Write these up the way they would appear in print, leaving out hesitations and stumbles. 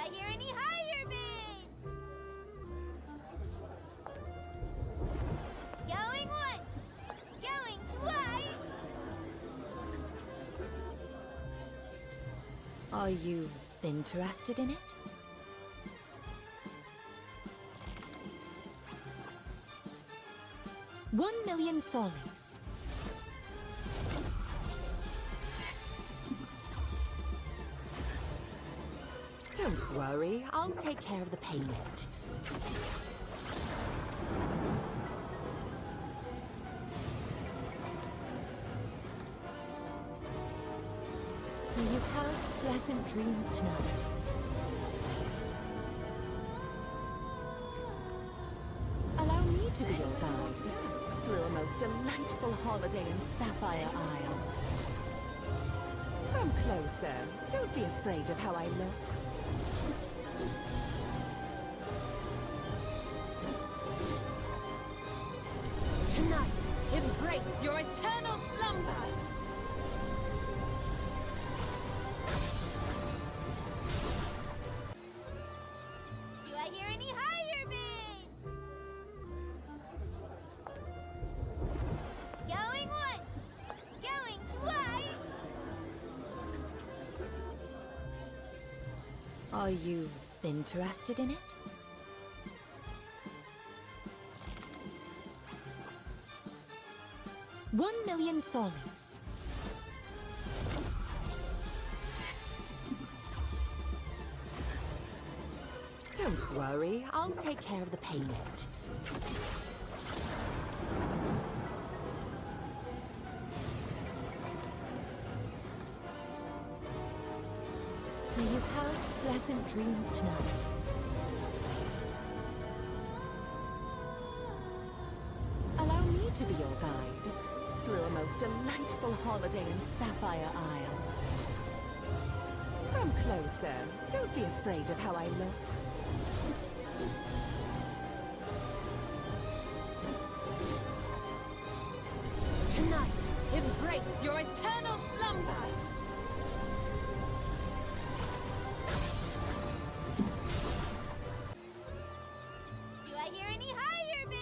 I hear any higher bids? Going once. Going twice. Are you interested in it? $1,000,000 soles. Don't worry, I'll take care of the payment. May you have pleasant dreams tonight. Allow me to be your guide through a most delightful holiday in Sapphire Isle. Come closer. Don't be afraid of how I look. Tonight, embrace your eternal slumber. Do I hear any higher bids? Going once. Going twice. Are you interested in it? $1,000,000 soles. Don't worry, I'll take care of the payment. May you have pleasant dreams tonight. Allow me to be your guide through a most delightful holiday in Sapphire Isle. Come closer. Don't be afraid of how I look. Tonight, embrace your eternal slumber. Do I hear any higher bids?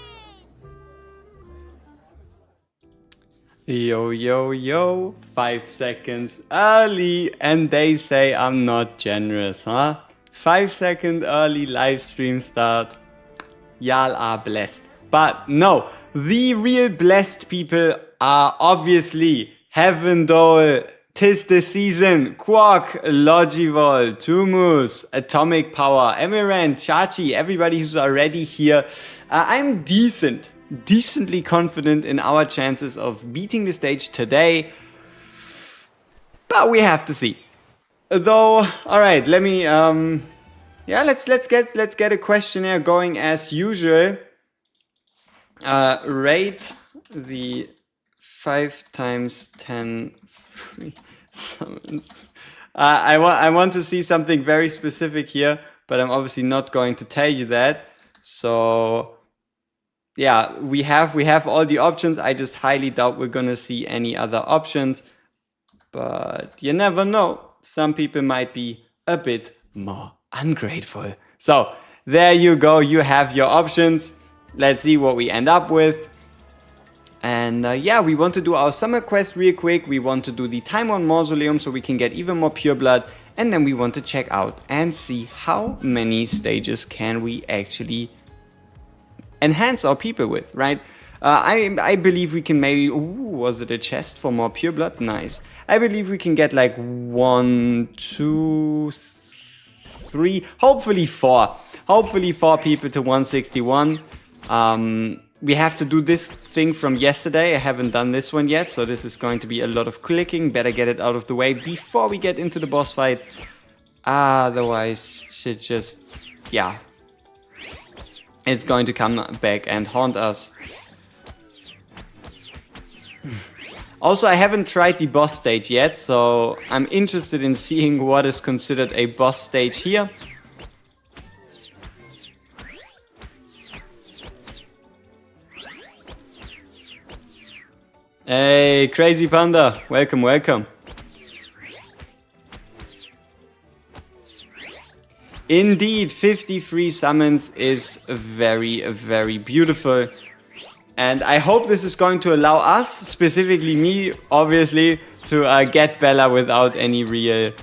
Yo, yo, yo, 5 seconds early, and they say I'm not generous, huh? 5-second early live stream start. Y'all are blessed. But no, the real blessed people are obviously Heaven Dole, Tis the Season, Quark, Logivol, Tumus, Atomic Power, Emirant, Chachi, everybody who's already here. I'm decently confident in our chances of beating the stage today, but we have to see. Though, all right, let me let's get a questionnaire going as usual. Rate the 5 times 10 free summons. I want to see something very specific here, but I'm obviously not going to tell you that. So yeah, we have all the options. I just highly doubt we're gonna see any other options, but you never know. Some people might be a bit more ungrateful. So there you go. You have your options. Let's see what we end up with. And yeah, we want to do our summer quest real quick. We want to do the Timon Mausoleum so we can get even more pure blood. And then we want to check out and see how many stages can we actually enhance our people with, right? I believe we can maybe... Ooh, was it a chest for more pure blood? Nice. I believe we can get like 1, 2, 3, hopefully 4. Hopefully 4 people to 161. We have to do this thing from yesterday. I haven't done this one yet, so this is going to be a lot of clicking. Better get it out of the way before we get into the boss fight. Otherwise, shit just... yeah. It's going to come back and haunt us. Also, I haven't tried the boss stage yet, so I'm interested in seeing what is considered a boss stage here. Hey, Crazy Panda, welcome, welcome. Indeed, 53 summons is very, very beautiful. And I hope this is going to allow us, specifically me, obviously, to get Bella without any real,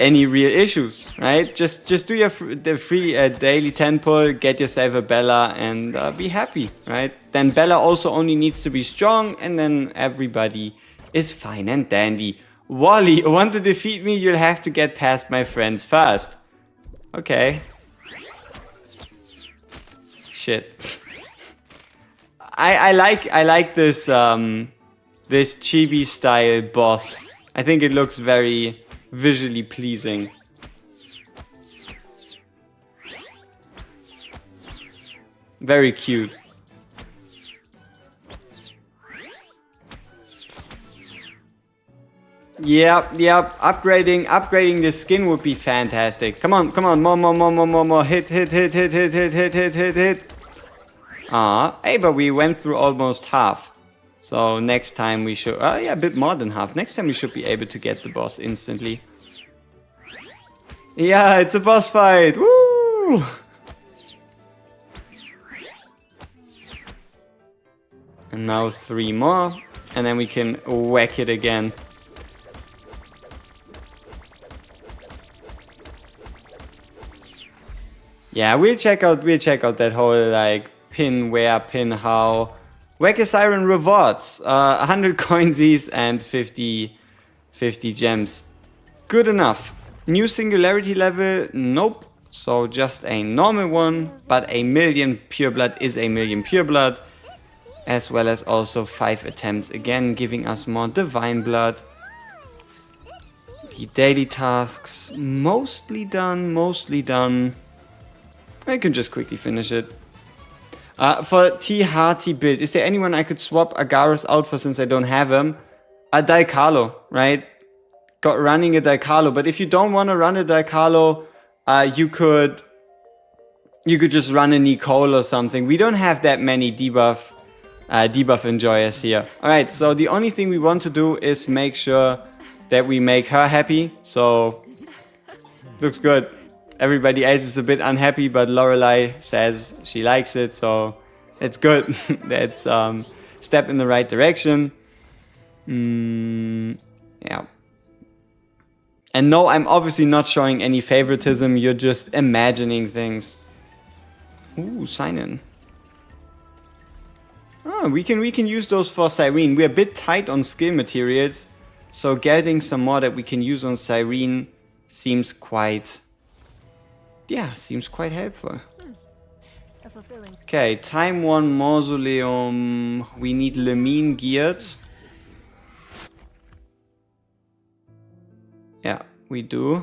any real issues, right? Just do the free daily 10 pull, get yourself a Bella, and be happy, right? Then Bella also only needs to be strong, and then everybody is fine and dandy. Wally, want to defeat me? You'll have to get past my friends first. Okay. Shit. I like this this chibi style boss. I think it looks very visually pleasing. Very cute. Yep. Upgrading the skin would be fantastic. Come on, more. Hit. Hey, but we went through almost half. So next time we should, a bit more than half. Next time we should be able to get the boss instantly. Yeah, it's a boss fight. Woo! And now 3 more, and then we can whack it again. Yeah, we'll check out that whole like pin where, pin how. Whack a Siren rewards, 100 coinsies and 50 gems. Good enough. New singularity level, nope. So just a normal one, but a million pure blood is a million pure blood. As well as also 5 attempts, again giving us more divine blood. The daily tasks, mostly done. I can just quickly finish it. For T-Hearty build, is there anyone I could swap Agaros out for since I don't have him? A Daikalo, right? Got running a Daikalo, but if you don't want to run a Daikalo, you could just run a Nicole or something. We don't have that many debuff enjoyers here. Alright, so the only thing we want to do is make sure that we make her happy. So, looks good. Everybody else is a bit unhappy, but Lorelei says she likes it, so it's good. That's step in the right direction. Yeah. And no, I'm obviously not showing any favoritism. You're just imagining things. Ooh, sign in. Oh, we can use those for Cyrene. We're a bit tight on skill materials, so getting some more that we can use on Cyrene seems quite helpful. Okay, time 1 mausoleum. We need Lemine geared. Yeah, we do.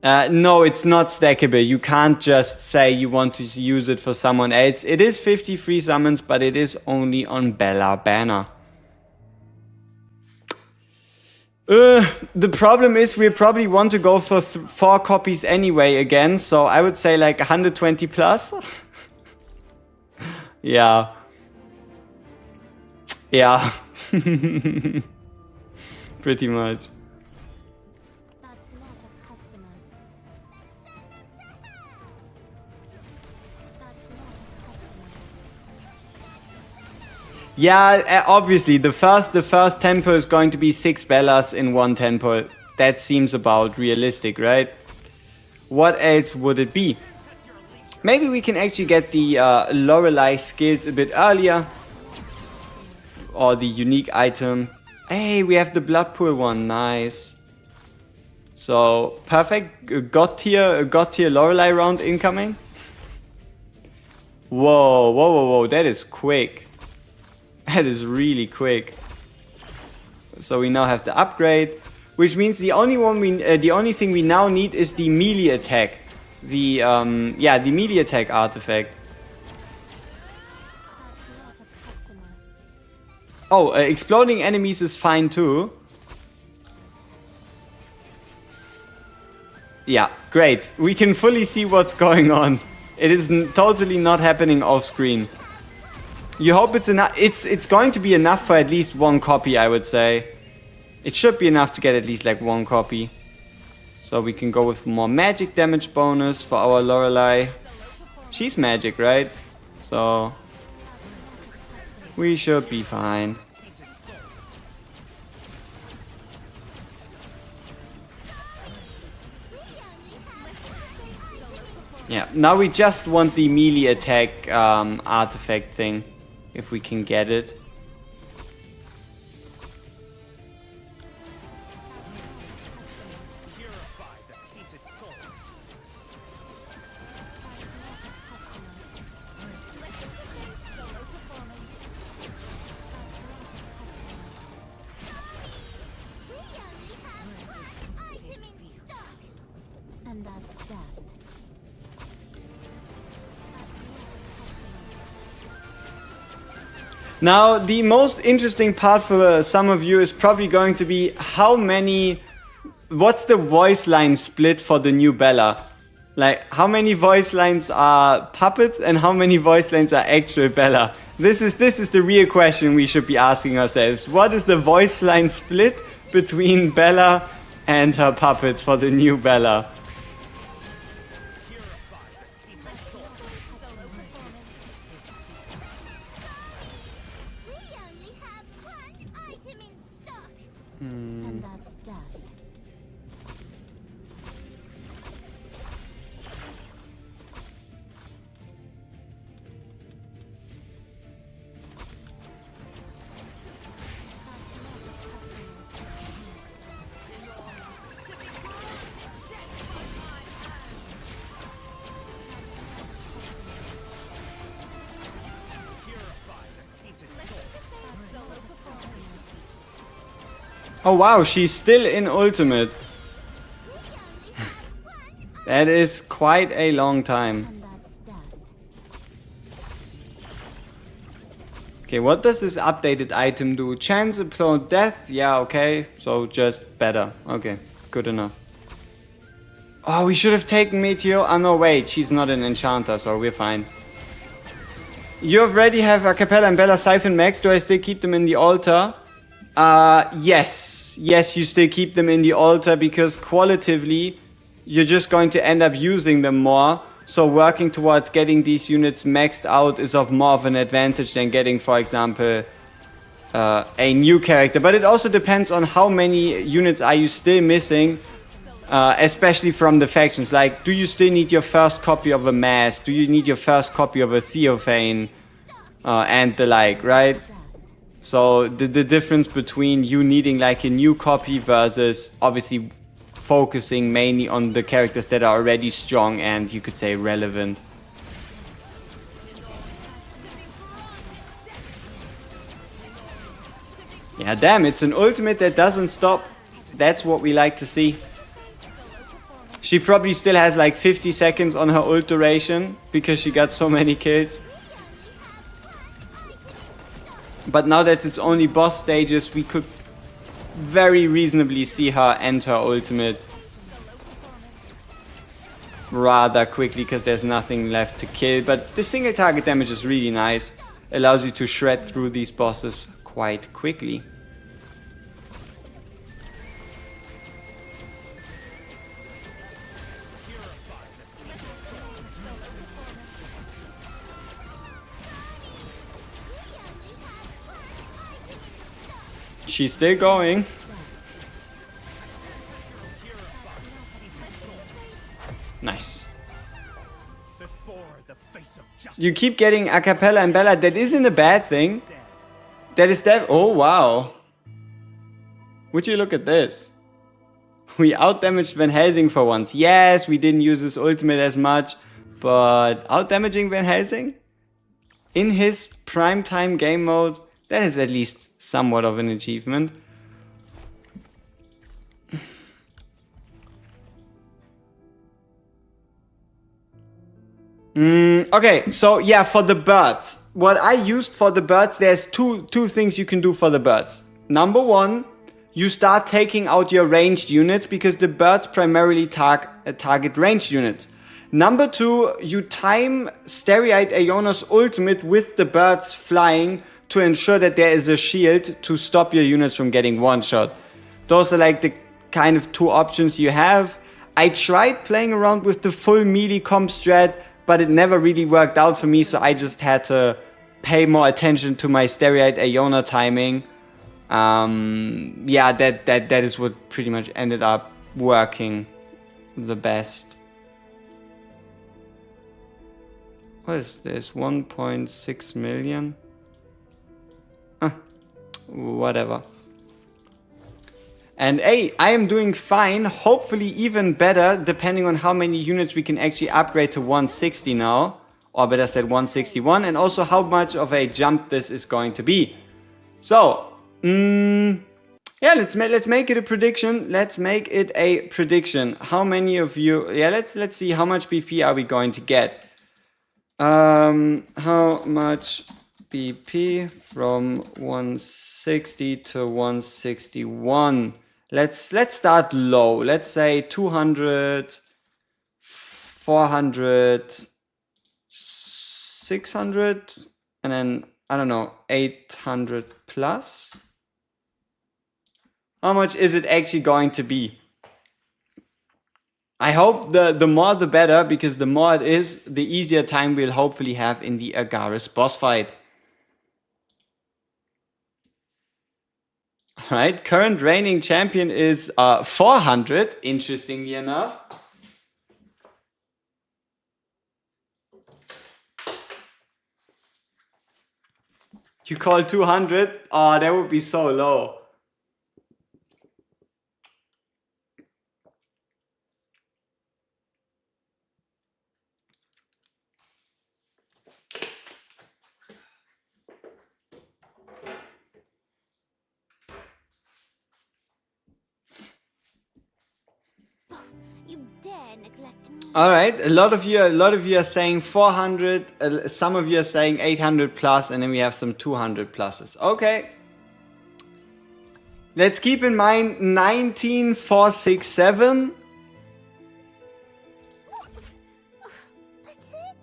No, it's not stackable. You can't just say you want to use it for someone else. It is 53 summons, but it is only on Bella Banner. The problem is we probably want to go for 4 copies anyway again, so I would say like 120 plus. Yeah. Yeah. Pretty much. That's not a customer. That's not a customer. Yeah, obviously the first tempo is going to be 6 Bellas in 1 tempo. That seems about realistic, right? What else would it be? Maybe we can actually get the Lorelei skills a bit earlier. Or the unique item. Hey, we have the blood pool one, nice. So, perfect, God tier Lorelei round incoming. Whoa, that is quick. That is really quick. So we now have the upgrade, which means the only thing we now need is the melee attack. The melee attack artifact. Oh, exploding enemies is fine too. Yeah, great. We can fully see what's going on. It is totally not happening off screen. You hope it's enough. It's going to be enough for at least 1 copy, I would say. It should be enough to get at least like 1 copy. So we can go with more magic damage bonus for our Lorelei. She's magic, right? So we should be fine. Yeah, now we just want the melee attack artifact thing, if we can get it. And that's death. Now, the most interesting part for some of you is probably going to be what's the voice line split for the new Bella? Like, how many voice lines are puppets and how many voice lines are actual Bella? This is the real question we should be asking ourselves. What is the voice line split between Bella and her puppets for the new Bella? And that's death. Oh wow, she's still in ultimate. That is quite a long time. And that's death. Okay, what does this updated item do? Chance upon death? Yeah, okay. So just better. Okay, good enough. Oh, we should have taken Meteor. Oh no, wait, she's not an enchanter, so we're fine. You already have Acapella and Bella Siphon Max. Do I still keep them in the altar? Yes. Yes, you still keep them in the altar because qualitatively, you're just going to end up using them more. So working towards getting these units maxed out is of more of an advantage than getting, for example, a new character. But it also depends on how many units are you still missing, especially from the factions. Like, do you still need your first copy of a Mass? Do you need your first copy of a Theophane? And the like, right? So the difference between you needing like a new copy versus obviously focusing mainly on the characters that are already strong and you could say relevant. Yeah, damn, it's an ultimate that doesn't stop. That's what we like to see. She probably still has like 50 seconds on her ult duration because she got so many kills. But now that it's only boss stages, we could very reasonably see her end her ultimate rather quickly because there's nothing left to kill. But the single target damage is really nice. Allows you to shred through these bosses quite quickly. She's still going. Nice. You keep getting Acapella and Bella. That isn't a bad thing. That is that. Oh, wow. Would you look at this? We outdamaged Van Helsing for once. Yes, we didn't use his ultimate as much. But outdamaging Van Helsing? In his primetime game mode? That is at least somewhat of an achievement. Okay, so yeah, for the birds. What I used for the birds, there's two things you can do for the birds. Number one, you start taking out your ranged units because the birds primarily target ranged units. Number two, you time Stereite Aeona's ultimate with the birds flying to ensure that there is a shield to stop your units from getting one shot. Those are like the kind of two options you have. I tried playing around with the full melee comp strat, but it never really worked out for me, so I just had to pay more attention to my Steroid Iona timing. Yeah, that is what pretty much ended up working the best. What is this? 1.6 million? Whatever. And hey, I am doing fine, hopefully even better, depending on how many units we can actually upgrade to 160 now. Or better said, 161, and also how much of a jump this is going to be. So, yeah, let's make it a prediction. Let's make it a prediction. How many of you? Yeah, let's see how much BP are we going to get. How much BP from 160 to 161? Let's start low. Let's say 200, 400. 600, and then, I don't know, 800 plus? How much is it actually going to be? I hope the more the better, because the more it is, the easier time we'll hopefully have in the Agares boss fight. Alright, current reigning champion is 400, interestingly enough. You call 200? Oh, that would be so low. You dare neglect me. All right, a lot of you are saying 400, some of you are saying 800 plus, and then we have some 200 pluses. Okay. Let's keep in mind 19467. That's it?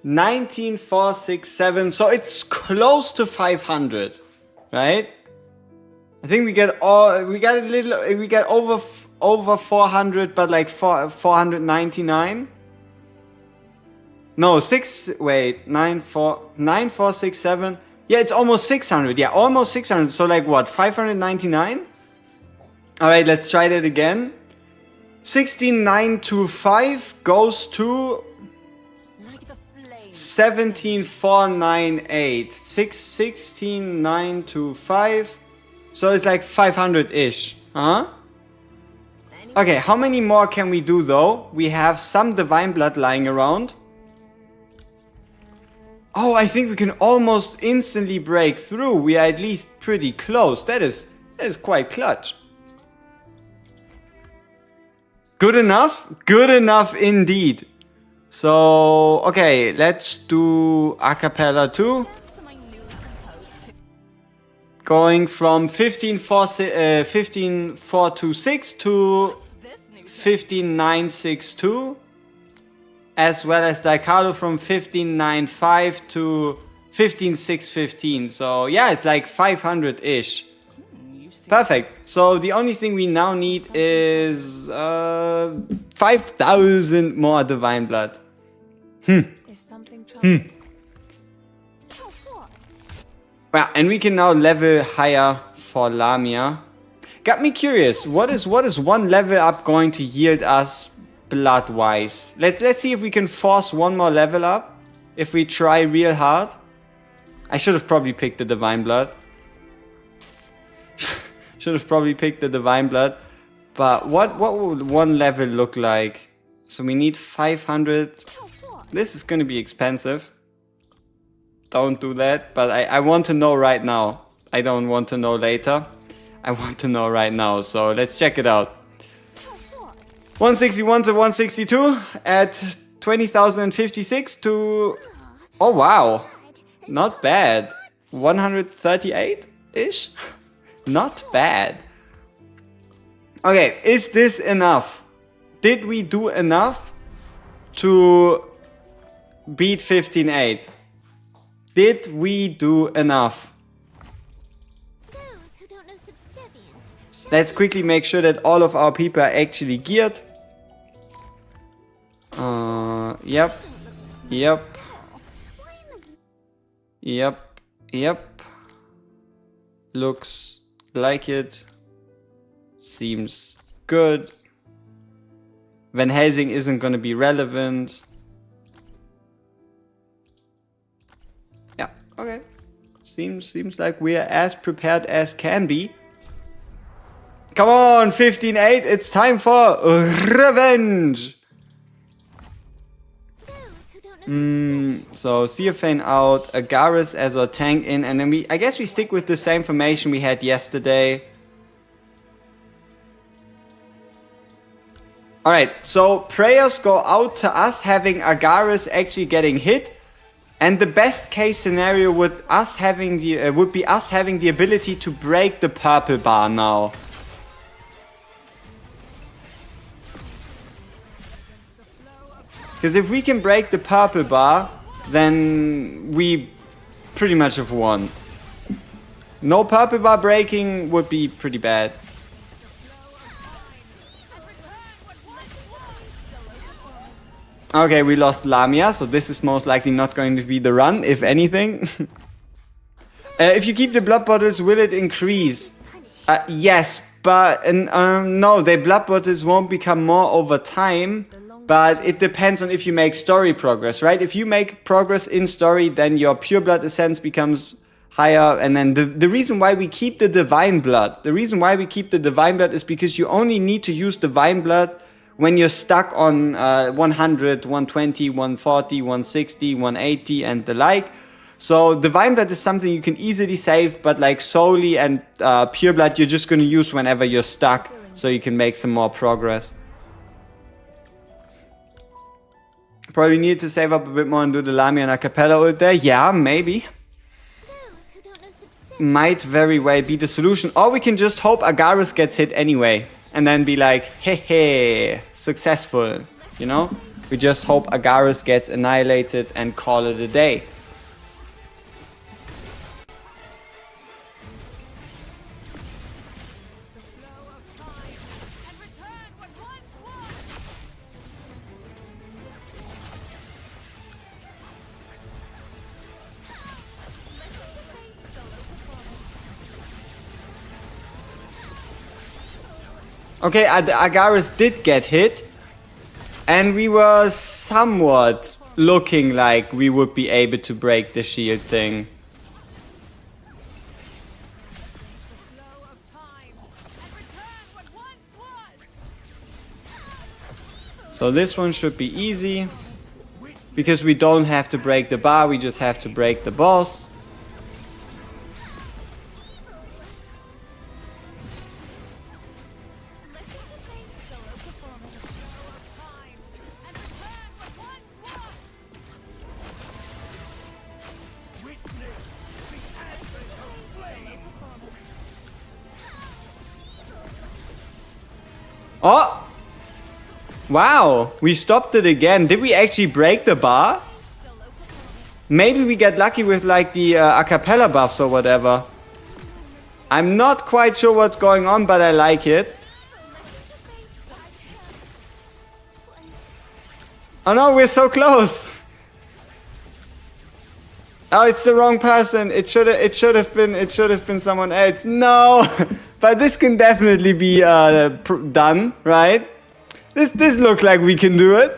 19467. So it's close to 500, right? I think we got over 400, but like 499. No, 9467. Yeah, it's almost 600. Yeah, almost 600. So like what, 599? All right, let's try that again. 16925 goes to 17498. 16925. So it's like 500-ish, huh? Okay, how many more can we do though? We have some Divine Blood lying around. Oh, I think we can almost instantly break through. We are at least pretty close. That is quite clutch. Good enough? Good enough indeed. So, okay, let's do Acapella 2. Going from 15426 to 15962, as well as Daikado from 15995 to 15615. So yeah, it's like 500-ish. Perfect. So the only thing we now need is 5,000 more Divine Blood. Yeah, and we can now level higher for Lamia. Got me curious. What is one level up going to yield us blood wise? Let's see if we can force one more level up. If we try real hard. I should have probably picked the Divine Blood. But what would one level look like? So we need 500. This is going to be expensive. Don't do that, but I want to know right now. I don't want to know later. I want to know right now, so let's check it out. 161 to 162 at 20,056 to... Oh wow, not bad. 138-ish? Not bad. Okay, is this enough? Did we do enough to beat 15.8? Did we do enough? Those who don't know subservience Let's quickly make sure that all of our people are actually geared. Yep. Yep. Yep. Yep. Looks like it. Seems good. Van Helsing isn't gonna be relevant. Yeah, okay. Seems like we are as prepared as can be. Come on, 15-8, it's time for revenge! So Theophane out, Agaris as our tank in, and then I guess we stick with the same formation we had yesterday. Alright, so prayers go out to us having Agaris actually getting hit. And the best case scenario would be us having the ability to break the purple bar now. Because if we can break the purple bar, then we pretty much have won. No purple bar breaking would be pretty bad. Okay, we lost Lamia, so this is most likely not going to be the run, if anything. If you keep the blood bottles, will it increase? Yes, but no, the blood bottles won't become more over time. But it depends on if you make story progress, right? If you make progress in story, then your pure blood essence becomes higher. And then the reason why we keep the divine blood, is because you only need to use divine blood when you're stuck on 100, 120, 140, 160, 180 and the like. So divine blood is something you can easily save, but like solely and pure blood you're just going to use whenever you're stuck, so you can make some more progress. Probably need to save up a bit more and do the Lamia and Acapella ult there. Yeah, maybe. Might very well be the solution. Or we can just hope Agaris gets hit anyway. And then be like, hey, successful. You know? We just hope Agaris gets annihilated and call it a day. Okay, Agaris did get hit, and we were somewhat looking like we would be able to break the shield thing. So this one should be easy, because we don't have to break the bar, we just have to break the boss. Oh! Wow, we stopped it again. Did we actually break the bar? Maybe we get lucky with like the acapella buffs or whatever. I'm not quite sure what's going on, but I like it. Oh no, we're so close. Oh, it's the wrong person. It should have been someone else. No, but this can definitely be done, right? This looks like we can do it.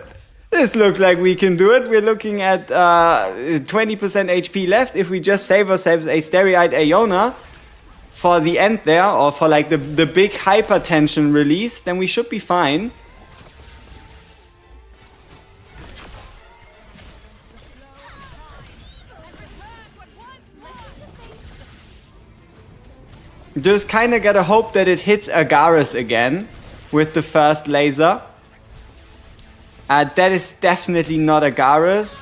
We're looking at 20% HP left. If we just save ourselves a Starry-Eyed Aeona for the end there, or for like the big hypertension release, then we should be fine. Just kinda gotta hope that it hits Agaris again with the first laser. That is definitely not Agaris.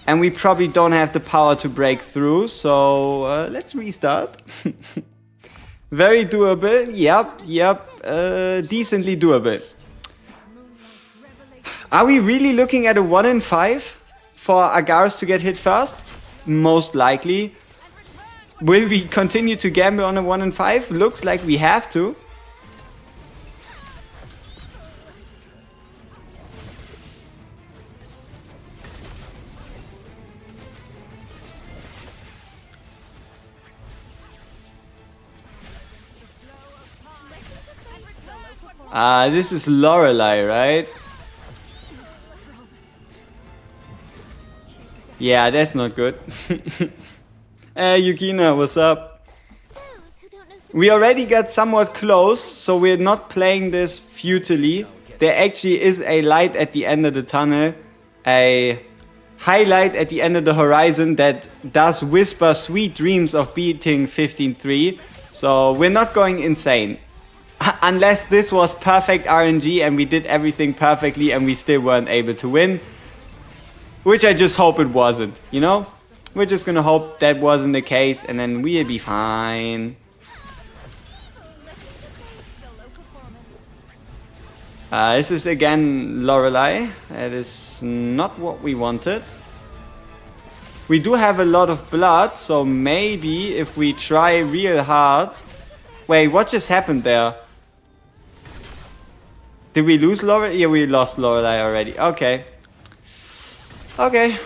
And we probably don't have the power to break through, so let's restart. Very doable. Yep. Decently doable. Are we really looking at a 1 in 5 for Agaris to get hit first? Most likely. Will we continue to gamble on a 1 in 5? Looks like we have to. This is Lorelei, right? Yeah, that's not good. Hey, Yukina, what's up? Those who don't know We already got somewhat close, so we're not playing this futilely. There actually is a light at the end of the tunnel, a highlight at the end of the horizon that does whisper sweet dreams of beating 15-3. So we're not going insane. Unless this was perfect RNG and we did everything perfectly and we still weren't able to win. Which I just hope it wasn't, you know? We're just gonna hope that wasn't the case and then we'll be fine. This is again Lorelei. That is not what we wanted. We do have a lot of blood, so maybe if we try real hard... Wait, what just happened there? Did we lose Lorelei? Yeah, we lost Lorelei already. Okay. Okay.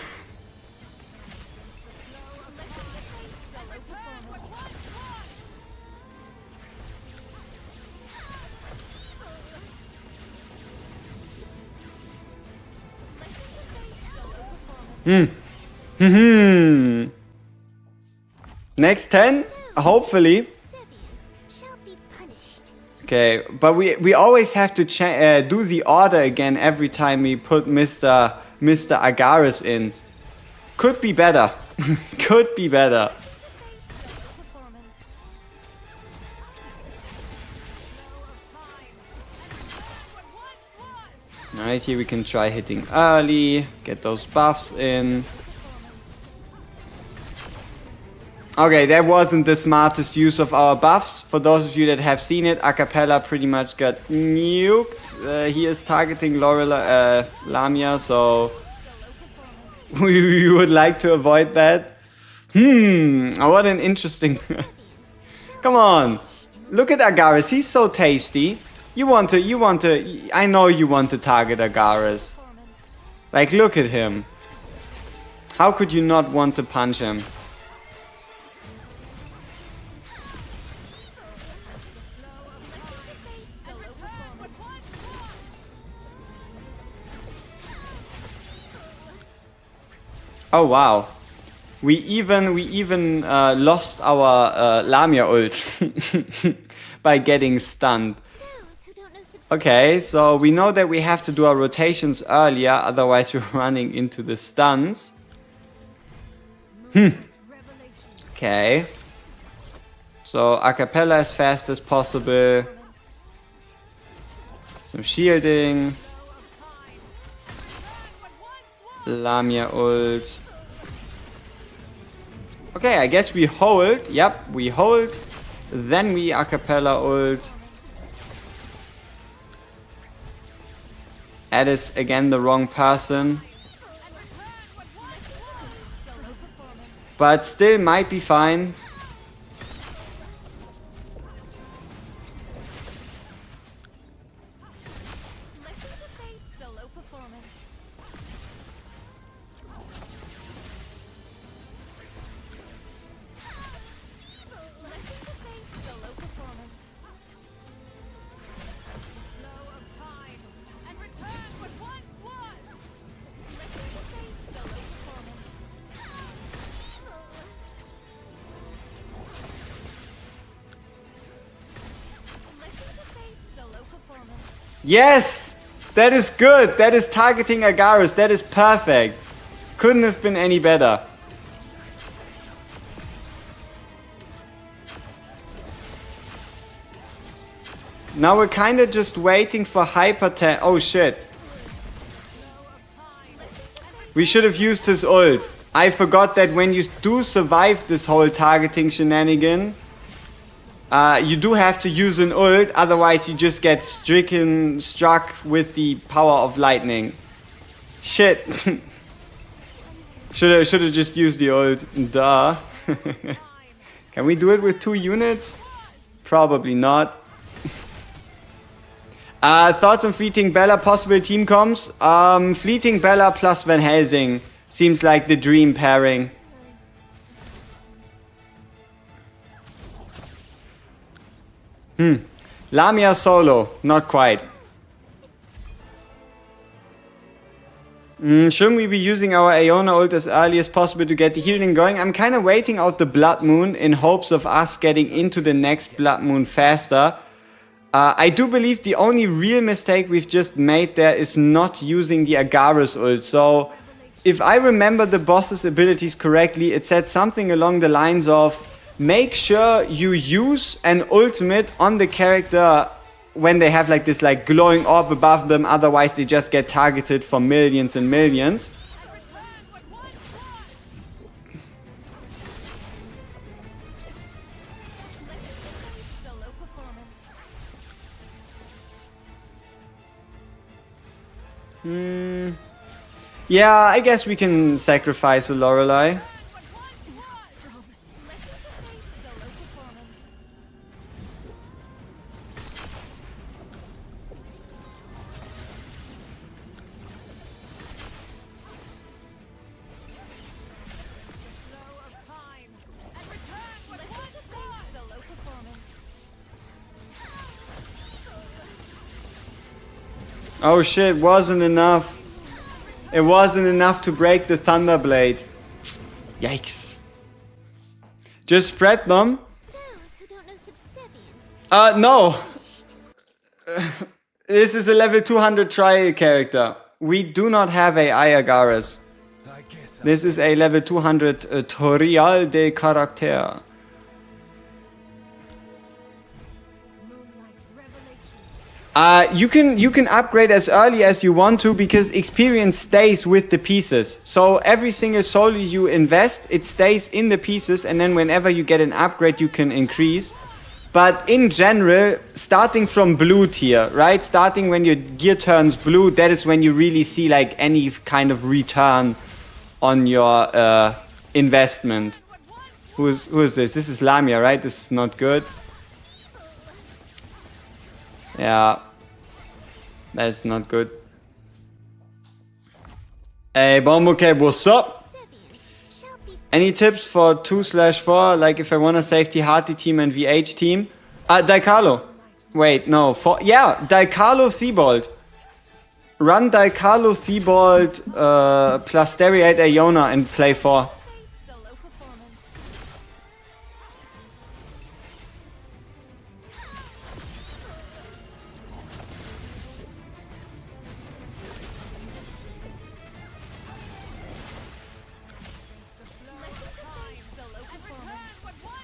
Next 10, hopefully. shall be punished. Okay, but we always have to do the order again every time we put Mr. Agaris in. Could be better. Could be better. Alright, here we can try hitting early, get those buffs in. Okay, that wasn't the smartest use of our buffs. For those of you that have seen it, Acapella pretty much got nuked. He is targeting Lamia, so we would like to avoid that. What an interesting... Come on, look at Agaris, he's so tasty. You want to, I know you want to target Agaris. Like, look at him. How could you not want to punch him? Oh wow, we even lost our Lamia ult by getting stunned. Okay, so we know that we have to do our rotations earlier, otherwise we're running into the stuns. Okay. So Acapella as fast as possible. Some shielding. Lamia ult. Okay, I guess we hold. Yep, we hold. Then we Acapella ult. That is again the wrong person. But still might be fine. Yes! That is good! That is targeting Agaris. That is perfect. Couldn't have been any better. Now we're kinda just waiting for hyper tank. Oh shit. We should have used his ult. I forgot that when you do survive this whole targeting shenanigan, you do have to use an ult, otherwise you just get struck with the power of lightning. Shit. Should have just used the ult. Duh. Can we do it with 2 units? Probably not. Thoughts on Fleeting Bella possible team comps? Fleeting Bella plus Van Helsing seems like the dream pairing. Lamia solo, not quite. Shouldn't we be using our Aeona ult as early as possible to get the healing going? I'm kind of waiting out the Blood Moon in hopes of us getting into the next Blood Moon faster. I do believe the only real mistake we've just made there is not using the Agares ult. So, if I remember the boss's abilities correctly, it said something along the lines of make sure you use an ultimate on the character when they have like this like glowing orb above them, otherwise they just get targeted for millions and millions. Yeah, I guess we can sacrifice a Lorelei. Oh shit, wasn't enough. It wasn't enough to break the Thunderblade. Yikes. Just spread them. Those who don't know subservience. No. This is a level 200 trial character. We do not have a Agares. This is a level 200 Torial de Caractère. You can upgrade as early as you want to because experience stays with the pieces. So every single soul you invest, it stays in the pieces, and then whenever you get an upgrade, you can increase. But in general, starting from blue tier, right? Starting when your gear turns blue, that is when you really see like any kind of return on your investment. Who is this? This is Lamia, right? This is not good. Yeah. That's not good. Hey, Bombocape, what's up? Any tips for 2/4? Like if I want a safety Hearty team and VH team? Daikalo. Wait, no. Daikalo Thibault. Run Daikalo Thibault plus Dariate Aeona and play 4.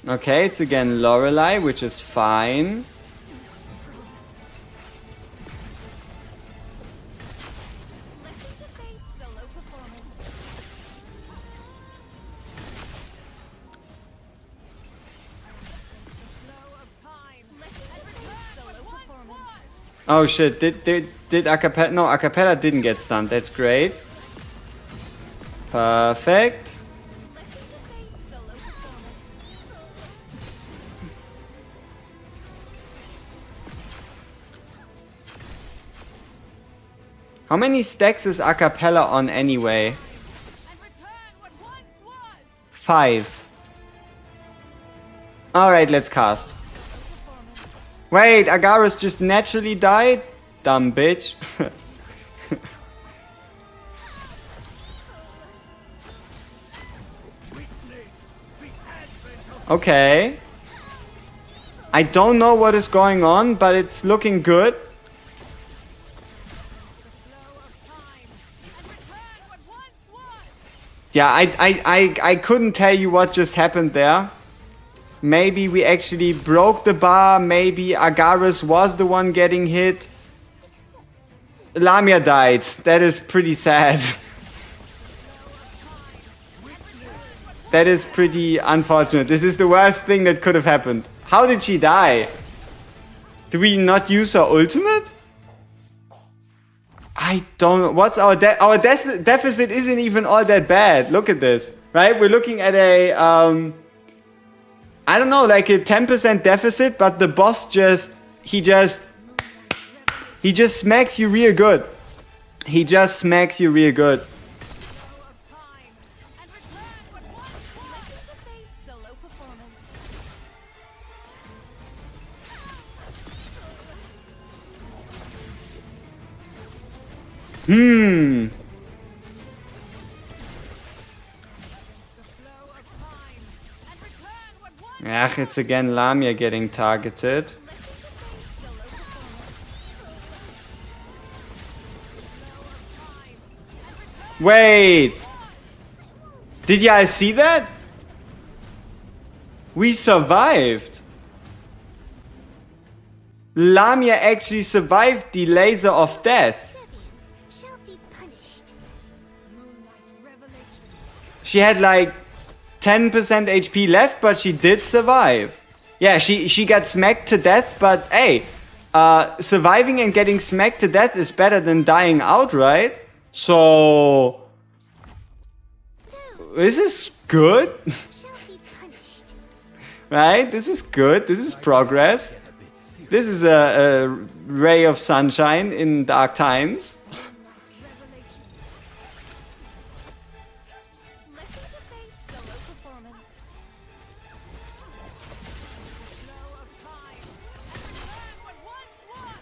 Okay, it's again Lorelei, which is fine. Oh shit, did Acapella? No, Acapella didn't get stunned. That's great. Perfect. How many stacks is Acapella on anyway? 5. Alright, let's cast. Wait, Agares just naturally died? Dumb bitch. Okay. I don't know what is going on, but it's looking good. Yeah, I couldn't tell you what just happened there. Maybe we actually broke the bar. Maybe Agares was the one getting hit. Lamia died. That is pretty sad. That is pretty unfortunate. This is the worst thing that could have happened. How did she die? Did we not use her ultimate? I don't know. What's our deficit isn't even all that bad. Look at this, right? We're looking at a, I don't know, like a 10% deficit, but the boss he just smacks you real good. He just smacks you real good. Hmm. Ach, it's again Lamia getting targeted. Wait! Did you guys see that? We survived. Lamia actually survived the laser of death. Sabians shall be punished. She had like 10% HP left, but she did survive. Yeah, she got smacked to death, but hey, surviving and getting smacked to death is better than dying outright. So this is good. Shall be punished. Right? This is good. This is progress. This is a ray of sunshine in dark times. Listen to Fate's solo performance. Flow of time and return what once was.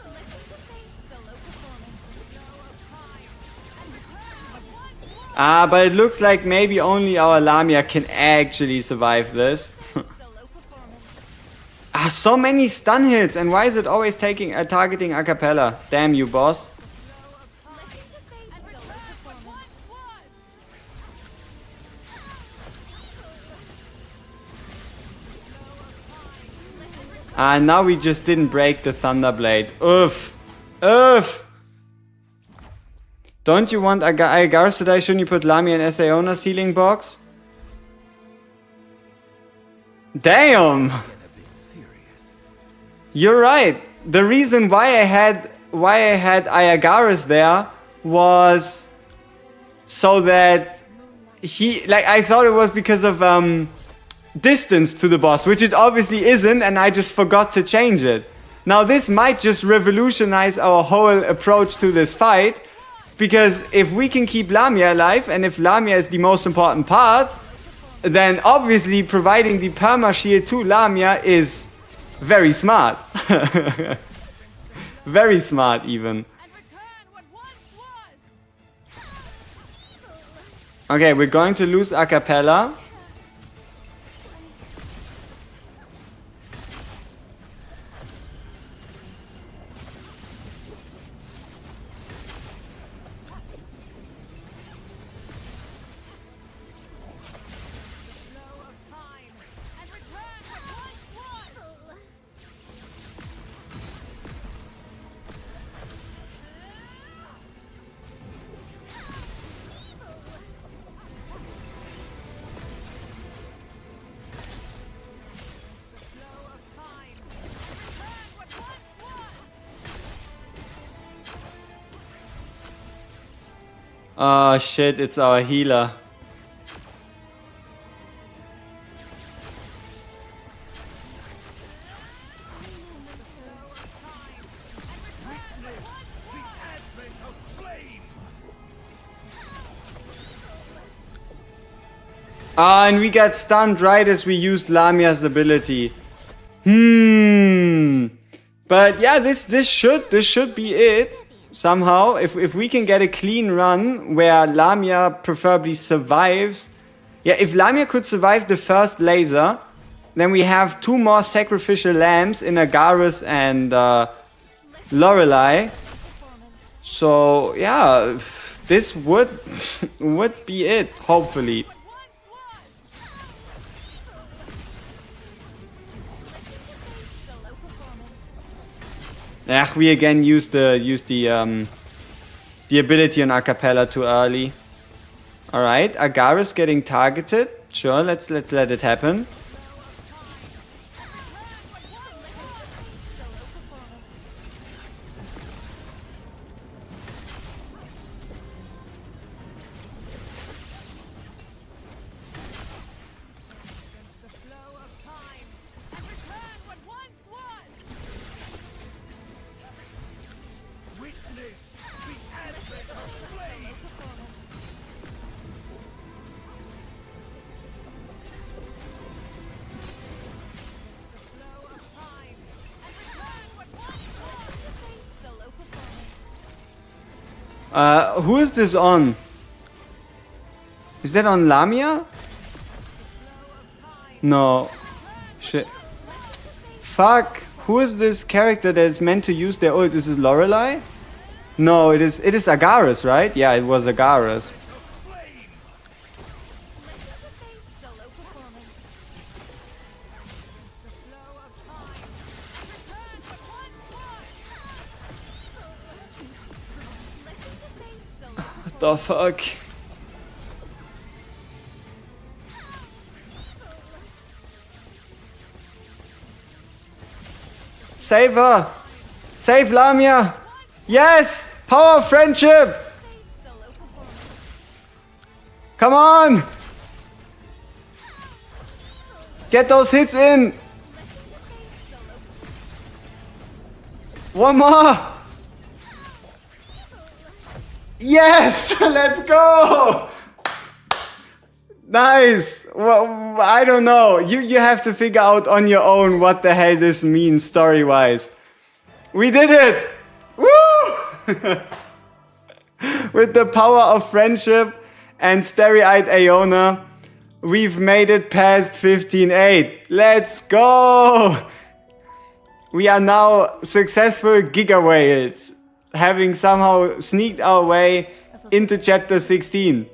Listen to Fate's solo performance. Flow of time and return what once was. But it looks like maybe only our Lamia can actually survive this. Solo performance. So many stun hits, and why is it always targeting a cappella? Damn you, boss. Listen to Fate's solo performance. Now we just didn't break the Thunderblade. Oof. Oof. Don't you want Agaris today? Shouldn't you put Lamia in Saona's healing box? Damn! You're right. The reason why I had Iagaris there was so that I thought it was because of distance to the boss, which it obviously isn't, and I just forgot to change it. Now this might just revolutionize our whole approach to this fight, because if we can keep Lamia alive, and if Lamia is the most important part, then obviously providing the perma shield to Lamia is very smart. Very smart even. And return what once was. Okay, we're going to lose a cappella. Flow of time and return what once was. Flow of time and return what once was. Oh shit, it's our healer. And we got stunned right as we used Lamia's ability. But yeah, this should be it. Somehow, if we can get a clean run where Lamia preferably survives. Yeah, if Lamia could survive the first laser, then we have 2 more sacrificial lambs in Agaris and Lorelei. So yeah, this would be it, hopefully. We again used the ability on Acapella too early. All right, Agaris getting targeted. Sure, let's let it happen. The flow of time and return what once was. Who is this on? Is that on Lamia? No. Shit. Fuck. Who is this character that is meant to use their ult? Is this Lorelei? No, it is Agaris, right? Yeah, it was Agaris. Solo performance. The flow of time. Return to one force. Listen to Faith's solo What the fuck? Save her! Save Lamia! Yes! Power of friendship! Faith's solo performance. Come on! Get those hits in! One more! Yes! Let's go! Nice! Well, I don't know. You have to figure out on your own what the hell this means story-wise. We did it! Woo! With the power of friendship and Starry-Eyed Iona, we've made it past 15-8. Let's go! We are now successful Giga Whales, having somehow sneaked our way into chapter 16.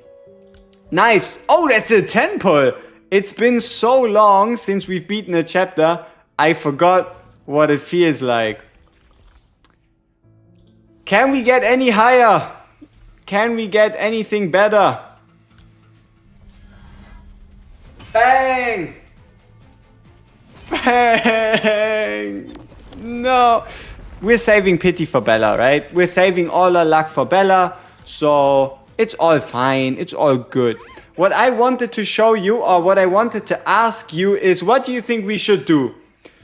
Nice! Oh, that's a 10 pull! It's been so long since we've beaten a chapter, I forgot what it feels like. Can we get any higher? Can we get anything better? Bang! Bang! No! We're saving pity for Bella, right? We're saving all our luck for Bella, so it's all fine, it's all good. What I wanted to show you, or what I wanted to ask you, is what do you think we should do?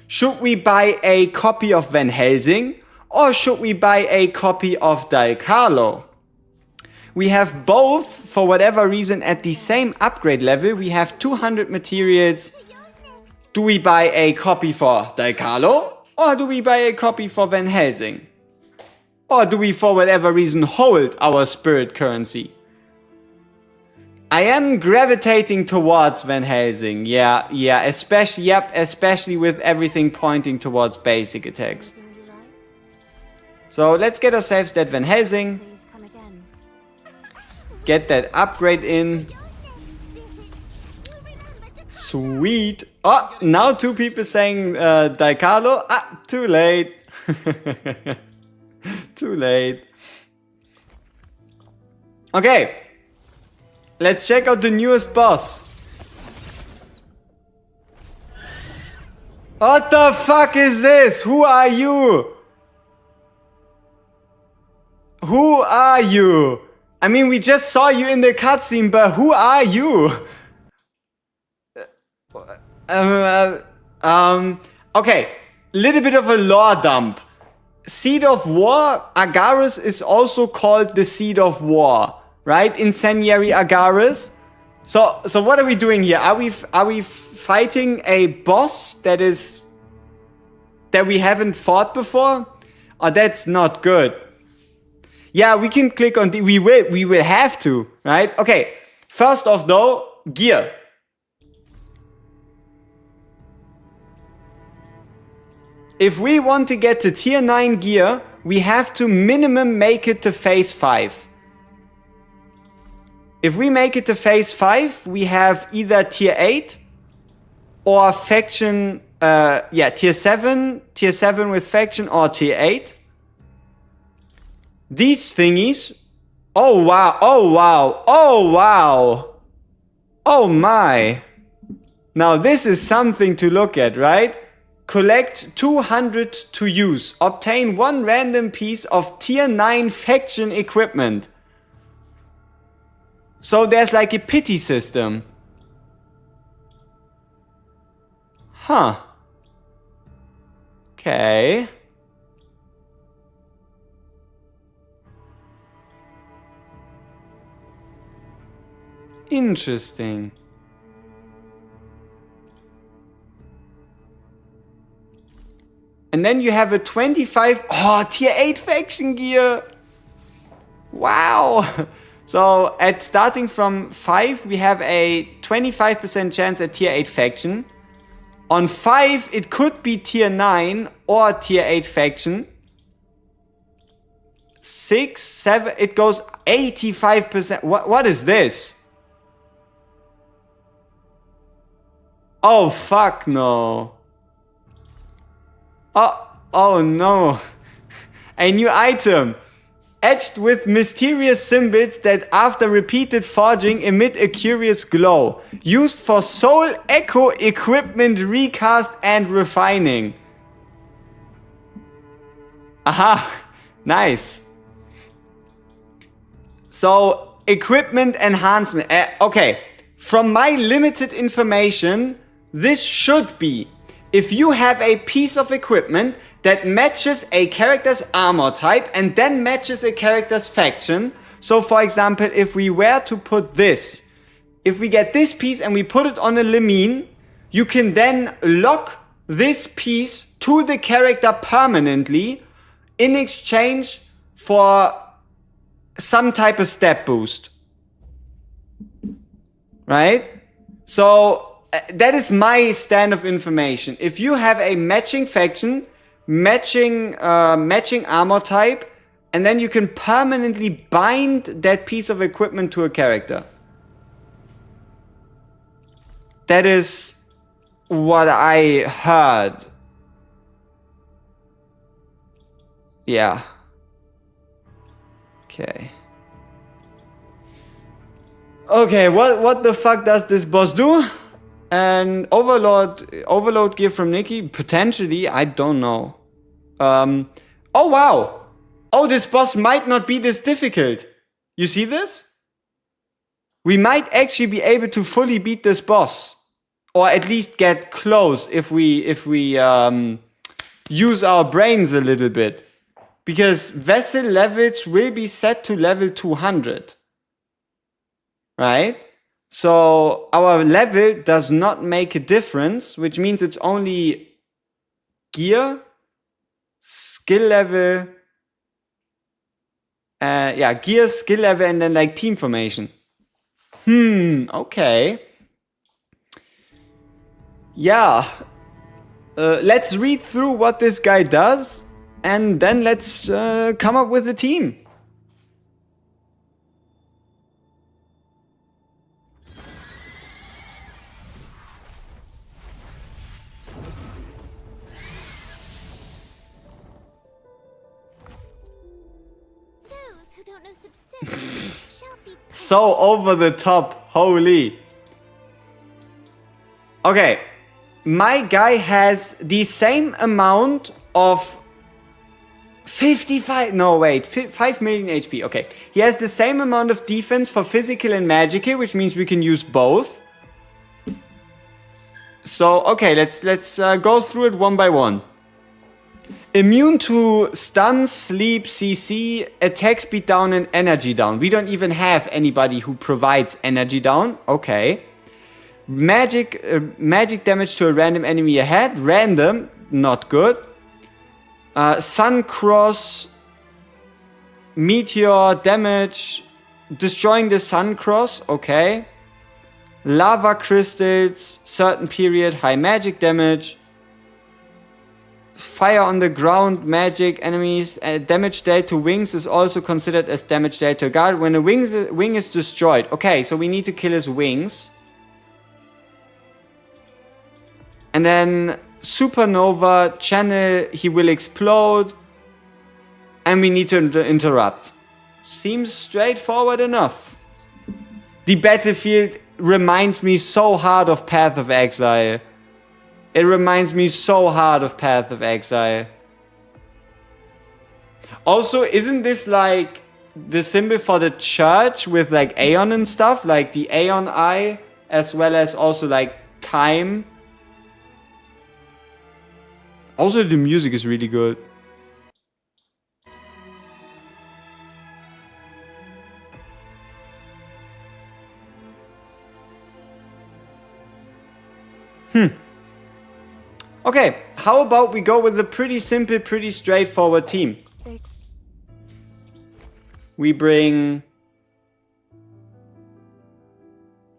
Should we buy a copy of Van Helsing, or should we buy a copy of Daikalo? We have both, for whatever reason, at the same upgrade level. We have 200 materials. Do we buy a copy for Daikalo? Or do we buy a copy for Van Helsing? Or do we, for whatever reason, hold our spirit currency? I am gravitating towards Van Helsing. Yeah, especially with everything pointing towards basic attacks. So let's get ourselves that Van Helsing. Please come again. Get that upgrade in. Sweet. Oh, now two people saying Daikalo. Ah, too late. Too late. Okay. Let's check out the newest boss. What the fuck is this? Who are you? Who are you? I mean, we just saw you in the cutscene, but who are you? Okay, little bit of a lore dump. Seed of War, Agaris is also called the Seed of War, right? Incendiary Agaris. So what are we doing here? Are we fighting a boss that we haven't fought before? Oh, that's not good. Yeah, we can click on the, we will have to, right? Okay, first off though, gear. If we want to get to tier 9 gear, we have to minimum make it to phase 5. If we make it to phase 5, we have either tier 8 or faction, tier 7 with faction, or tier 8. These thingies, oh wow, oh wow, oh wow, oh my. Now this is something to look at, right? Collect 200 to use. Obtain 1 random piece of tier 9 faction equipment. So there's like a pity system. Huh. Okay. Interesting. And then you have a 25... Oh, tier 8 faction gear! Wow! So at starting from 5, we have a 25% chance at tier 8 faction. On 5, it could be tier 9 or tier 8 faction. 6, 7, it goes 85%. What is this? Oh, fuck no. Oh no. A new item. Etched with mysterious symbols that after repeated forging emit a curious glow. Used for soul echo equipment recast and refining. Aha, nice. So, equipment enhancement. Okay, from my limited information, this should be if you have a piece of equipment that matches a character's armor type and then matches a character's faction. So for example, if we were to put this, if we get this piece and we put it on a Lemine, you can then lock this piece to the character permanently in exchange for some type of stat boost. Right? So that is my stand of information. If you have a matching faction, matching armor type, and then you can permanently bind that piece of equipment to a character. That is what I heard. Yeah. Okay. Okay, what the fuck does this boss do? And overload gear from Nikki? Potentially, I don't know. Oh wow! Oh, this boss might not be this difficult. You see this? We might actually be able to fully beat this boss. Or at least get close if we use our brains a little bit. Because vessel levels will be set to level 200. Right? So our level does not make a difference, which means it's only gear, skill level, gear, skill level, and then like team formation. Okay. Yeah. Let's read through what this guy does, and then let's come up with a team. So over the top, holy. Okay, my guy has the same amount of 5 million HP. Okay, he has the same amount of defense for physical and magical, which means we can use both. So okay, let's go through it one by one. Immune to stun, sleep, CC, attack speed down, and energy down. We don't even have anybody who provides energy down. Okay. Magic damage to a random enemy ahead. Random, not good. Sun Cross, meteor damage, destroying the Sun Cross. Okay. Lava crystals, certain period, high magic damage. Fire on the ground, magic, enemies, damage dealt to wings is also considered as damage dealt to a guard when a wing is destroyed. Okay, so we need to kill his wings. And then supernova, channel, he will explode. And we need to interrupt. Seems straightforward enough. The battlefield reminds me so hard of Path of Exile. It reminds me so hard of Path of Exile. Also, isn't this like the symbol for the church with like Aeon and stuff? Like the Aeon Eye, as well as also like time. Also, the music is really good. Okay, how about we go with a pretty simple, pretty straightforward team? We bring...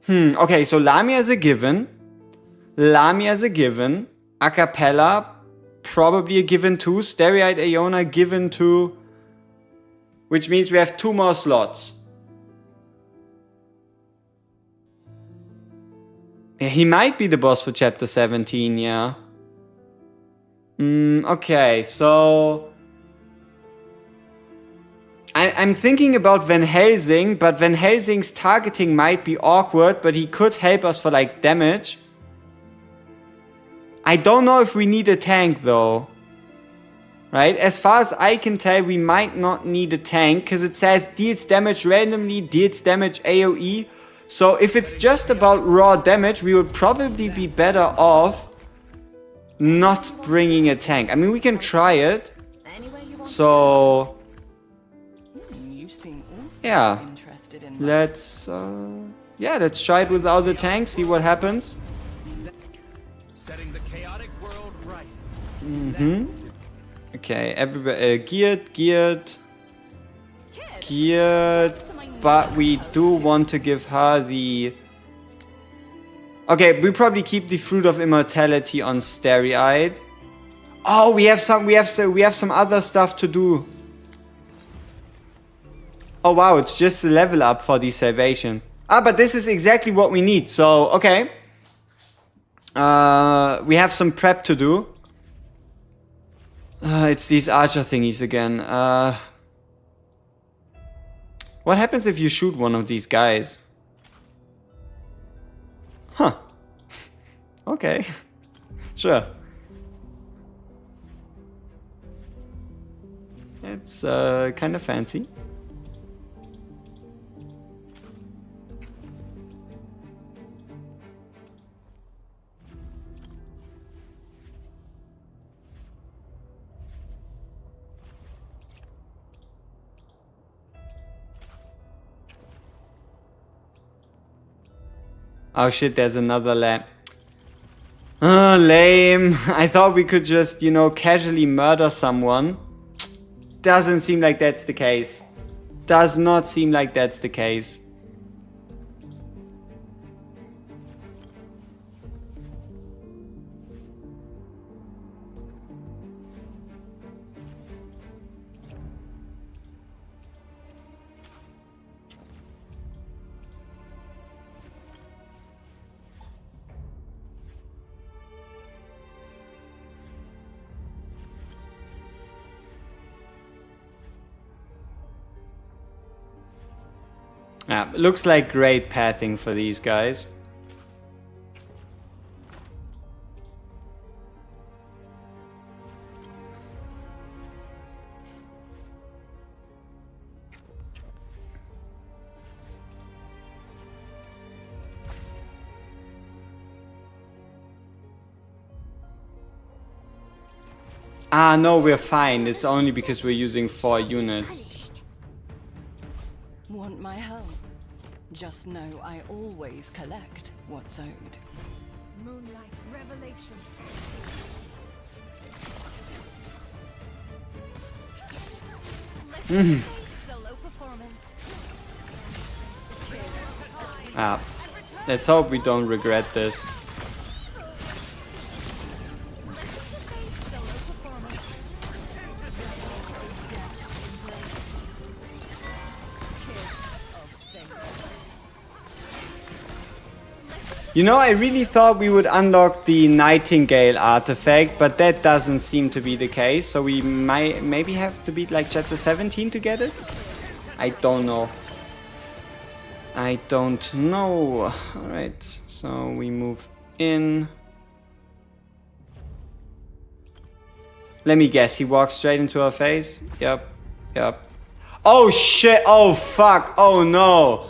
okay, so Lamia is a given. Lamia is a given. Acapella, probably a given too. Stereoid Iona, given too. Which means we have 2 more slots. Yeah, he might be the boss for chapter 17, yeah. Okay, so... I'm thinking about Van Helsing, but Van Helsing's targeting might be awkward, but he could help us for like damage. I don't know if we need a tank though. Right? As far as I can tell, we might not need a tank because it says deals damage randomly, deals damage AoE. So if it's just about raw damage, we would probably be better off not bringing a tank. I mean, we can try it. So... yeah, let's try it without the tank, see what happens. Setting the chaotic world right. Okay, everybody geared, but we do want to give her the... okay, we probably keep the Fruit of Immortality on Stereoid. Oh, we have some other stuff to do. Oh wow, it's just a level up for the salvation. Ah, but this is exactly what we need. So, okay. We have some prep to do. It's these archer thingies again. What happens if you shoot one of these guys? Huh. Okay. Sure. It's kind of fancy. Oh shit, there's another lamp. Oh, lame. I thought we could just, you know, casually murder someone. Doesn't seem like that's the case. Does not seem like that's the case. Yeah, looks like great pathing for these guys. Ah, no, we're fine. It's only because we're using 4 units. Want my help? Just know I always collect what's owed. Moonlight revelation. Solo performance. Ah, let's hope we don't regret this. Solo performance. You know, I really thought we would unlock the Nightingale artifact, but that doesn't seem to be the case. So we might maybe have to beat like chapter 17 to get it? I don't know. I don't know. Alright, so we move in. Let me guess, he walks straight into her face? Yep, yep. Oh shit, oh fuck, oh no.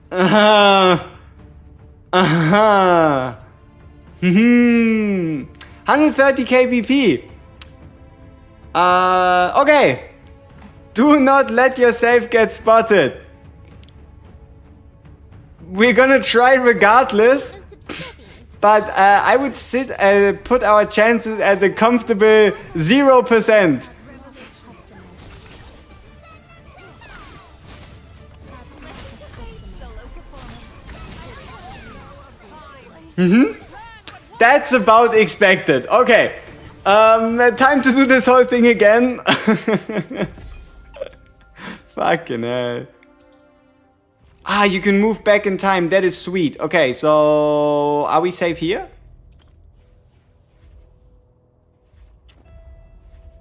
130 kbp. Okay. Do not let yourself get spotted. We're gonna try regardless. But I would put our chances at a comfortable 0%. That's about expected. Okay. Time to do this whole thing again. Fucking hell. Ah, you can move back in time. That is sweet. Okay, so are we safe here?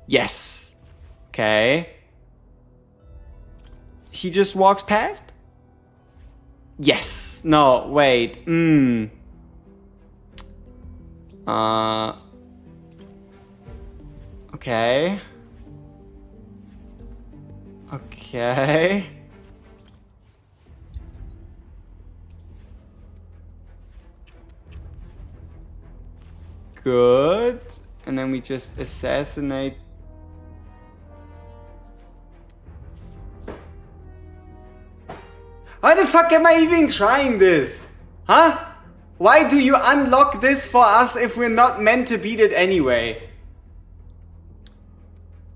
Yes. Okay. He just walks past? Yes. No, wait. Okay. Okay. Good. And then we just assassinate. Why the fuck am I even trying this? Huh? Why do you unlock this for us if we're not meant to beat it anyway?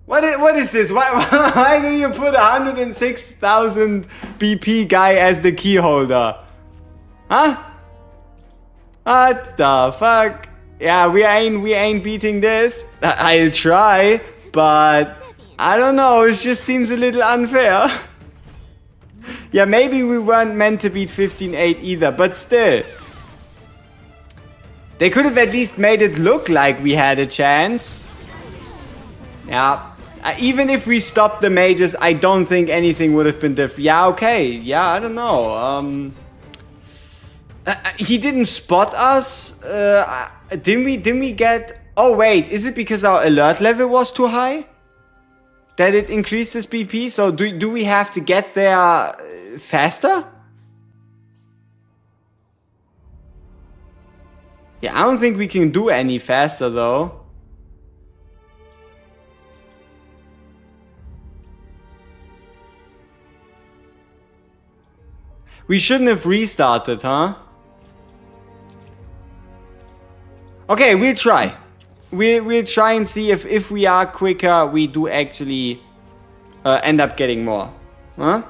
What is this? Why do you put 106,000 BP guy as the key holder? Huh? What the fuck? Yeah, we ain't beating this. I'll try, but I don't know, it just seems a little unfair. Yeah, maybe we weren't meant to beat 15-8 either, but still. They could have at least made it look like we had a chance. Yeah. Even if we stopped the mages, I don't think anything would have been different. Yeah, okay. Yeah, I don't know. He didn't spot us. Didn't we get... Oh, wait. Is it because our alert level was too high? That it increased his BP? So do we have to get there faster? Yeah, I don't think we can do any faster though. We shouldn't have restarted, huh? Okay, we'll try. We'll try and see if we are quicker, we do actually end up getting more. Huh?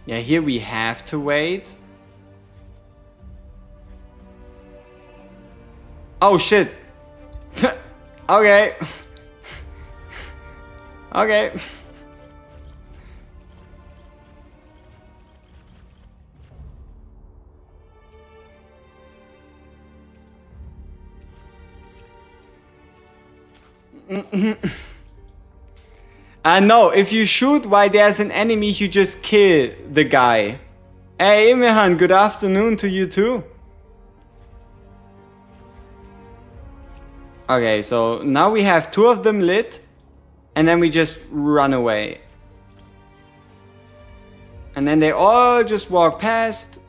Yeah, here we have to wait. Oh shit. Okay. Okay. No, if you shoot while there's an enemy, you just kill the guy. Hey, Imihan, good afternoon to you too. Okay, so now we have two of them lit, and then we just run away. And then they all just walk past,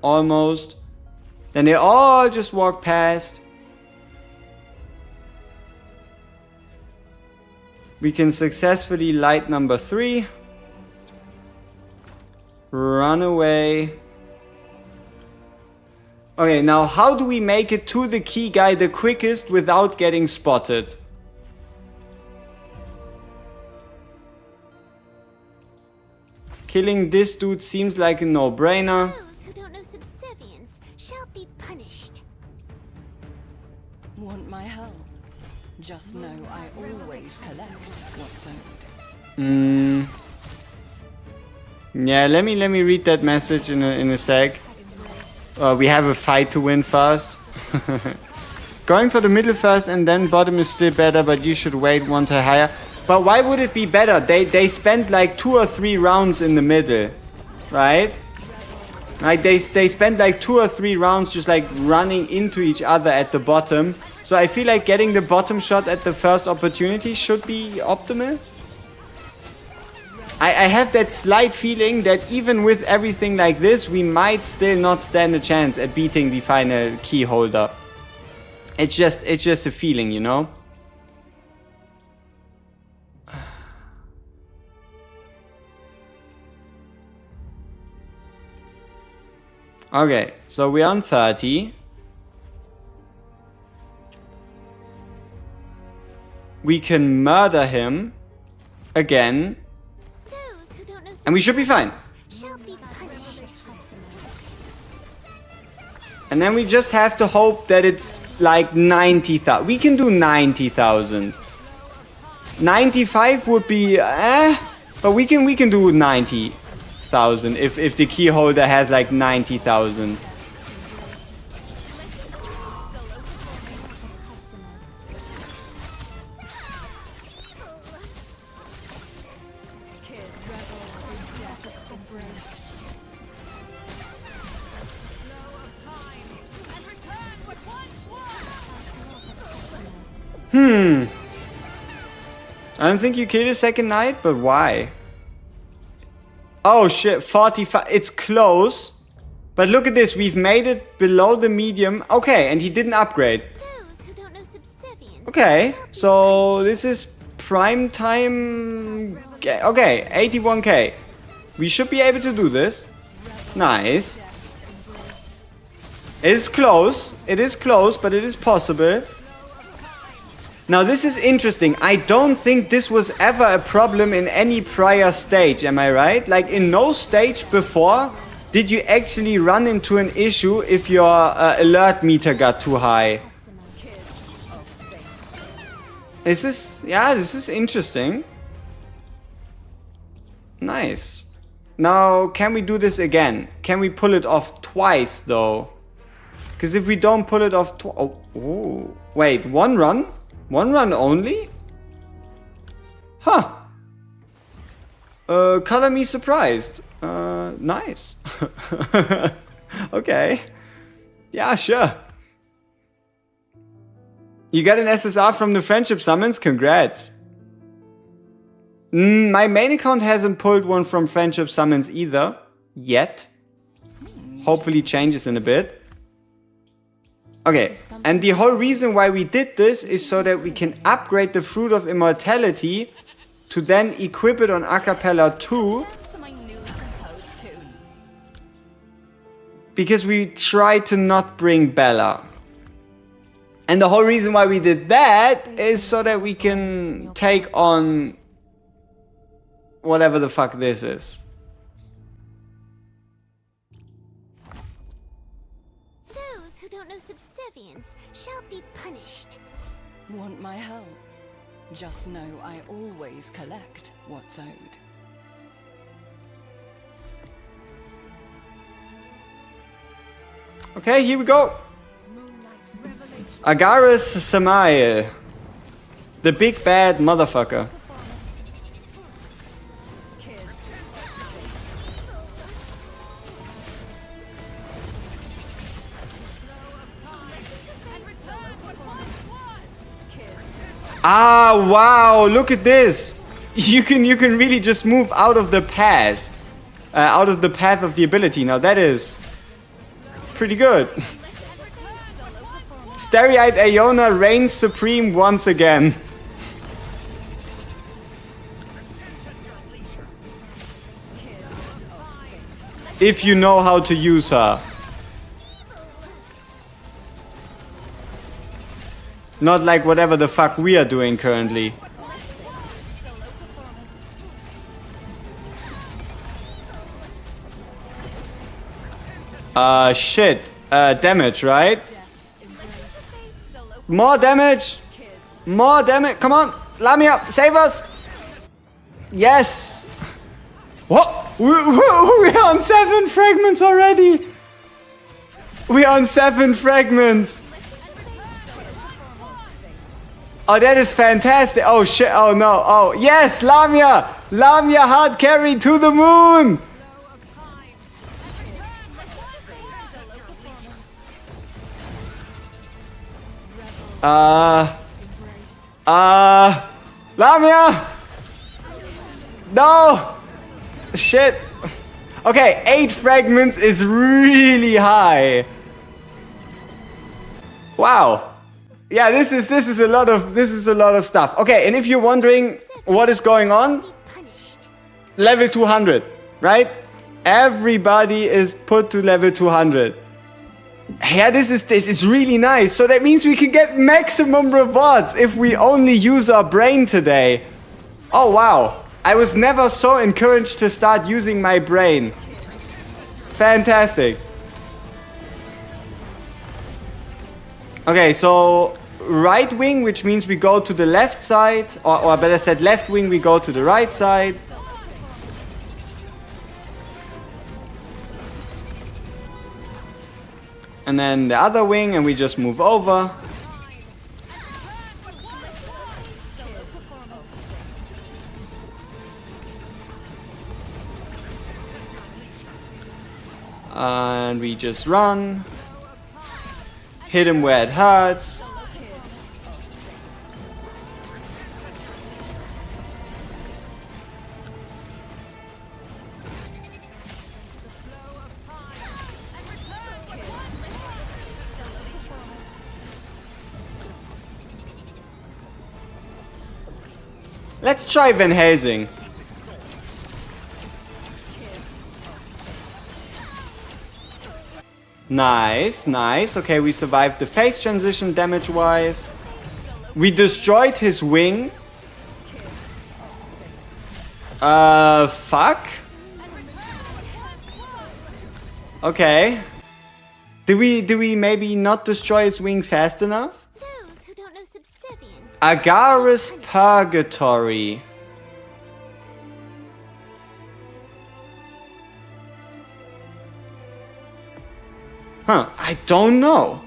almost. Then they all just walk past. We can successfully light number 3. Run away. Okay, now how do we make it to the key guy the quickest without getting spotted? Killing this dude seems like a no-brainer. Those who don't know subservience shall be punished. Want my help? Just know I always collect what's owed. Yeah, let me read that message in a sec. We have a fight to win first. Going for the middle first and then bottom is still better, but you should wait one tier higher. But why would it be better? They spent like 2 or 3 rounds in the middle, right? Like they spent like 2 or 3 rounds just like running into each other at the bottom. So I feel like getting the bottom shot at the first opportunity should be optimal. I have that slight feeling that even with everything like this, we might still not stand a chance at beating the final key holder. It's just a feeling, you know? Okay, so we're on 30. We can murder him again, Those who don't know and we should be fine. shall be punished. And then we just have to hope that it's like 90,000. We can do 90,000. 95 would be but we can do 90,000 if the key holder has like 90,000. I don't think you killed a second knight, but why? Oh shit, 45. It's close. But look at this, we've made it below the medium. Okay, and he didn't upgrade. Those who don't know subservience. Okay, so this is prime time. Okay, 81k. We should be able to do this. Nice. It is close. It is close, but it is possible. Now this is interesting. I don't think this was ever a problem in any prior stage, am I right? Like in no stage before did you actually run into an issue if your alert meter got too high. This is interesting. Nice. Now can we do this again? Can we pull it off twice though? Because if we don't pull it off oh, wait, one run? One run only? Huh. Color me surprised. Nice. Okay. Yeah, sure. You got an SSR from the friendship summons? Congrats. My main account hasn't pulled one from friendship summons either. Yet. Hopefully changes in a bit. Okay, and the whole reason why we did this is so that we can upgrade the Fruit of Immortality to then equip it on Acapella 2. Thanks to my newly composed tune. Because we tried to not bring Bella. And the whole reason why we did that is so that we can take on whatever the fuck this is. Those who don't know subservience shall be punished. Want my help? Just know I always collect what's owed. Okay, here we go. Agaris Samael. The big bad motherfucker. Ah, wow, look at this. You can really just move out of the path. Out of the path of the ability. Now that is pretty good. Starry-eyed Iona reigns supreme once again. If you know how to use her. Not like whatever the fuck we are doing currently. Shit. Damage, right? More damage! More damage! Come on! Lamia, save us! Yes! What? We're on 7 fragments already! We're on 7 fragments! Oh, that is fantastic! Oh shit, oh no, oh yes! Lamia! Lamia hard carry to the moon! Lamia! No! Shit! Okay, 8 fragments is really high. Wow. Yeah, this is a lot of stuff. Okay, and if you're wondering what is going on, Be punished. level 200, right? Everybody is put to level 200. Yeah, this is really nice. So that means we can get maximum rewards if we only use our brain today. Oh wow. I was never so encouraged to start using my brain. Fantastic. Okay, so right wing, which means we go to the left side, or better said left wing, we go to the right side. And then the other wing, and we just move over. And we just run. Hit him where it hurts. Let's try Van Helsing. Nice, nice. Okay, we survived the phase transition damage-wise. We destroyed his wing. Fuck. Okay. Did we maybe not destroy his wing fast enough? Those who don't know subservience. Agaris Purgatory. Huh, I don't know.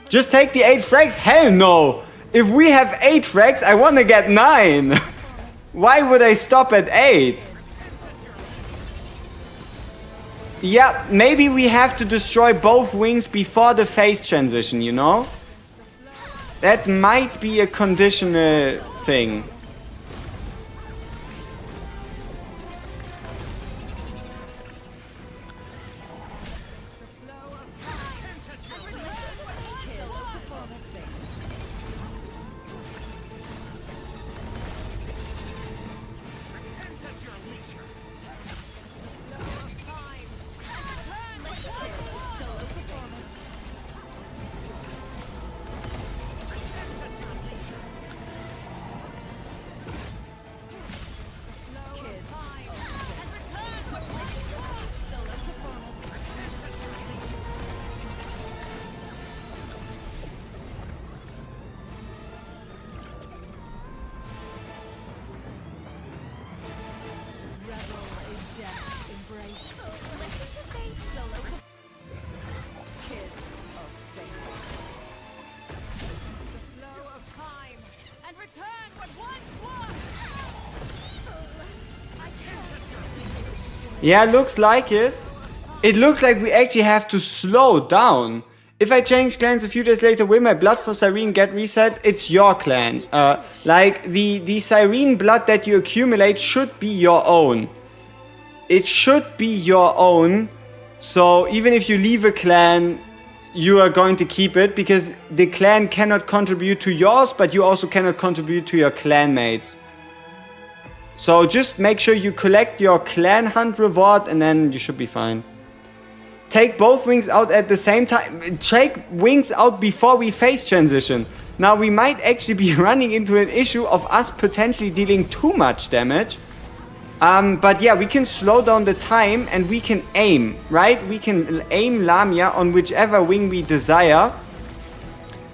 Just take the 8 frags? Hell no! If we have 8 frags, I want to get 9! Why would I stop at 8? Yeah, maybe we have to destroy both wings before the phase transition, you know? That might be a conditional thing. Yeah, looks like it. It looks like we actually have to slow down. If I change clans a few days later, will my blood for Cyrene get reset? It's your clan. Like, the Cyrene blood that you accumulate should be your own. It should be your own. So even if you leave a clan, you are going to keep it, because the clan cannot contribute to yours, but you also cannot contribute to your clanmates. So just make sure you collect your clan hunt reward, and then you should be fine. Take both wings out at the same time. Take wings out before we phase transition. Now we might actually be running into an issue of us potentially dealing too much damage. But yeah, we can slow down the time and we can aim, right? We can aim Lamia on whichever wing we desire.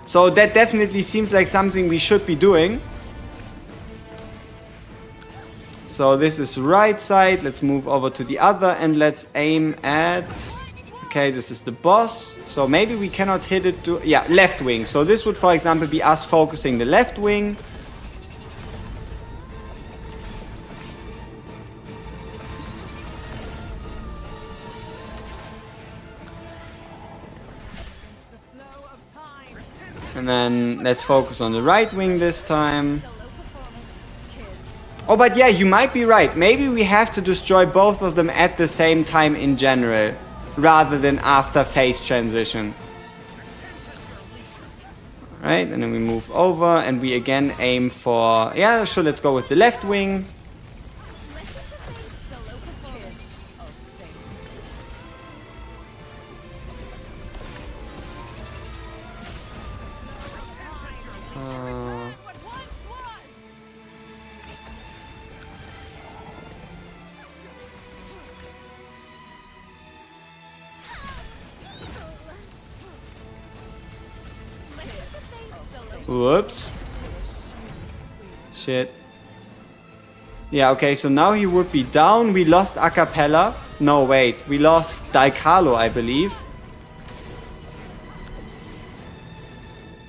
So that definitely seems like something we should be doing. So this is right side. Let's move over to the other and let's aim at... Okay, this is the boss. So maybe we cannot hit it to... Yeah, left wing. So this would, for example, be us focusing the left wing. And then let's focus on the right wing this time. Oh, but yeah, you might be right. Maybe we have to destroy both of them at the same time in general, rather than after phase transition. Right, and then we move over and we again aim for... Yeah, sure, let's go with the left wing. Whoops. Shit. Yeah, okay, so now he would be down. We lost Acapella. No, wait. We lost Daikalo, I believe.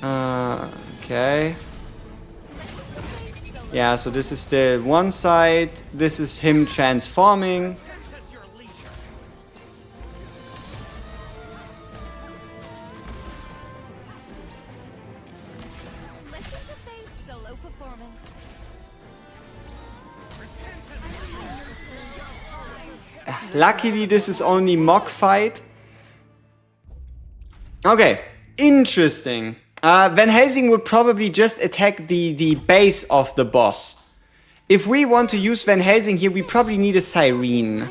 Okay. Yeah, so this is still one side. This is him transforming. Listen to Faith's solo performance. Luckily, this is only mock fight. Okay, interesting. Van Helsing would probably just attack the base of the boss. If we want to use Van Helsing here, we probably need a Cyrene.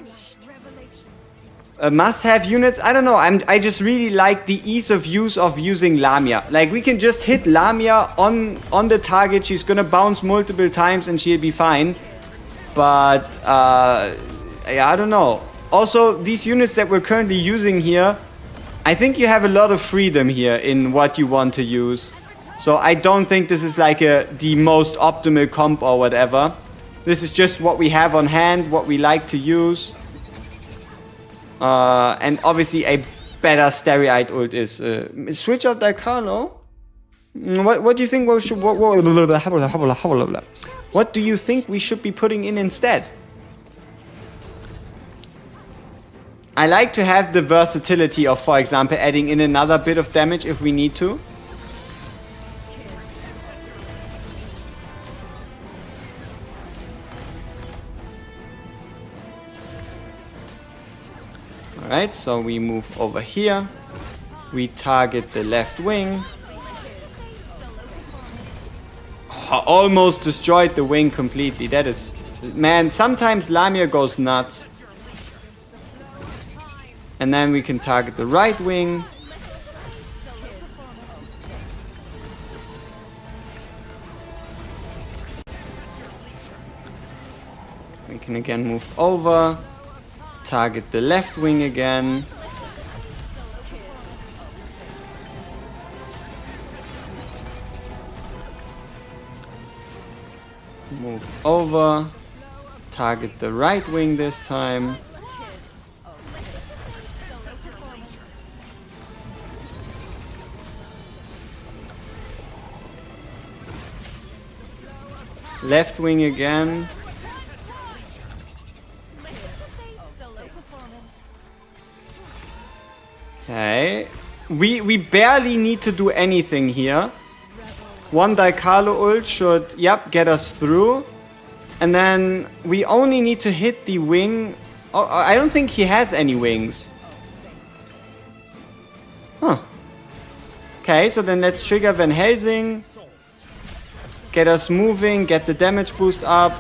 Must-have units, I don't know, I just really like the ease of use of using Lamia. Like, we can just hit Lamia on the target, she's gonna bounce multiple times and she'll be fine. But, yeah, I don't know. Also, these units that we're currently using here, I think you have a lot of freedom here in what you want to use. So I don't think this is like the most optimal comp or whatever. This is just what we have on hand, what we like to use. And obviously a better Stereite ult is... switch out Daikalo? What do you think what do you think we should be putting in instead? I like to have the versatility of, for example, adding in another bit of damage if we need to. Alright, so we move over here. We target the left wing. Oh, almost destroyed the wing completely. That is... Man, sometimes Lamia goes nuts. And then we can target the right wing. We can again move over. Target the left wing again. Move over. Target the right wing this time. Left wing again. Okay. We barely need to do anything here. One Daikalo ult should, yep, get us through. And then we only need to hit the wing. Oh, I don't think he has any wings. Huh. Okay, so then let's trigger Van Helsing. Get us moving, get the damage boost up.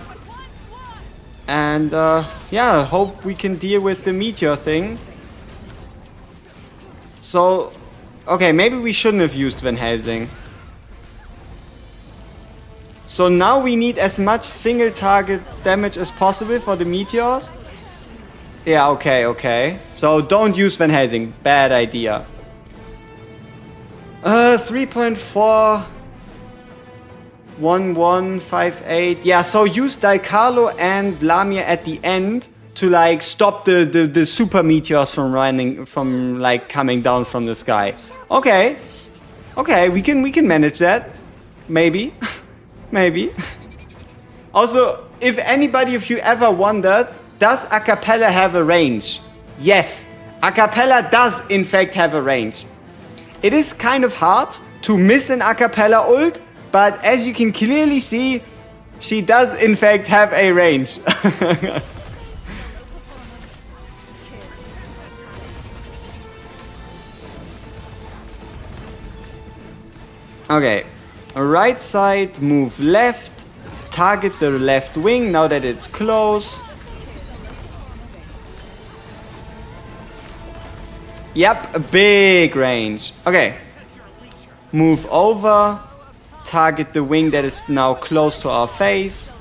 And yeah, hope we can deal with the meteor thing. So, okay, maybe we shouldn't have used Van Helsing. So now we need as much single target damage as possible for the meteors. Yeah, okay. So don't use Van Helsing. Bad idea. 3.4... 1158. Yeah, so use Daikalo and Lamia at the end to like stop the super meteors from like coming down from the sky. Okay, we can manage that. Maybe. Maybe. Also, if anybody of you ever wondered, does Acapella have a range? Yes, Acapella does in fact have a range. It is kind of hard to miss an Acapella ult, but as you can clearly see, she does in fact have a range. Okay, right side, move left, target the left wing now that it's close. Yep, a big range. Okay, move over. Target the wing that is now close to our face.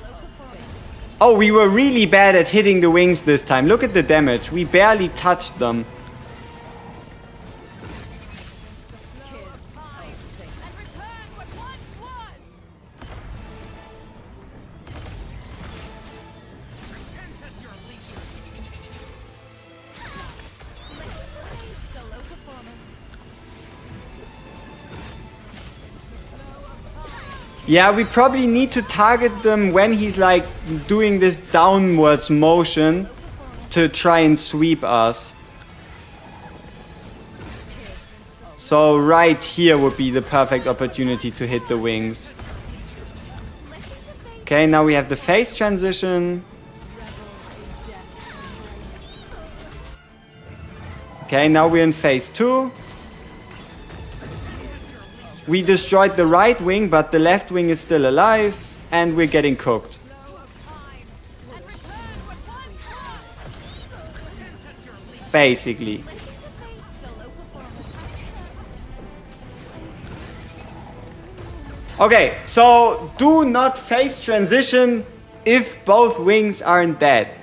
Oh, we were really bad at hitting the wings this time. Look at the damage. We barely touched them. Yeah, we probably need to target them when he's like doing this downwards motion to try and sweep us. So right here would be the perfect opportunity to hit the wings. Okay, now we have the phase transition. Okay, now we're in phase 2. We destroyed the right wing, but the left wing is still alive, and we're getting cooked. Basically. Okay, so do not phase transition if both wings aren't dead.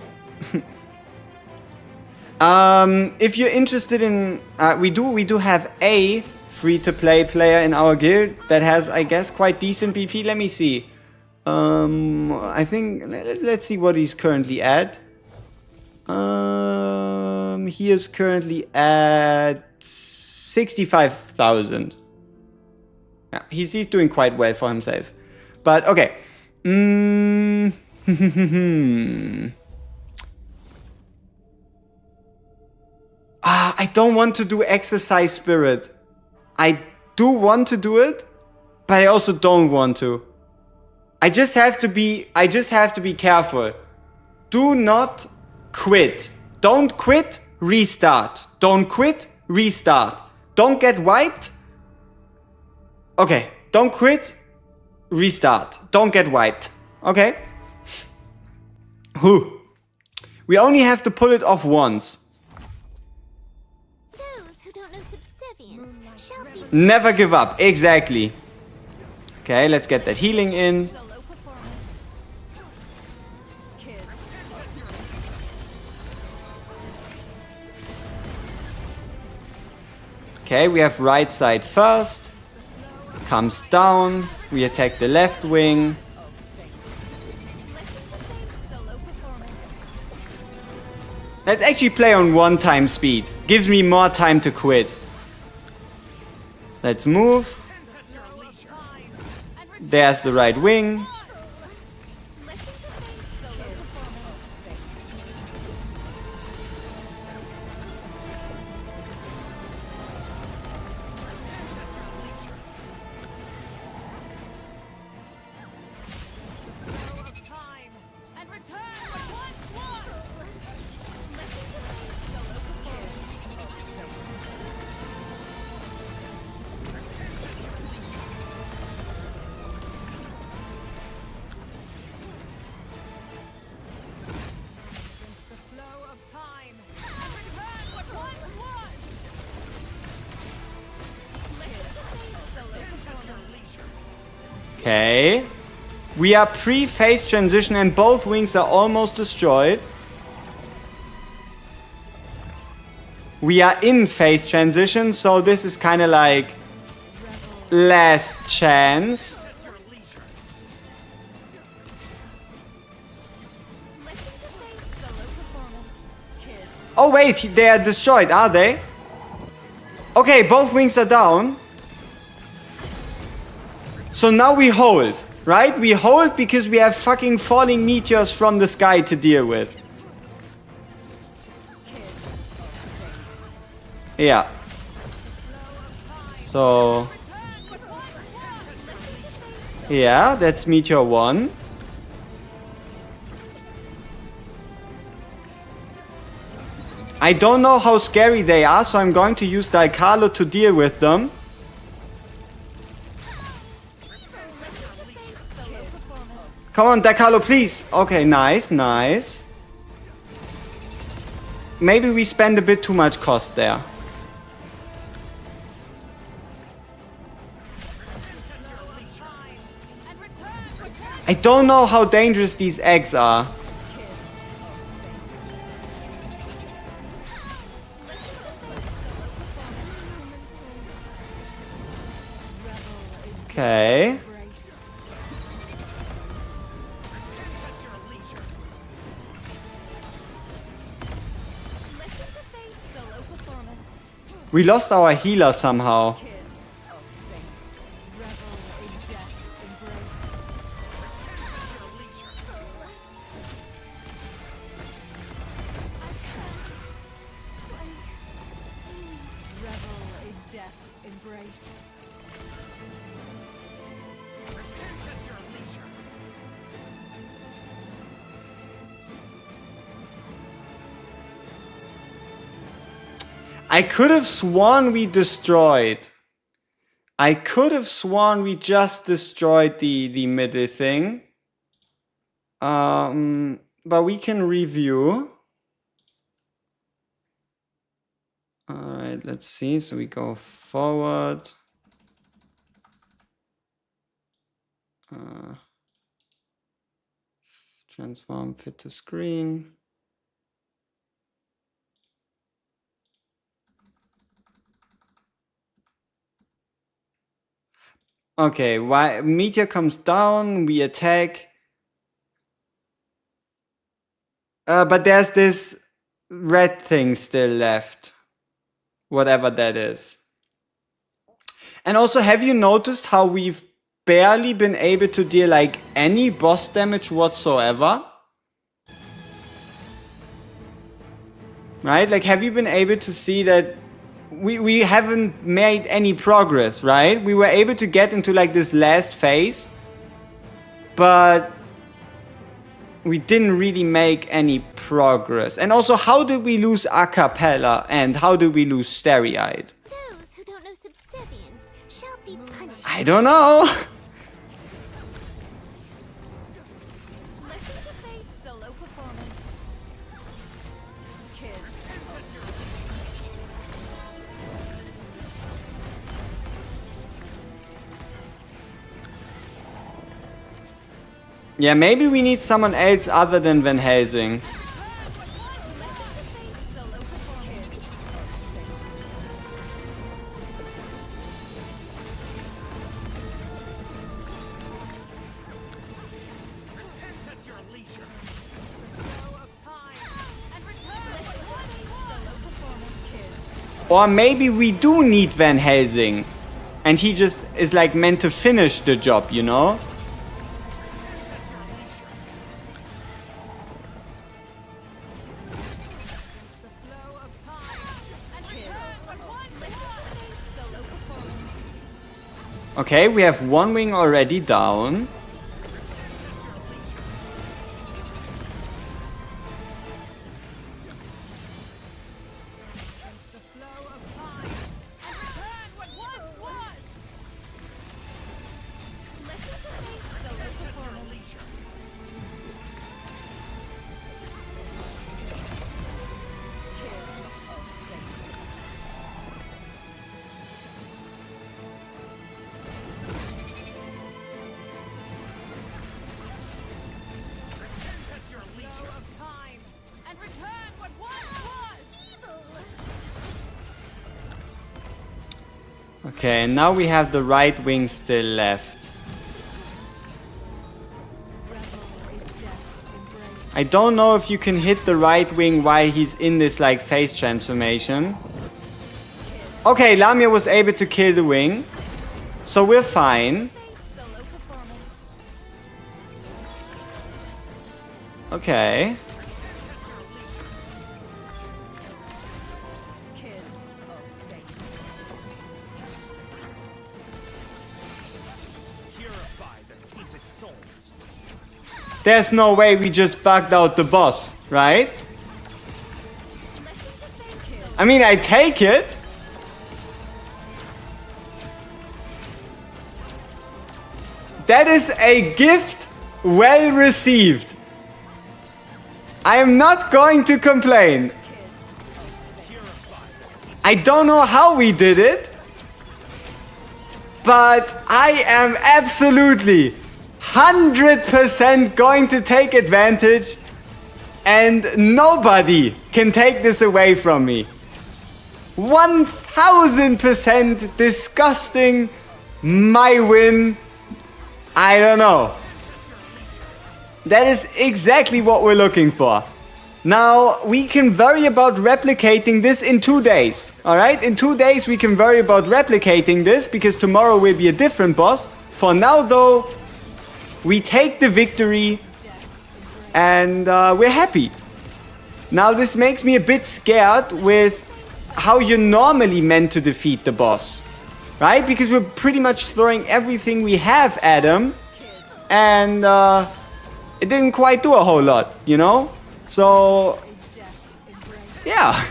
If you're interested in, we do have a free-to-play player in our guild that has, I guess, quite decent BP. Let me see. I think let's see what he's currently at. He is currently at 65,000. Yeah, he's doing quite well for himself. But okay. I don't want to do exercise spirit. I do want to do it, but I also don't want to. I just have to be careful. Do not quit. Don't quit, restart. Don't quit, restart. Don't get wiped. Okay, don't quit, restart. Don't get wiped. Okay? Whew. We only have to pull it off once. Those who don't know subservience shall be Never give up. Exactly. Okay, let's get that healing in. solo performance. Kids. Okay, we have right side first. Comes down. We attack the left wing. Solo performance. Let's actually play on 1 time speed. Gives me more time to quit. Let's move. There's the right wing. Okay. We are pre-phase transition and both wings are almost destroyed. We are in phase transition, so this is kind of like last chance. Oh wait, they are destroyed, are they? Okay, both wings are down. So now we hold, right? We hold because we have fucking falling meteors from the sky to deal with. Yeah. So... yeah, that's meteor 1. I don't know how scary they are, so I'm going to use Daikalo to deal with them. Come on, Daikalo, please. Okay, nice, nice. Maybe we spend a bit too much cost there. I don't know how dangerous these eggs are. Okay. We lost our healer somehow. Kiss of fate. Revel in death's embrace. embrace. Repent at your leisure. I could have sworn we destroyed. I could have sworn we just destroyed the middle thing. But we can review. Alright, let's see. So we go forward. Transform fit to screen. Okay, why meteor comes down, we attack. But there's this red thing still left. Whatever that is. And also, have you noticed how we've barely been able to deal like any boss damage whatsoever? Right? Like, have you been able to see that we haven't made any progress, right? We were able to get into like this last phase, but we didn't really make any progress. And also, how did we lose Acapella and how did we lose Starry-Eyed? Those who don't know subservience shall be punished. I don't know. Listen to Fate's solo performance. Kiss. Yeah, maybe we need someone else other than Van Helsing. Listen to Fate's solo performance. Repent at your leisure. Flow of time. And return. Listen to Fate's solo performance. Kiss. Or maybe we do need Van Helsing. And he just is like meant to finish the job, you know? The flow of time. And return. Listen to Fate's solo performance. Okay, we have one wing already down. The flow of time. And return what once was. Listen to Fate's solo performance. Kiss of fate. Repent at your Flow leisure. of time. And return what once was. Evil. Okay, and now we have the right wing still left. I don't know if you can hit the right wing while he's in this like phase transformation. Okay, Lamia was able to kill the wing. So we're fine. Fate's solo performance. Okay. Kiss of fate. Purify the tainted souls. There's no way we just bugged out the boss, right? Listen to fate. Kill. I mean, I take it. That is a gift well received. I am not going to complain. I don't know how we did it, but I am absolutely 100% going to take advantage, and nobody can take this away from me. 1000% disgusting. My win. I don't know. That is exactly what we're looking for. Now, we can worry about replicating this in 2 days. Alright? In 2 days we can worry about replicating this because tomorrow will be a different boss. For now though, we take the victory and we're happy. Now this makes me a bit scared with how you're normally meant to defeat the boss. right? Because we're pretty much throwing everything we have at him. And it didn't quite do a whole lot, you know? So, yeah.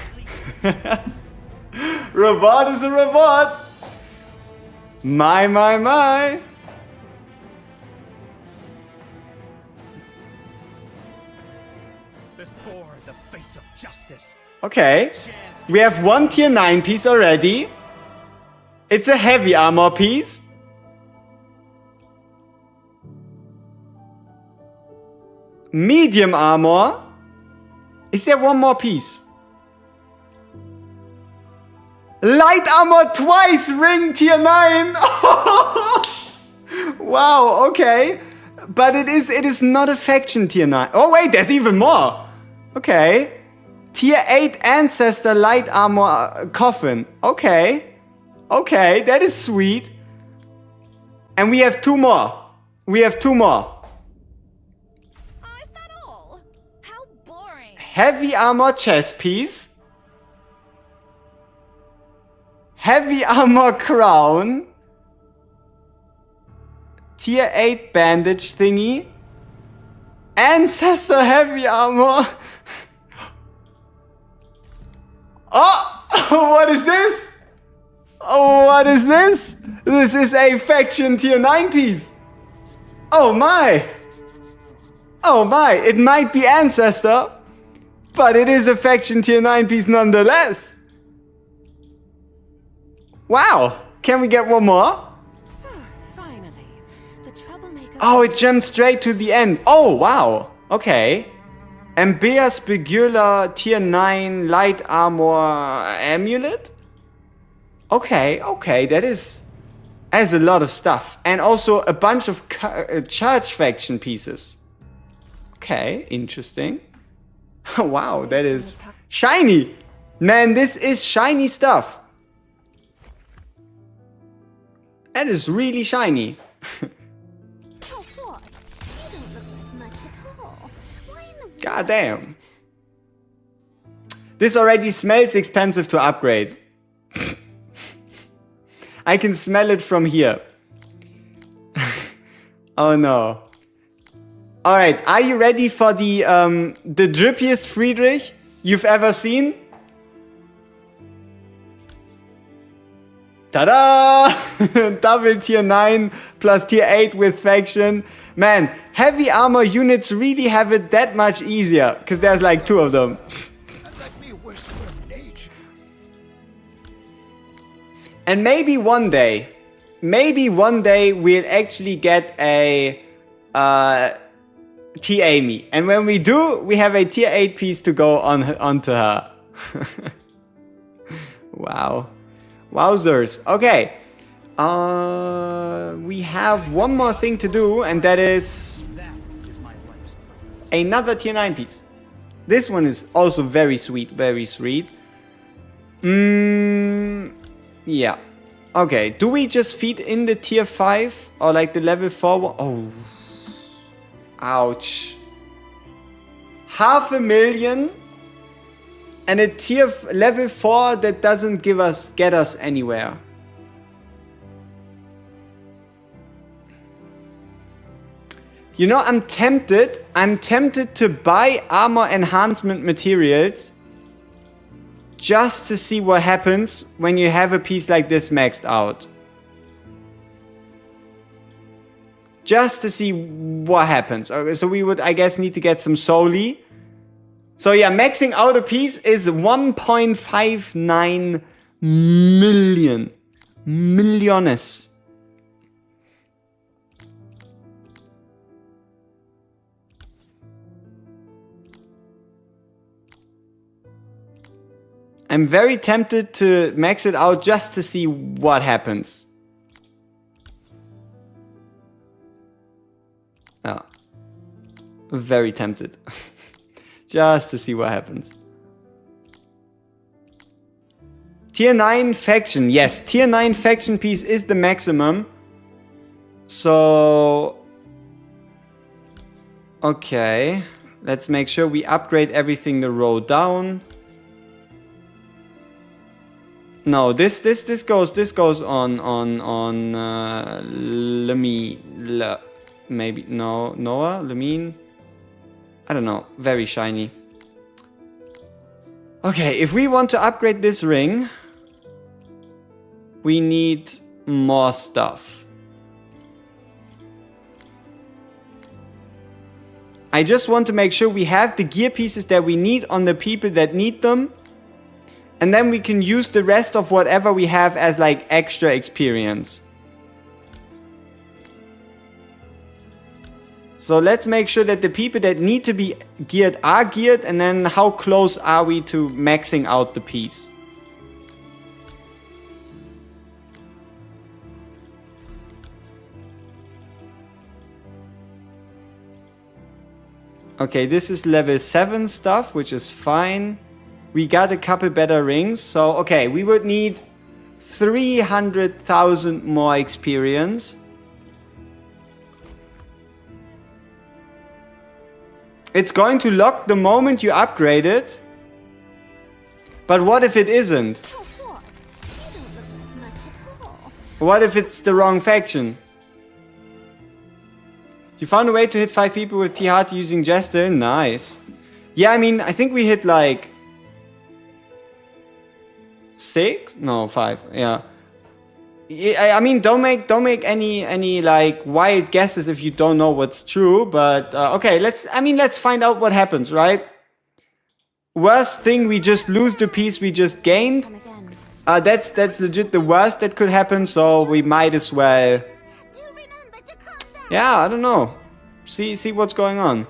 Reward is a reward. My. Before the face of justice. Okay. We have one tier 9 piece already. It's a heavy armor piece. Medium armor. Is there one more piece? Light armor twice, ring tier 9. Wow, okay. But it is not a faction tier 9. Oh wait, there's even more. Okay. Tier 8 ancestor light armor coffin. Okay. Okay, that is sweet. And we have 2 more. We have 2 more. Oh, is that all? How boring. Heavy armor chest piece. Heavy armor crown. Tier 8 bandage thingy. Ancestor heavy armor. Oh, what is this? Oh, what is this? This is a faction tier 9 piece. Oh my. Oh my, it might be Ancestor, but it is a faction tier 9 piece nonetheless. Wow, can we get one more? Finally, the troublemaker. Oh, it jumped straight to the end. Oh, wow. Okay. Ambea Spigula tier 9 light armor amulet? Okay, okay, that is a lot of stuff. And also a bunch of church faction pieces. Okay, interesting. Wow, that is shiny. Man, this is shiny stuff. That is really shiny. Oh, what? You don't look like much at all. Why in the God damn. This already smells expensive to upgrade. I can smell it from here. Oh no. Alright, are you ready for the drippiest Friedrich you've ever seen? Ta-da! Double tier 9 plus tier 8 with faction. Man, heavy armor units really have it that much easier, because there's like 2 of them. And maybe one day we'll actually get a tier Amy. And when we do, we have a tier 8 piece to go onto her. Wow. Wowzers. Okay. We have one more thing to do, and that is another tier 9 piece. This one is also very sweet, very sweet. Yeah. Okay, do we just feed in the tier 5 or like the level 4 one? Oh. Ouch. 500,000 and a level 4 that doesn't get us anywhere. You know, I'm tempted to buy armor enhancement materials just to see what happens when you have a piece like this maxed out. Just to see what happens. Okay, so we would, I guess, need to get some Soli. So yeah, maxing out a piece is 1.59 million. Millones. I'm very tempted to max it out just to see what happens. Oh. Very tempted. Just to see what happens. Tier 9 faction. Yes, tier 9 faction piece is the maximum. So... okay. Let's make sure we upgrade everything the row down. No, this goes on maybe no Noah Lemine. I don't know. Very shiny. Okay, if we want to upgrade this ring, we need more stuff. I just want to make sure we have the gear pieces that we need on the people that need them. And then we can use the rest of whatever we have as like extra experience. So let's make sure that the people that need to be geared are geared, and then how close are we to maxing out the piece? Okay, this is level 7 stuff, which is fine. We got a couple better rings, so okay, we would need 300,000 more experience. It's going to lock the moment you upgrade it. But what if it isn't? What if it's the wrong faction? You found a way to hit 5 people with T-Heart using Jester? Nice. Yeah, I mean, I think we hit like 6? No, 5. Yeah. I mean, don't make any like wild guesses if you don't know what's true. But okay, let's find out what happens, right? Worst thing, we just lose the piece we just gained. That's legit the worst that could happen. So we might as well. Yeah, I don't know. See what's going on.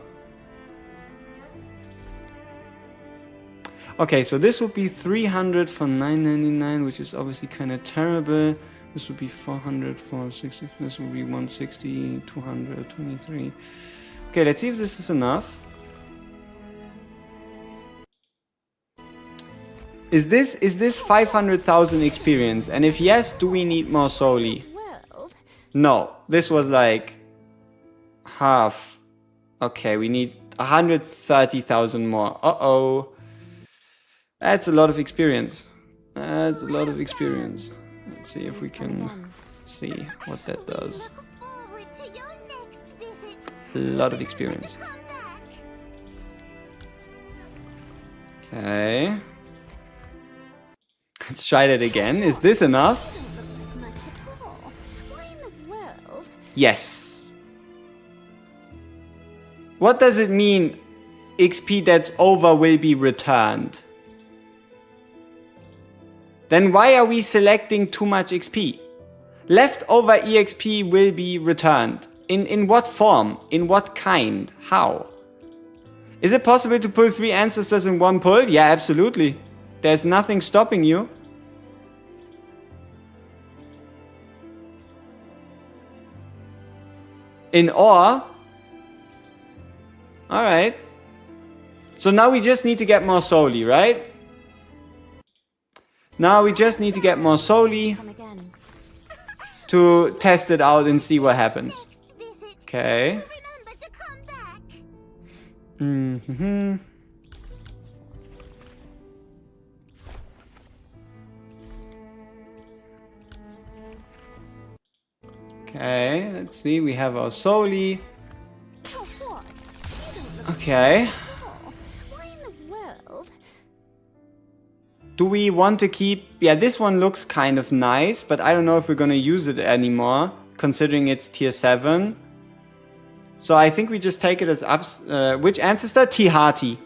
Okay, so this would be 300 for 999, which is obviously kind of terrible. This would be 400 for 60. This would be 160, 223. Okay, let's see if this is enough. Is this 500,000 experience? And if yes, do we need more Soli? No, this was like half. Okay, we need 130,000 more. Uh-oh. That's a lot of experience. That's a lot of experience. Let's see if we can see what that does. A lot of experience. Okay. Let's try that again. Is this enough? Yes. What does it mean? XP that's over will be returned. Then why are we selecting too much XP? Leftover EXP will be returned. In what form? In what kind? How? Is it possible to pull 3 ancestors in one pull? Yeah, absolutely. There's nothing stopping you. In ore? Alright. So now we just need to get more Soli, right? Now we just need to get more Soli to test it out and see what happens. Okay. Okay, let's see. We have our Soli. Okay. Do we want to keep... Yeah, this one looks kind of nice, but I don't know if we're gonna use it anymore, considering it's tier 7. So I think we just take it as ups... which ancestor? T-Hearty.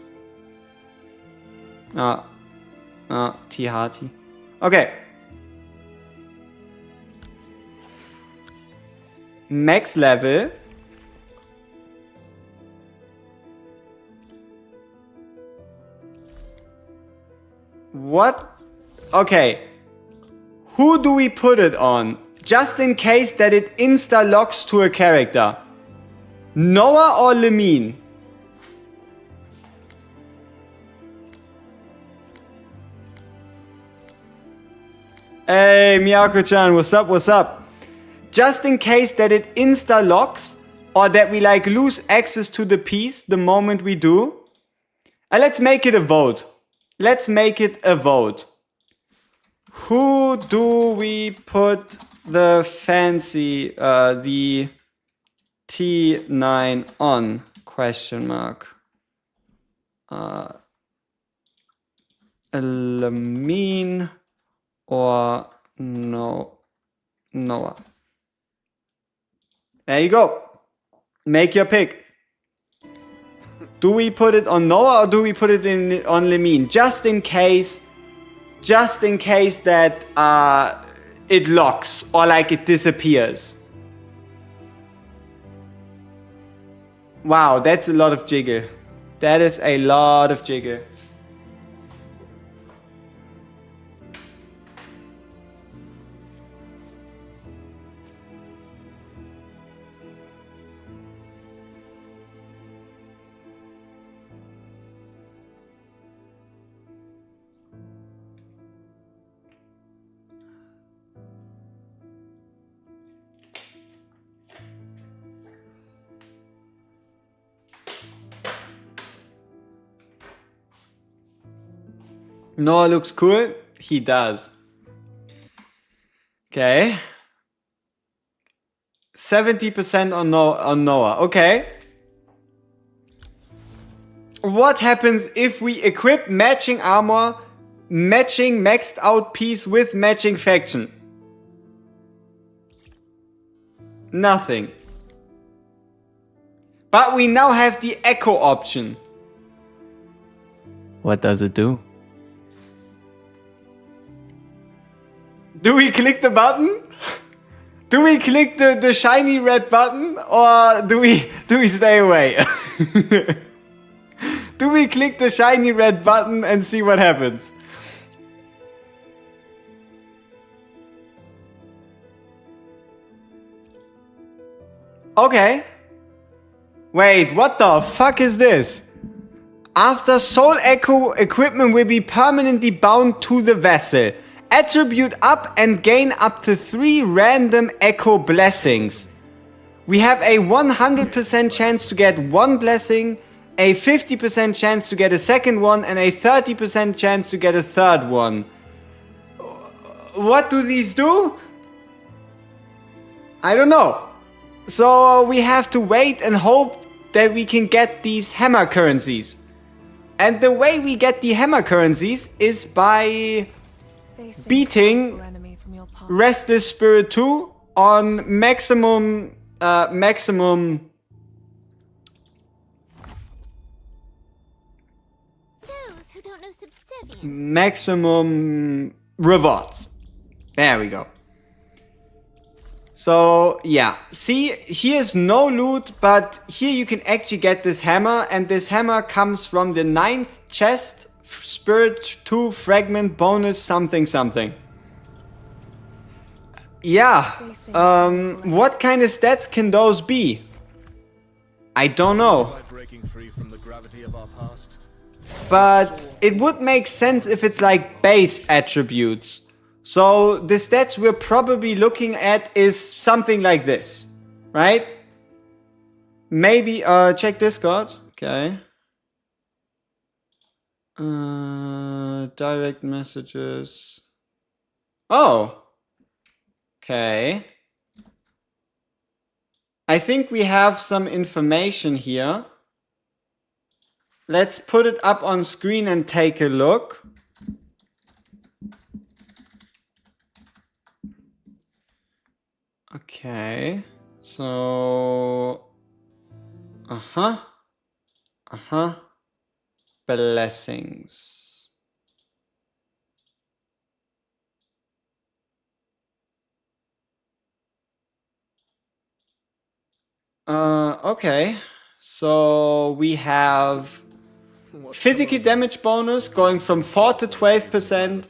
T-Hearty. Okay. Max level. What? Okay. Who do we put it on? Just in case that it insta-locks to a character. Noah or Lemine? Hey, Miyako-chan, what's up, what's up? Just in case that it insta-locks, or that we like lose access to the piece the moment we do. Let's make it a vote. Let's make it a vote. Who do we put the fancy, the T9 on? Question mark. Lamine or Noah? There you go. Make your pick. Do we put it on Noah or do we put it on Lamine? Just in case that it locks or like it disappears. Wow, that's a lot of jiggle. That is a lot of jiggle. Noah looks cool. He does. Okay. 70% on Noah. Okay. What happens if we equip matching armor, matching maxed out piece with matching faction? Nothing. But we now have the echo option. What does it do? Do we click the button? Do we click the shiny red button or do we stay away? Do we click the shiny red button and see what happens? Okay. Wait, what the fuck is this? After Soul Echo, equipment will be permanently bound to the vessel. Attribute up and gain up to 3 random Echo blessings. We have a 100% chance to get 1 blessing, a 50% chance to get a second one, and a 30% chance to get a third one. What do these do? I don't know. So we have to wait and hope that we can get these hammer currencies. And the way we get the hammer currencies is by beating Restless Spirit 2 on maximum Those who don't know subservience. maximum rewards. There we go. So yeah, see, here's no loot, but here you can actually get this hammer, and this hammer comes from the 9th chest, Spirit 2 fragment bonus something something. Yeah, what kind of stats can those be? I don't know. By breaking free from the gravity of our past. But it would make sense if it's like base attributes. So the stats we're probably looking at is something like this, right? Maybe, check Discord. Okay. Direct messages. Oh. Okay. I think we have some information here. Let's put it up on screen and take a look. Okay, so, blessings. Okay, so we have physical damage bonus going from 4 to 12%,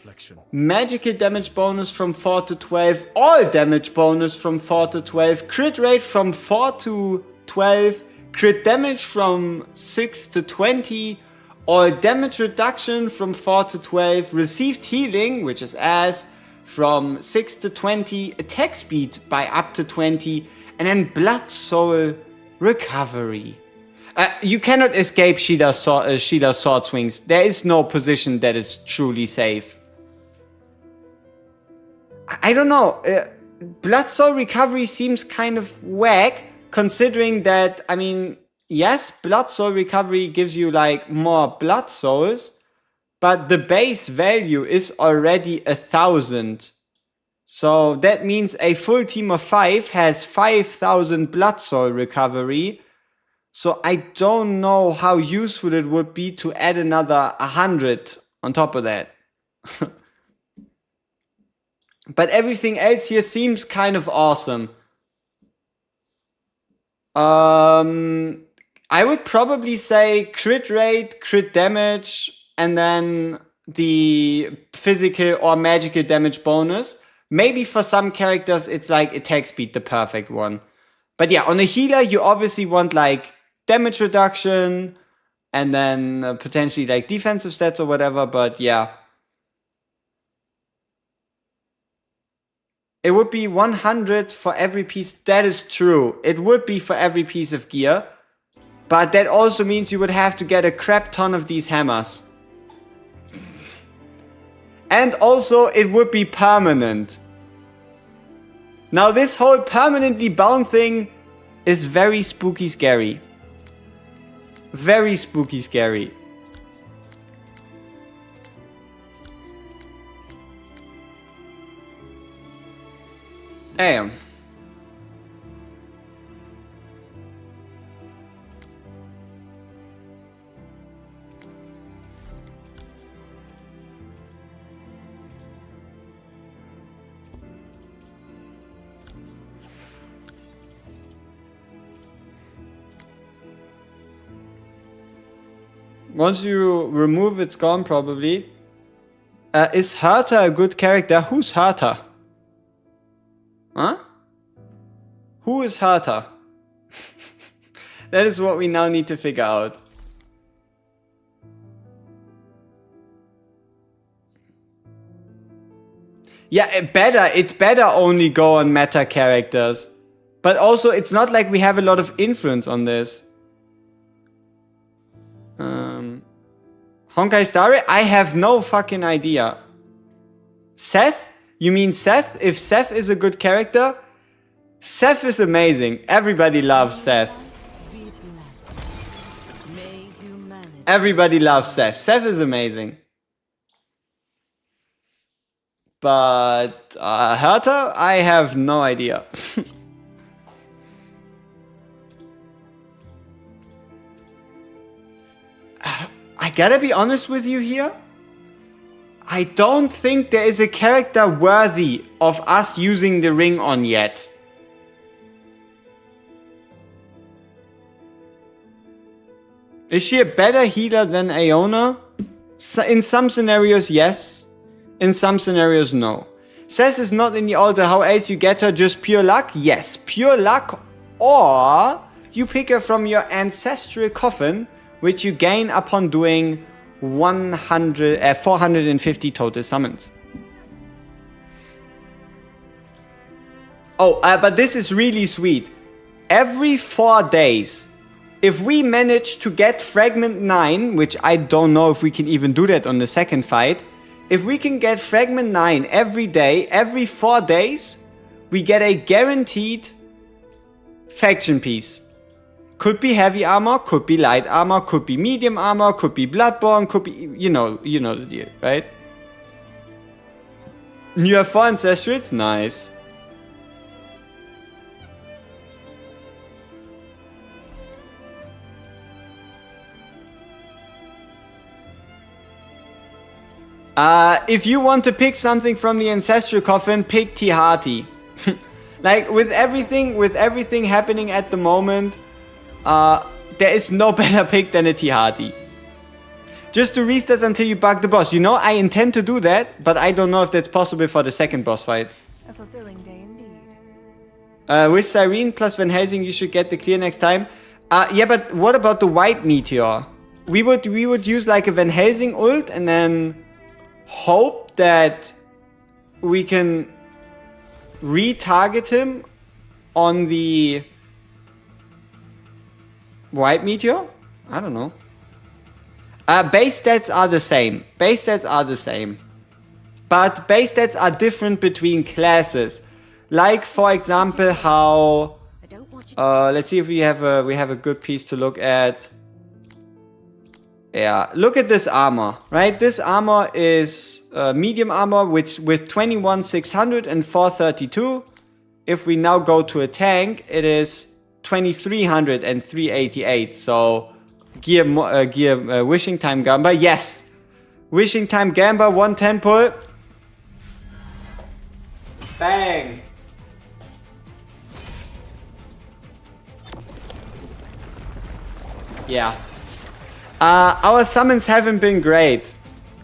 magical damage bonus from 4 to 12, all damage bonus from 4 to 12, crit rate from 4 to 12, crit damage from 6 to 20, all damage reduction from 4 to 12, received healing, which is ass, from 6 to 20, attack speed by up to 20, and then blood soul recovery. You cannot escape Sheila's sword swings. There is no position that is truly safe. I don't know. Blood Soul Recovery seems kind of whack, considering that, I mean, yes, Blood Soul Recovery gives you like more blood souls, but the base value is already 1,000. So that means a full team of 5 has 5,000 blood soul recovery. So I don't know how useful it would be to add another 100 on top of that. But everything else here seems kind of awesome. I would probably say crit rate, crit damage, and then the physical or magical damage bonus. Maybe for some characters it's like attack speed, the perfect one. But yeah, on a healer you obviously want like damage reduction and then potentially like defensive stats or whatever, but yeah. It would be 100 for every piece. That is true. It would be for every piece of gear. But that also means you would have to get a crap ton of these hammers. And also it would be permanent. Now this whole permanently bound thing is very spooky scary. Very spooky scary. Damn. Once you remove, it's gone probably. Is Herta a good character? Who's Herta? Huh? Who is Herta? That is what we now need to figure out. Yeah, it better only go on meta characters. But also, it's not like we have a lot of influence on this. Honkai Star Rail? I have no fucking idea. Seth? You mean Seth? If Seth is a good character? Seth is amazing. Everybody loves Seth. Everybody loves Seth. Seth is amazing. But Herta? I have no idea. I gotta be honest with you here. I don't think there is a character worthy of us using the ring on yet. Is she a better healer than Aeona? In some scenarios, yes. In some scenarios, no. Seth is not in the altar. How else you get her? Just pure luck? Yes, pure luck. Or you pick her from your ancestral coffin, which you gain upon doing 450 total summons. Oh, but this is really sweet. Every 4 days, if we manage to get Fragment 9, which I don't know if we can even do that on the second fight, if we can get Fragment 9 every day, every 4 days, we get a guaranteed faction piece. Could be heavy armor, could be light armor, could be medium armor, could be Bloodborne, could be, you know the deal, right? You have 4 ancestral, it's nice. If you want to pick something from the ancestral coffin, pick Tihati. Like with everything happening at the moment, there is no better pick than a Tihati. Just to reset until you bug the boss. You know, I intend to do that, but I don't know if that's possible for the second boss fight. A fulfilling day indeed. With Cyrene plus Van Helsing, you should get the clear next time. Yeah, but what about the white meteor? We would use like a Van Helsing ult and then hope that we can retarget him on the white meteor? I don't know. Base stats are the same. Base stats are the same. but base stats are different between classes. Like for example, how I don't want you. let's see if we have a good piece to look at. Yeah, look at this armor, right? This armor is medium armor, which with 21,600 and 432. If we now go to a tank, it is 2,300 and 388. So gear wishing time Gamba, yes, wishing time Gamba, 110 pull. Bang. Yeah. Our summons haven't been great.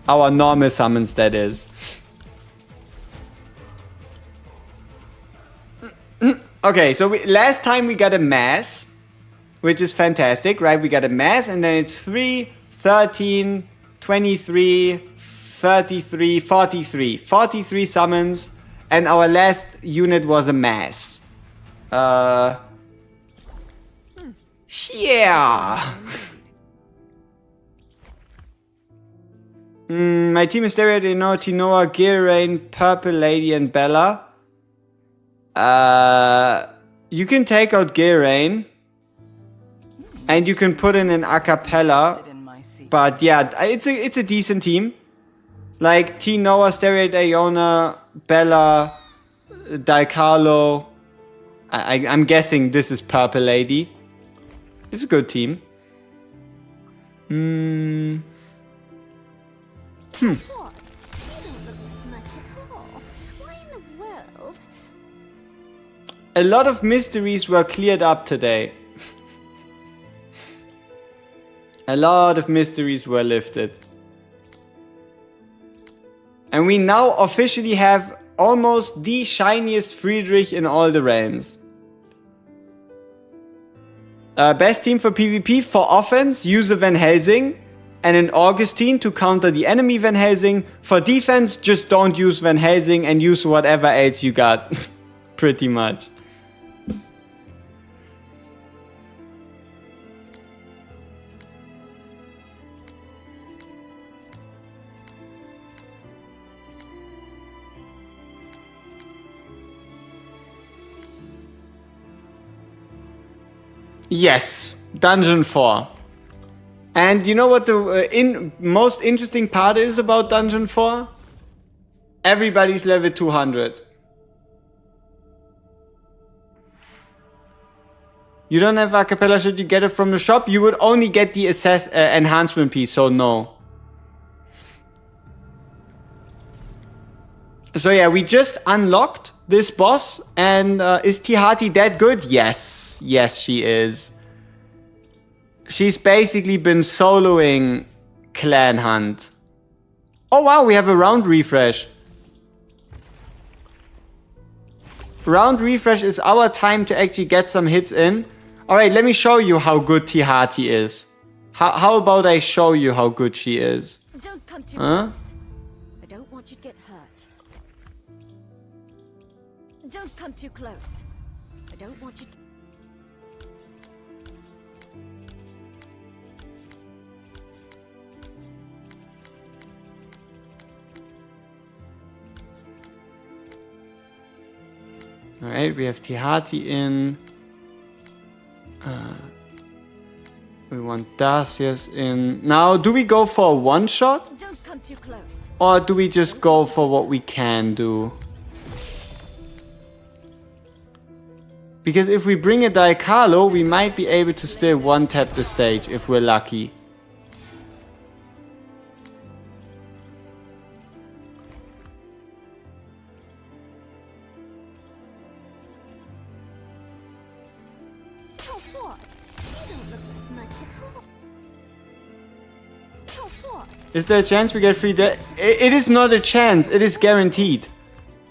Our normal summons, that is. Okay, so last time we got a mass, which is fantastic, right? We got a mass, and then it's 3, 13, 23, 33, 43. 43 summons, and our last unit was a mass. Yeah. My team is Stereo, Tinoa, Girain, Purple Lady, and Bella. You can take out Girain, and you can put in an acapella. But yeah, it's a decent team. Like Tinoa, Stereo, Iona, Bella, Dicarlo. I'm guessing this is Purple Lady. It's a good team. What? You don't look like much at all. Why in the world? A lot of mysteries were cleared up today. A lot of mysteries were lifted. And we now officially have almost the shiniest Friedrich in all the realms. Best team for PvP. For offense, use a Van Helsing and an Augustine to counter the enemy Van Helsing. For defense, just don't use Van Helsing and use whatever else you got. Pretty much. Yes, Dungeon 4. And you know what the most interesting part is about Dungeon 4? Everybody's level 200. You don't have acapella, should you get it from the shop? You would only get the enhancement piece, so no. So yeah, we just unlocked this boss, and is Tihati that good? Yes. Yes, she is. She's basically been soloing Clan Hunt. Oh wow, we have a round refresh. Round refresh is our time to actually get some hits in. Alright, let me show you how good Tihati is. How about I show you how good she is? Don't come too close. I don't want you to get hurt. Don't come too close. I don't want you to... Alright, we have Tihati in. We want Darcius in. Now, do we go for a one shot? Don't come too close. Or do we just go for what we can do? Because if we bring a Dicarlo, we might be able to still one-tap the stage if we're lucky. Oh, what? You don't look like much at all. Oh, what? Is there a chance we get free? It is not a chance. It is guaranteed.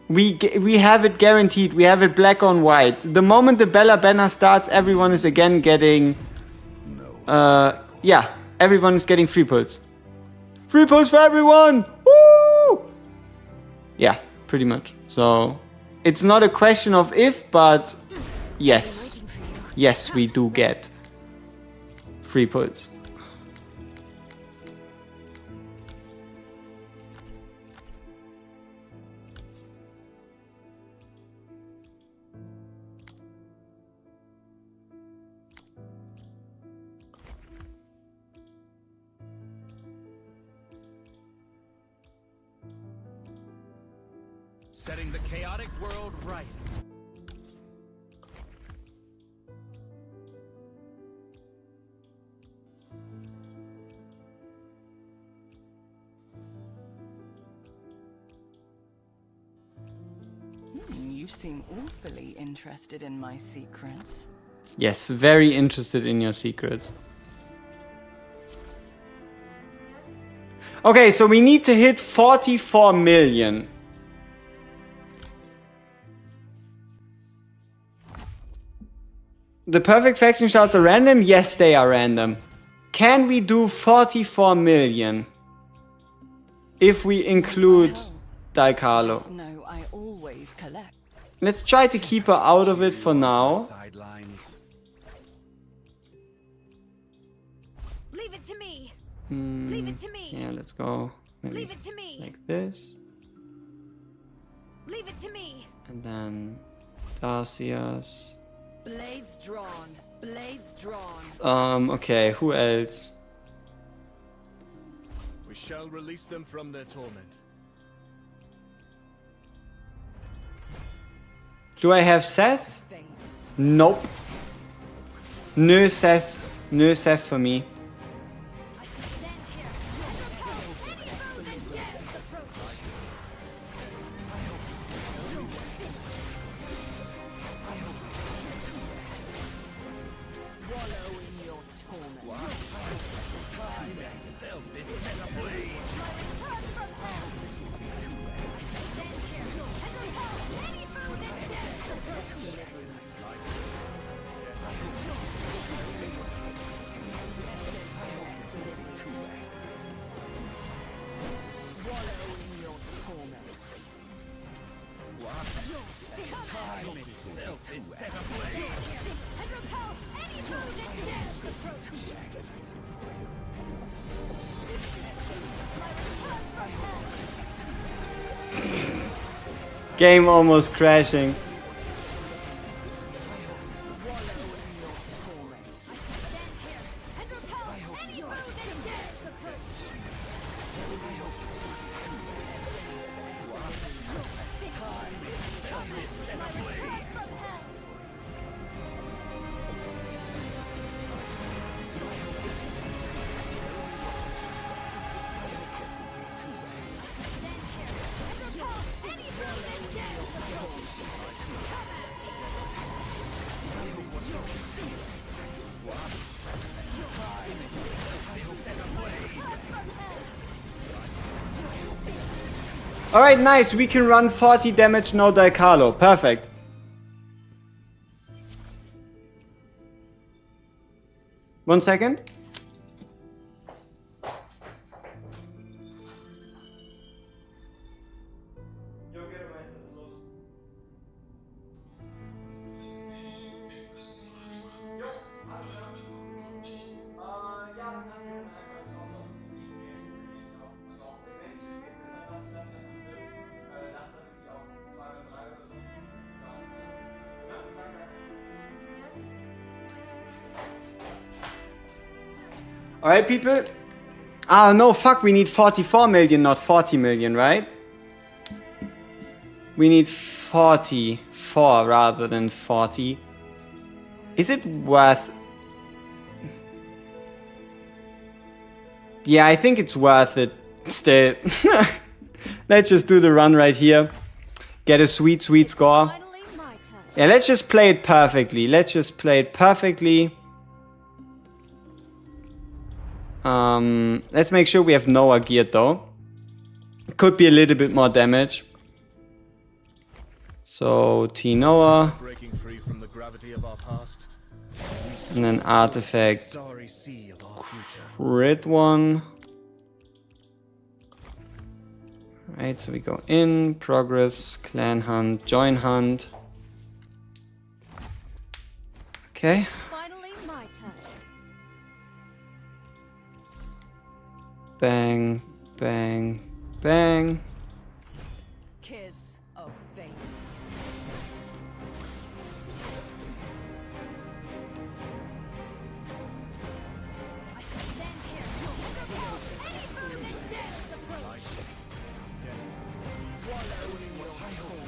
We have it guaranteed. We have it black on white. The moment the Bella banner starts, everyone is again getting... yeah, everyone is getting free pulls. Free pulls for everyone! Woo! Yeah, pretty much. So, it's not a question of if, but yes. Yes, we do get free pulls. Setting the chaotic world right. You seem awfully interested in my secrets. Yes, very interested in your secrets. Okay, so we need to hit 44 million. The perfect faction shots are random? Yes, they are random. Can we do 44 million? If we include Daikalo. Just know I always collect. Let's try to keep her out of it for now. Sidelines. Leave it to me. Leave it to me. Yeah, let's go. Maybe Leave it to me. like this. Leave it to me. And then Darcius. Blades drawn. Blades drawn. Okay, who else? We shall release them from their torment. Do I have Seth? Faint. Nope. No Seth. No Seth for me. I shall stand here and repel any foe that dares approach. Wallow in your torment. Stand here and repel any foe that dares approach. Wallow in your torment. And repel any foe that dares approach. Game almost crashing. Stand here and repel any foe that dares approach. Alright, nice. We can run 40 damage, no Daikalo. Perfect. One second. Alright, people. Ah, no, fuck. We need 44 million, not 40 million, right? We need 44 rather than 40. Is it worth... Yeah, I think it's worth it still. Let's just do the run right here. Get a sweet, sweet score. Finally, my turn. Yeah, let's just play it perfectly. Let's just play it perfectly. Let's make sure we have Noah geared though. Could be a little bit more damage. So T Noah. Breaking free from the gravity of our past. And then artifact. Sorry sea of our future. Crit one. Right, so we go in, progress, clan hunt, join hunt. Okay. Finally, my turn. Bang, bang, bang. Kiss of fate. I shall stand here and repel any foe that dares approach. Wallow in your torment.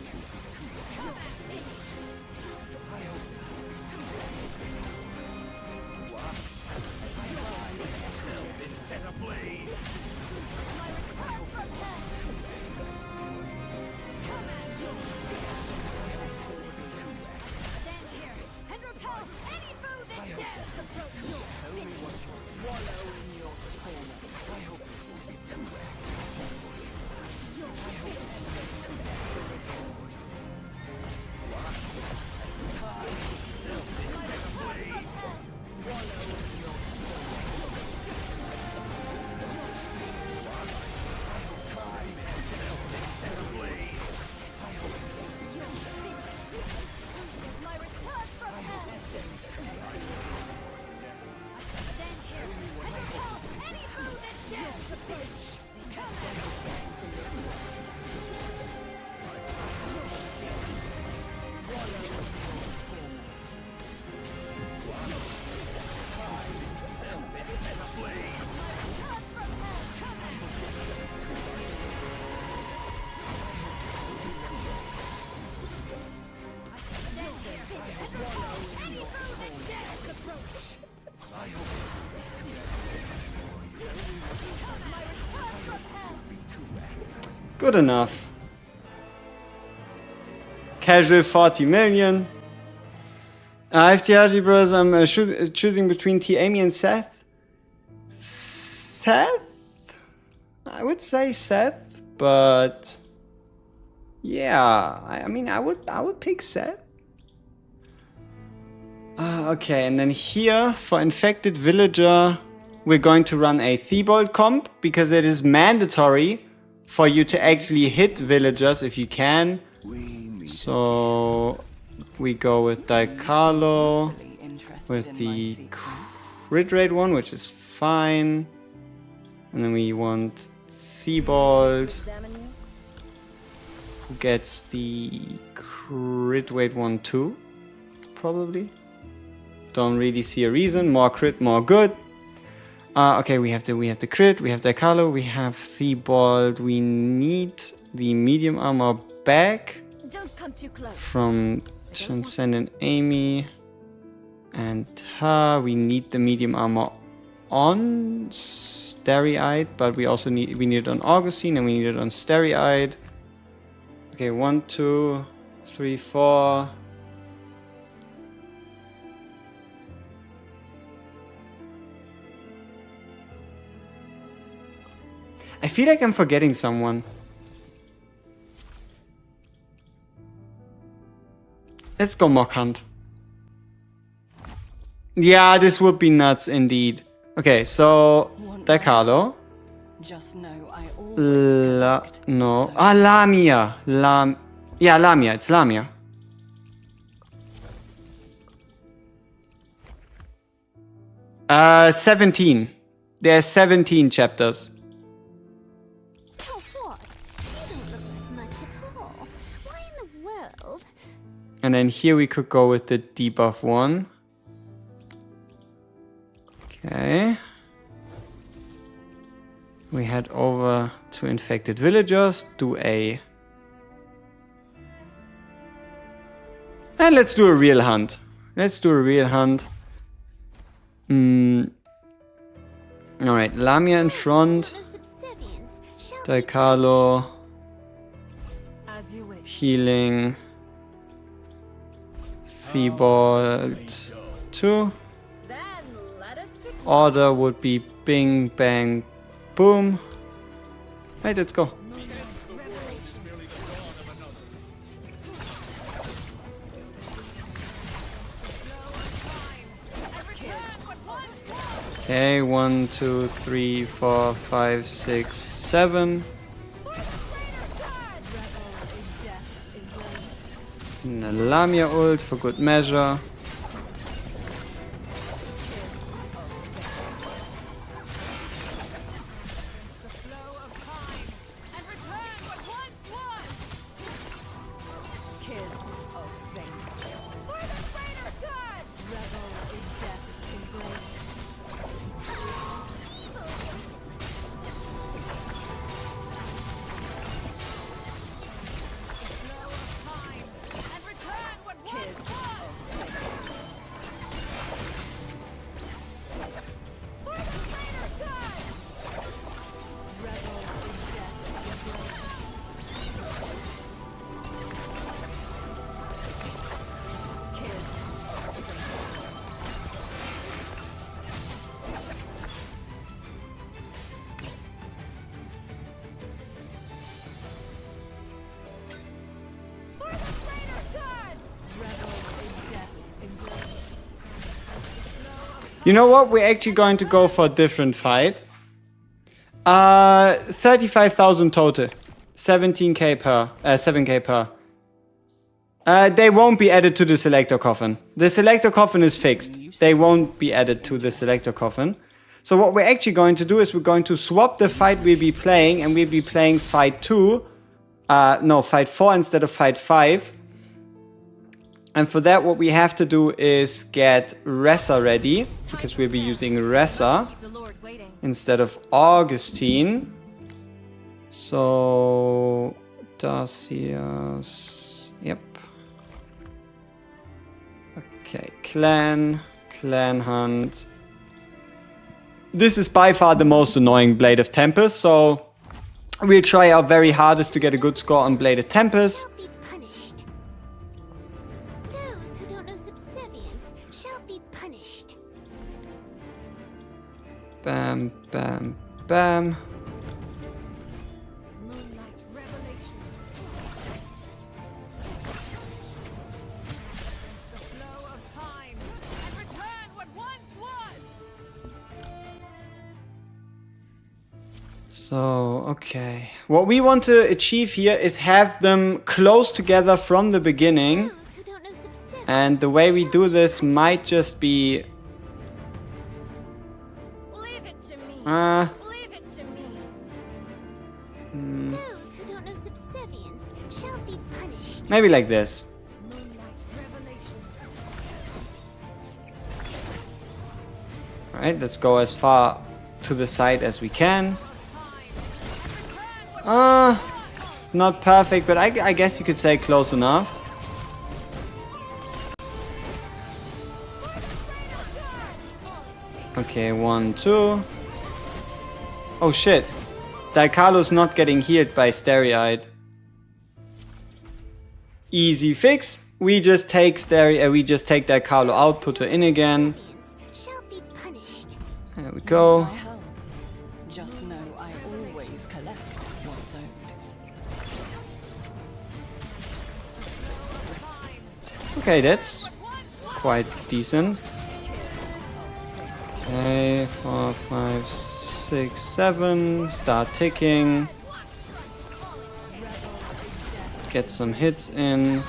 Stand here and repel any foe that dares approach. My return from hell. I shall stand here and repel any foe that dares approach. Come at me. Stand here and repel any foe that dares approach. My return from hell. Good enough. Casual 40 million. FTRG Bros, I'm choosing between T. Amy and Seth. Seth? I would say Seth, but yeah, I mean, I would pick Seth. Okay, and then here for infected villager, we're going to run a Thibault comp because it is mandatory for you to actually hit villagers if you can. So we go with Daikalo Overly interested with in my the secrets. crit rate one, which is fine. And then we want Thibault, who gets the crit rate one too, probably. Don't really see a reason. More crit, more good. Okay, we have the crit, we have Daikalo, we have Thibault. We need the medium armor back Don't come too close. from Transcendent Amy and her. We need the medium armor on Starry-Eyed, but we also need it on Augustine and we need it on Starry-Eyed. Okay, 1, 2, 3, 4. I feel like I'm forgetting someone. Let's go Mock Hunt. Yeah, this would be nuts indeed. Okay, so Daikalo. Just know I always collect, No. so- Lamia. Yeah, Lamia. It's Lamia. Uh, 17. There are 17 chapters. Oh, what? You don't look like much at all. Why in the world? And then here we could go with the debuff one. Okay. We head over to infected villagers, do a... And let's do a real hunt. Let's do a real hunt. Alright, Lamia in front. No subservience. Shall Daikalo, As you wish. healing. Thibault 2. Then let us begin. Order would be bing, bang, boom. Right, let's go. Okay, 1, 2, 3, 4, 5, 6, 7. And a Lamia ult for good measure. You know what? We're actually going to go for a different fight. 35,000 total. 17k per. 7k per. They won't be added to the selector coffin. The selector coffin is fixed. They won't be added to the selector coffin. So what we're actually going to do is we're going to swap the fight we'll be playing, and we'll be playing fight 2. No, fight 4 instead of fight 5. And for that, what we have to do is get Ressa ready, because we'll be using Ressa Keep the Lord waiting. instead of Augustine. So, Darcius, yep. Okay, clan hunt. This is by far the most annoying Blade of Tempest, so we'll try our very hardest to get a good score on Blade of Tempest. Be punished. Those who don't know subservience shall be punished. Bam, bam, bam. Moonlight revelation. The flow of time and return what once was. So, okay. What we want to achieve here is have them close together from the beginning. Those who don't know subservience And the way we do this might just be... Leave it to me. Uh, Leave it to me. those who don't know subservience shall be punished. maybe like this. Moonlight revelation. Alright, let's go as far to the side as we can. Not perfect, but I guess you could say close enough. Okay, 1, 2. Oh shit. Daikalu's not getting healed by Stereoid. Easy fix. We just take Daikalu out, put her in again. Subservience shall be punished. There we go. My help. Just know I always collect what's owed. Okay, that's quite decent. Okay, 4, 5, 6, 7. Start ticking. Get some hits in.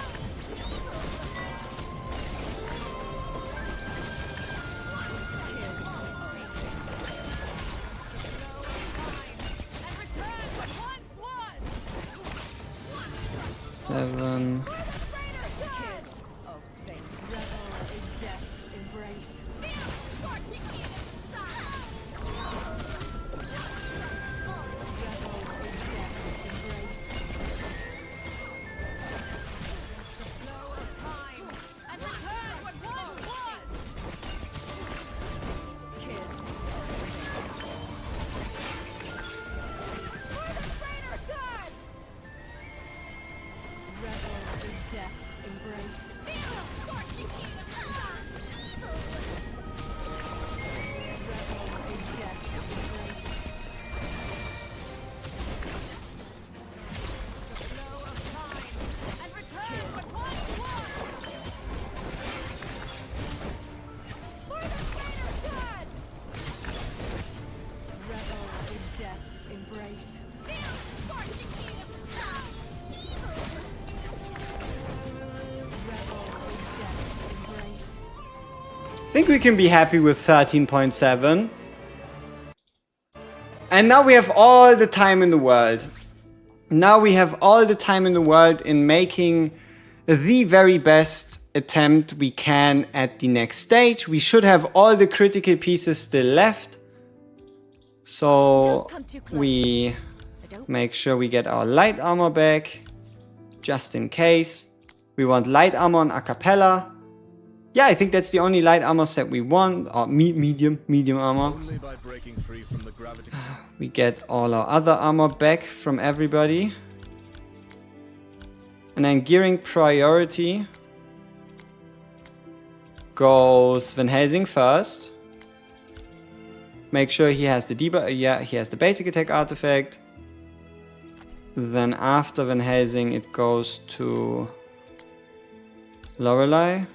Seven. I think we can be happy with 13.7. And now we have all the time in the world. Now we have all the time in the world in making the very best attempt we can at the next stage. We should have all the critical pieces still left. So we make sure we get our light armor back, just in case. We want light armor on Acapella. Yeah, I think that's the only light armor set we want, or medium armor. Only by breaking free from the gravity. We get all our other armor back from everybody. And then gearing priority goes Van Helsing first. Make sure he has the he has the basic attack artifact. Then after Van Helsing it goes to Lorelei.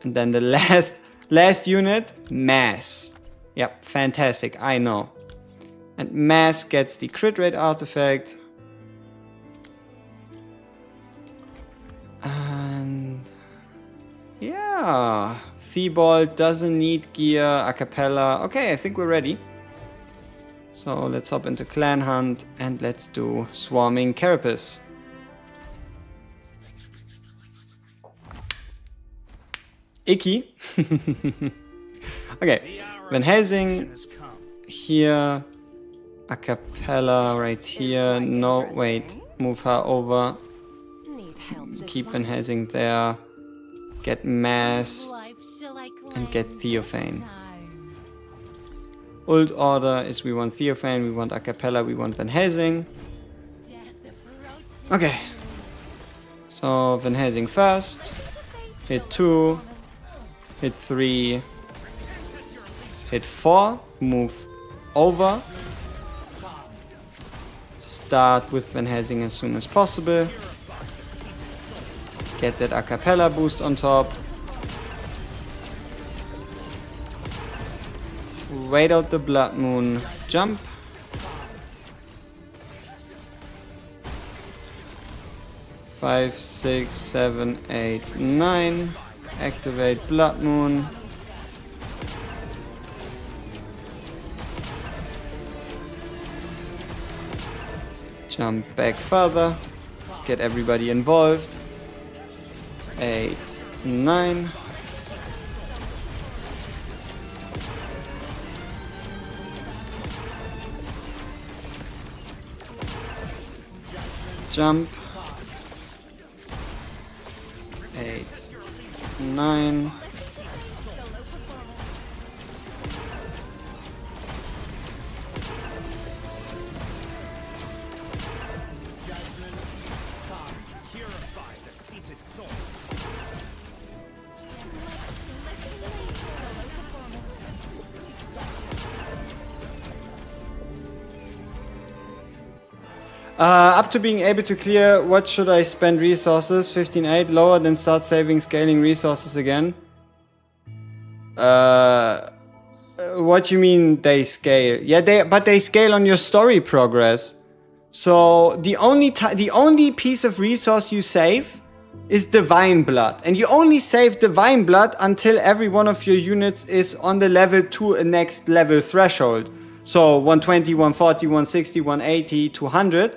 And then the last Last unit, Mass. Yep, fantastic, I know. And Mass gets the crit rate artifact. And yeah, Theobald doesn't need gear, Acapella. Okay, I think we're ready. So let's hop into Clan Hunt and let's do Swarming Carapace. Icky. Okay, Van Helsing here, Acapella right here. No, wait, move her over. Need help this Keep one? Van Helsing there. Get Mass Life shall I and get cleanse Theophane. time. Old order is we want Theophane, we want Acapella, we want Van Helsing. Death approaches. Okay. So Van Helsing first. Hit 2. Hit 3. Hit 4. Move over. Start with Van Helsing as soon as possible. Get that Acapella boost on top. Wait out the Blood Moon. Jump. Five, 6, 7, 8, 9. Activate Blood Moon. Jump back further. Get everybody involved. 8, 9. Jump. 8, 9. Up to being able to clear, what should I spend resources? 15.8, lower than start saving, scaling resources again. What you mean they scale? Yeah, but they scale on your story progress. So the only piece of resource you save is Divine Blood. And you only save Divine Blood until every one of your units is on the level to a next level threshold. So 120, 140, 160, 180, 200.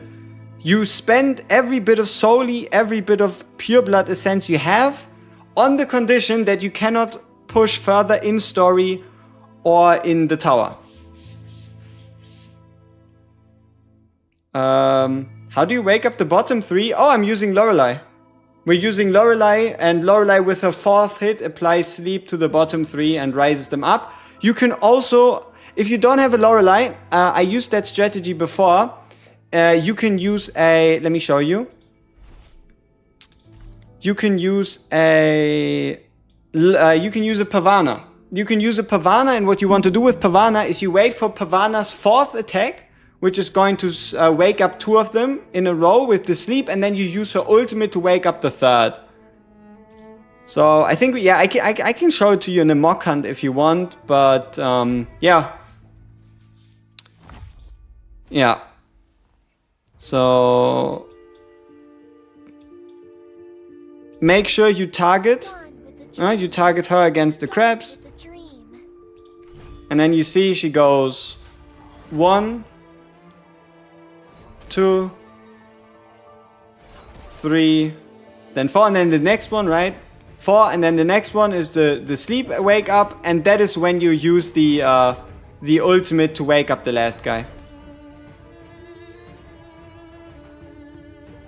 You spend every bit of Soli, every bit of Pure Blood Essence you have on the condition that you cannot push further in story or in the tower. How do you wake up the bottom 3? Oh, I'm using Lorelei. We're using Lorelei, and Lorelei with her 4th hit applies sleep to the bottom 3 and rises them up. You can also, if you don't have a Lorelei, I used that strategy before. You can use a, let me show you. You can use a Pavana. You can use a Pavana, and what you want to do with Pavana is you wait for Pavana's 4th attack, which is going to wake up 2 of them in a row with the sleep, and then you use her ultimate to wake up the 3rd. So I think, yeah, I can show it to you in a mock hunt if you want, but yeah. Yeah. So make sure you target, you target her against the crabs, and then you see she goes 1, 2, 3, then 4, and then the next one, right? 4, and then the next one is the sleep wake up, and that is when you use the ultimate to wake up the last guy.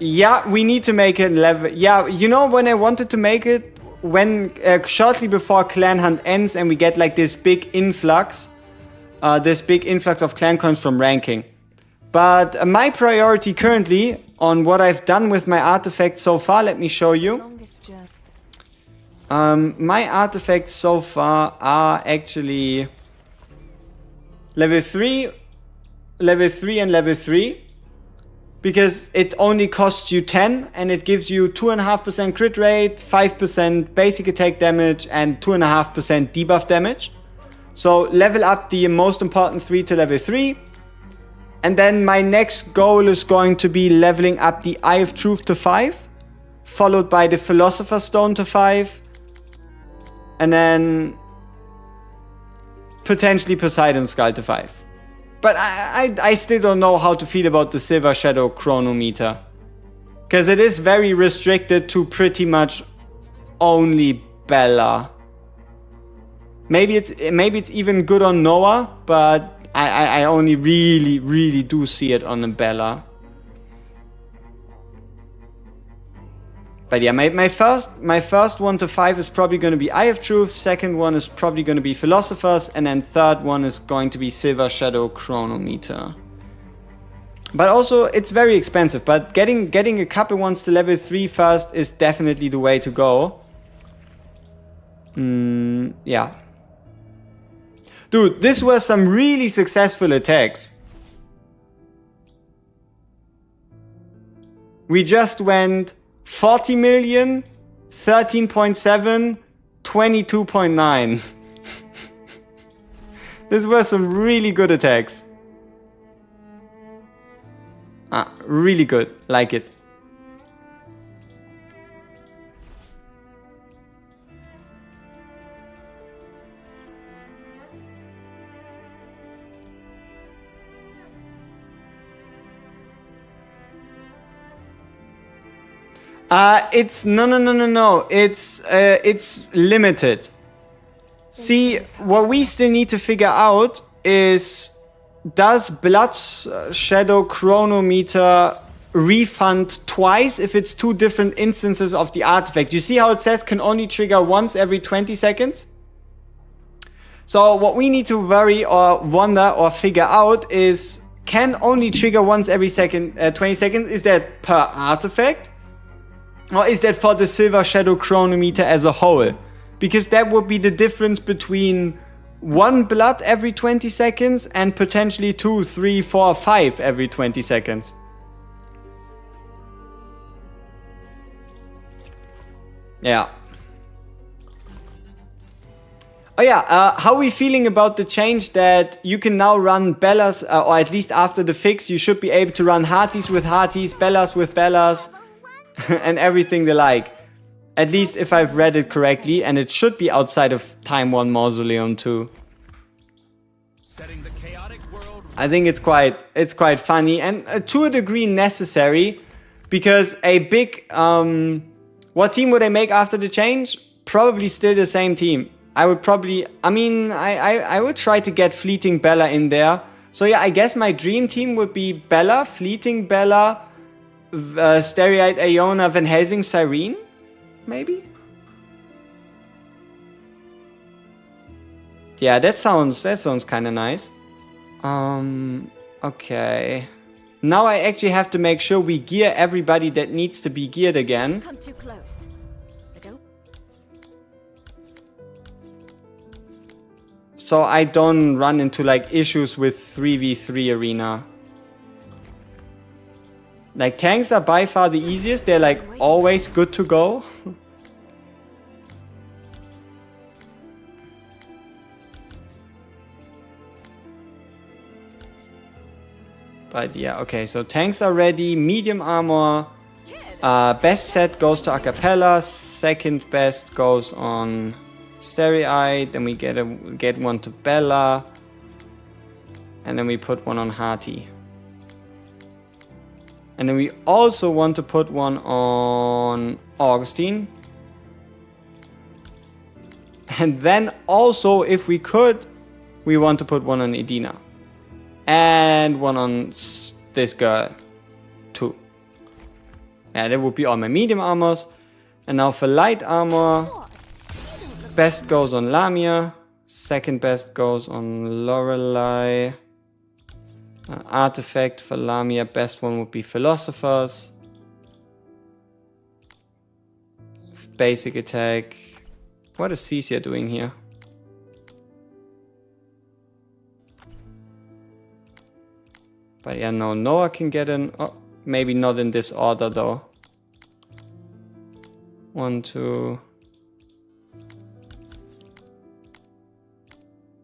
Yeah, we need to make it level. Yeah, you know when I wanted to make it, when shortly before Clan Hunt ends and we get like this big influx of clan coins from ranking. But my priority currently on what I've done with my artifacts so far, let me show you. My artifacts so far are actually level 3 and level 3. because it only costs you 10 and it gives you 2.5% crit rate, 5% basic attack damage, and 2.5% debuff damage. So level up the most important 3 to level 3. And then my next goal is going to be leveling up the Eye of Truth to 5, followed by the Philosopher's Stone to 5, and then potentially Poseidon's Skull to 5. But I still don't know how to feel about the Silver Shadow Chronometer, because it is very restricted to pretty much only Bella. Maybe it's even good on Noah, but I only really do see it on a Bella. But yeah, my first 1 to 5 is probably going to be Eye of Truth, second one is probably going to be Philosopher's, and then third one is going to be Silver Shadow Chronometer. But also, it's very expensive, but getting a couple ones to level 3 first is definitely the way to go. Yeah. Dude, this were some really successful attacks. We just went 40 million, 13.7, 22.9. These were some really good attacks. Really good. Like it. It's no. It's limited. See, what we still need to figure out is, does Blood Shadow Chronometer refund twice if it's 2 different instances of the artifact? You see how it says can only trigger once every 20 seconds? So what we need to worry or wonder or figure out is, can only trigger once every 20 seconds. Is that per artifact? Or is that for the Silver Shadow Chronometer as a whole? Because that would be the difference between 1 blood every 20 seconds and potentially 2, 3, 4, 5 every 20 seconds. Yeah. Oh yeah, how are we feeling about the change that you can now run Bellas, or at least after the fix, you should be able to run Hearties with Hearties, Bellas with Bellas, and everything they like. At least if I've read it correctly, and it should be outside of Time 1 Mausoleum too. Setting the chaotic world. I think it's quite funny and to a degree necessary, because a big what team would I make after the change? Probably still the same team. I would probably, I would try to get Fleeting Bella in there. So yeah, I guess my dream team would be Bella, Fleeting Bella, Stereite Iona, Van Helsing, Cyrene, maybe? Yeah, that sounds kind of nice. Okay. Now I actually have to make sure we gear everybody that needs to be geared again. Come too close. I don't. So I don't run into like issues with 3v3 arena. Like, tanks are by far the easiest. They're like always good to go. But yeah, okay, so tanks are ready. Medium armor. Best set goes to Acapella. Second best goes on Stereite. Then we get one to Bella. And then we put one on Hearty. And then we also want to put one on Augustine. And then also, if we could, we want to put one on Edina. And one on this girl, too. Yeah, that would be all my medium armors. And now for light armor, best goes on Lamia. Second best goes on Lorelei. Artifact for Lamia, best one would be Philosophers. Basic attack. What is Cecia doing here? But yeah, no, Noah can get in. Oh, Maybe not in this order though. 1, 2.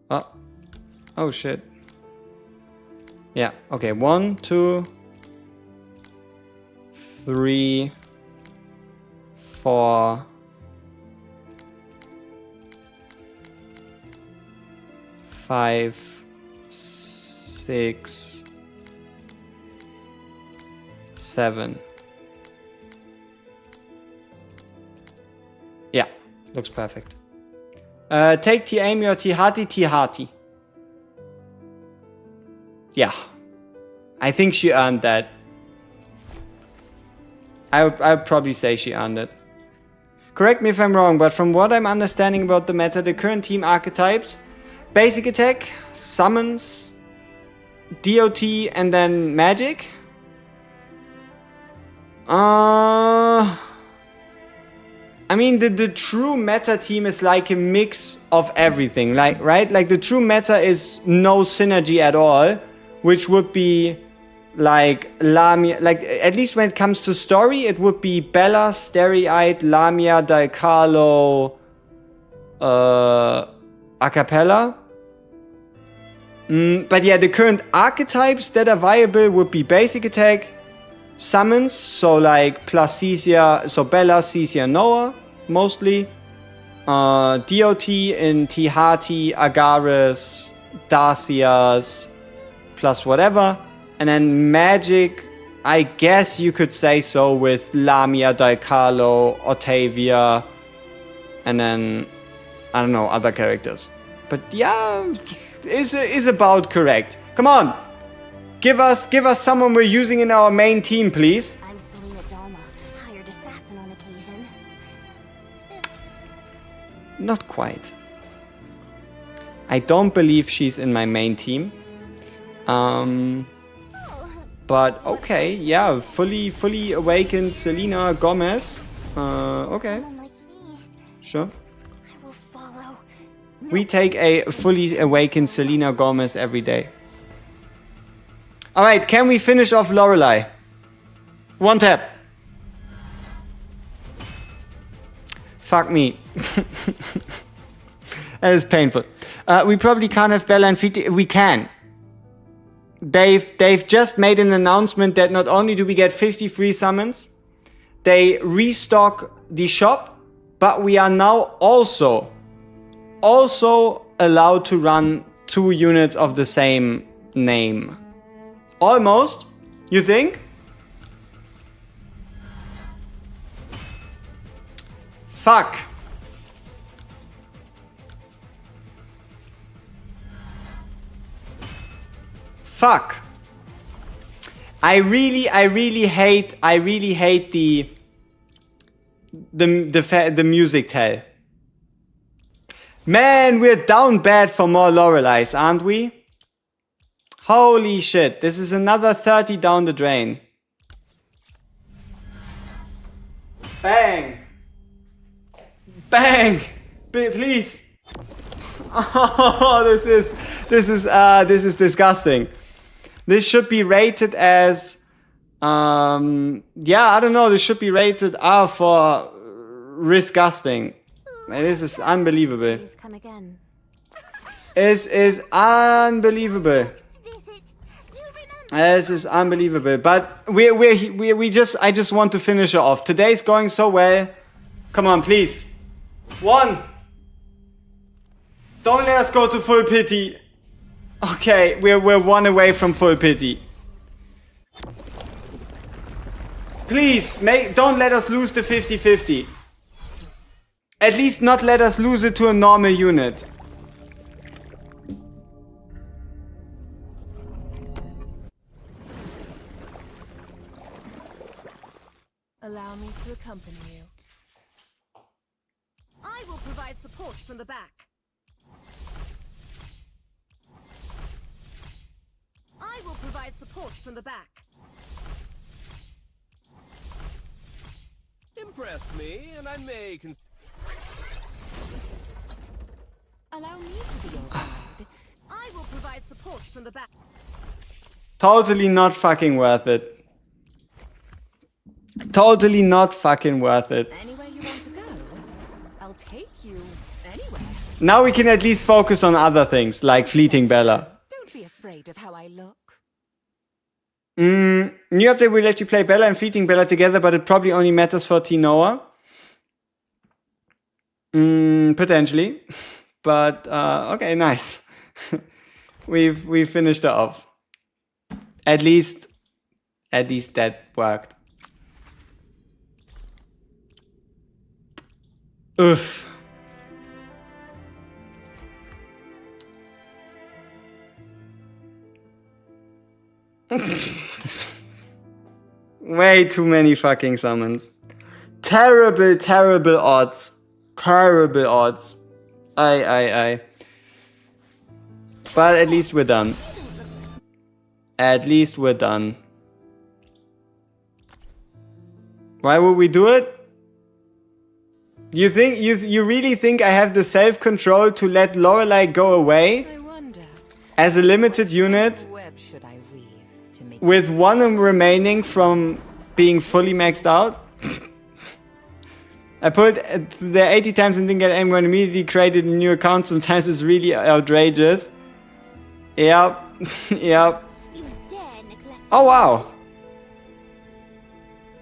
Oh. Oh shit. Yeah, okay. 1, 2, 3, 4, 5, 6, 7. Yeah, looks perfect. Take T Amy or T Hearty, T Hearty. Yeah, I think she earned that. I would probably say she earned it. Correct me if I'm wrong, but from what I'm understanding about the meta, the current team archetypes: basic attack, summons, DOT, and then magic. I mean, the true meta team is like a mix of everything, like, right? Like, the true meta is no synergy at all, which would be like Lamia, like, at least when it comes to story, it would be Bella, Starry-Eyed, Lamia, Dalcarlo, Acapella. But yeah, the current archetypes that are viable would be basic attack, summons, so like plus Cecia, so Bella, Cecia, Noah, mostly. DOT in Tihati, Agares, Darcias, plus whatever. And then magic, I guess you could say so with Lamia, Dalcarlo, Otavia, and then, I don't know, other characters. But yeah, is about correct. Come on! Give us someone we're using in our main team, please. I'm Selena Dalma, hired assassin on occasion. Not quite. I don't believe she's in my main team. But okay, yeah, fully awakened Selena Gomez. Okay, Someone like me, sure. I will follow. We take a fully awakened Selena Gomez every day. Alright, can we finish off Lorelei? One tap. Fuck me. That is painful. We probably can't have Bella and Fiti. We can. They've just made an announcement that not only do we get 50 free summons, they restock the shop, but we are now also allowed to run 2 units of the same name. Almost, you think? Fuck. Fuck. I really hate the music tell. Man, we're down bad for more Lorelei's, aren't we? Holy shit, this is another 30 down the drain. Bang! Bang! Please! Oh, this is disgusting. This should be rated as, yeah, I don't know, this should be rated R for disgusting. This is unbelievable. Please come again. This is unbelievable. Visit. Do remember. This is unbelievable. But I just want to finish her off. Today's going so well. Come on, please. 1. Don't let us go to full pity. Okay, we're 1 away from full pity. Please, don't let us lose the 50-50. At least not let us lose it to a normal unit. Allow me to accompany you. I will provide support from the back. I will provide support from the back. Impress me, and I may Allow me to be your guide. I will provide support from the back. Totally not fucking worth it. Totally not fucking worth it. Anywhere you want to go, I'll take you anywhere. Now we can at least focus on other things, like Fleeting Bella. Don't be afraid of how I look. New update will let you play Bella and Fleeting Bella together, but it probably only matters for Tinoa. Potentially. But, okay, nice. We've finished it off. At least that worked. Oof. Way too many fucking summons. Terrible, terrible odds. Terrible odds. Aye. But at least we're done. At least we're done. Why would we do it? You think you really think I have the self-control to let Lorelei go away I wonder, as a limited unit what web should I weave to make with one remaining from being fully maxed out? I put the 80 times and didn't get anyone, immediately created a new account. Sometimes it's really outrageous. Yep. Yep. You dare neglect. Oh wow.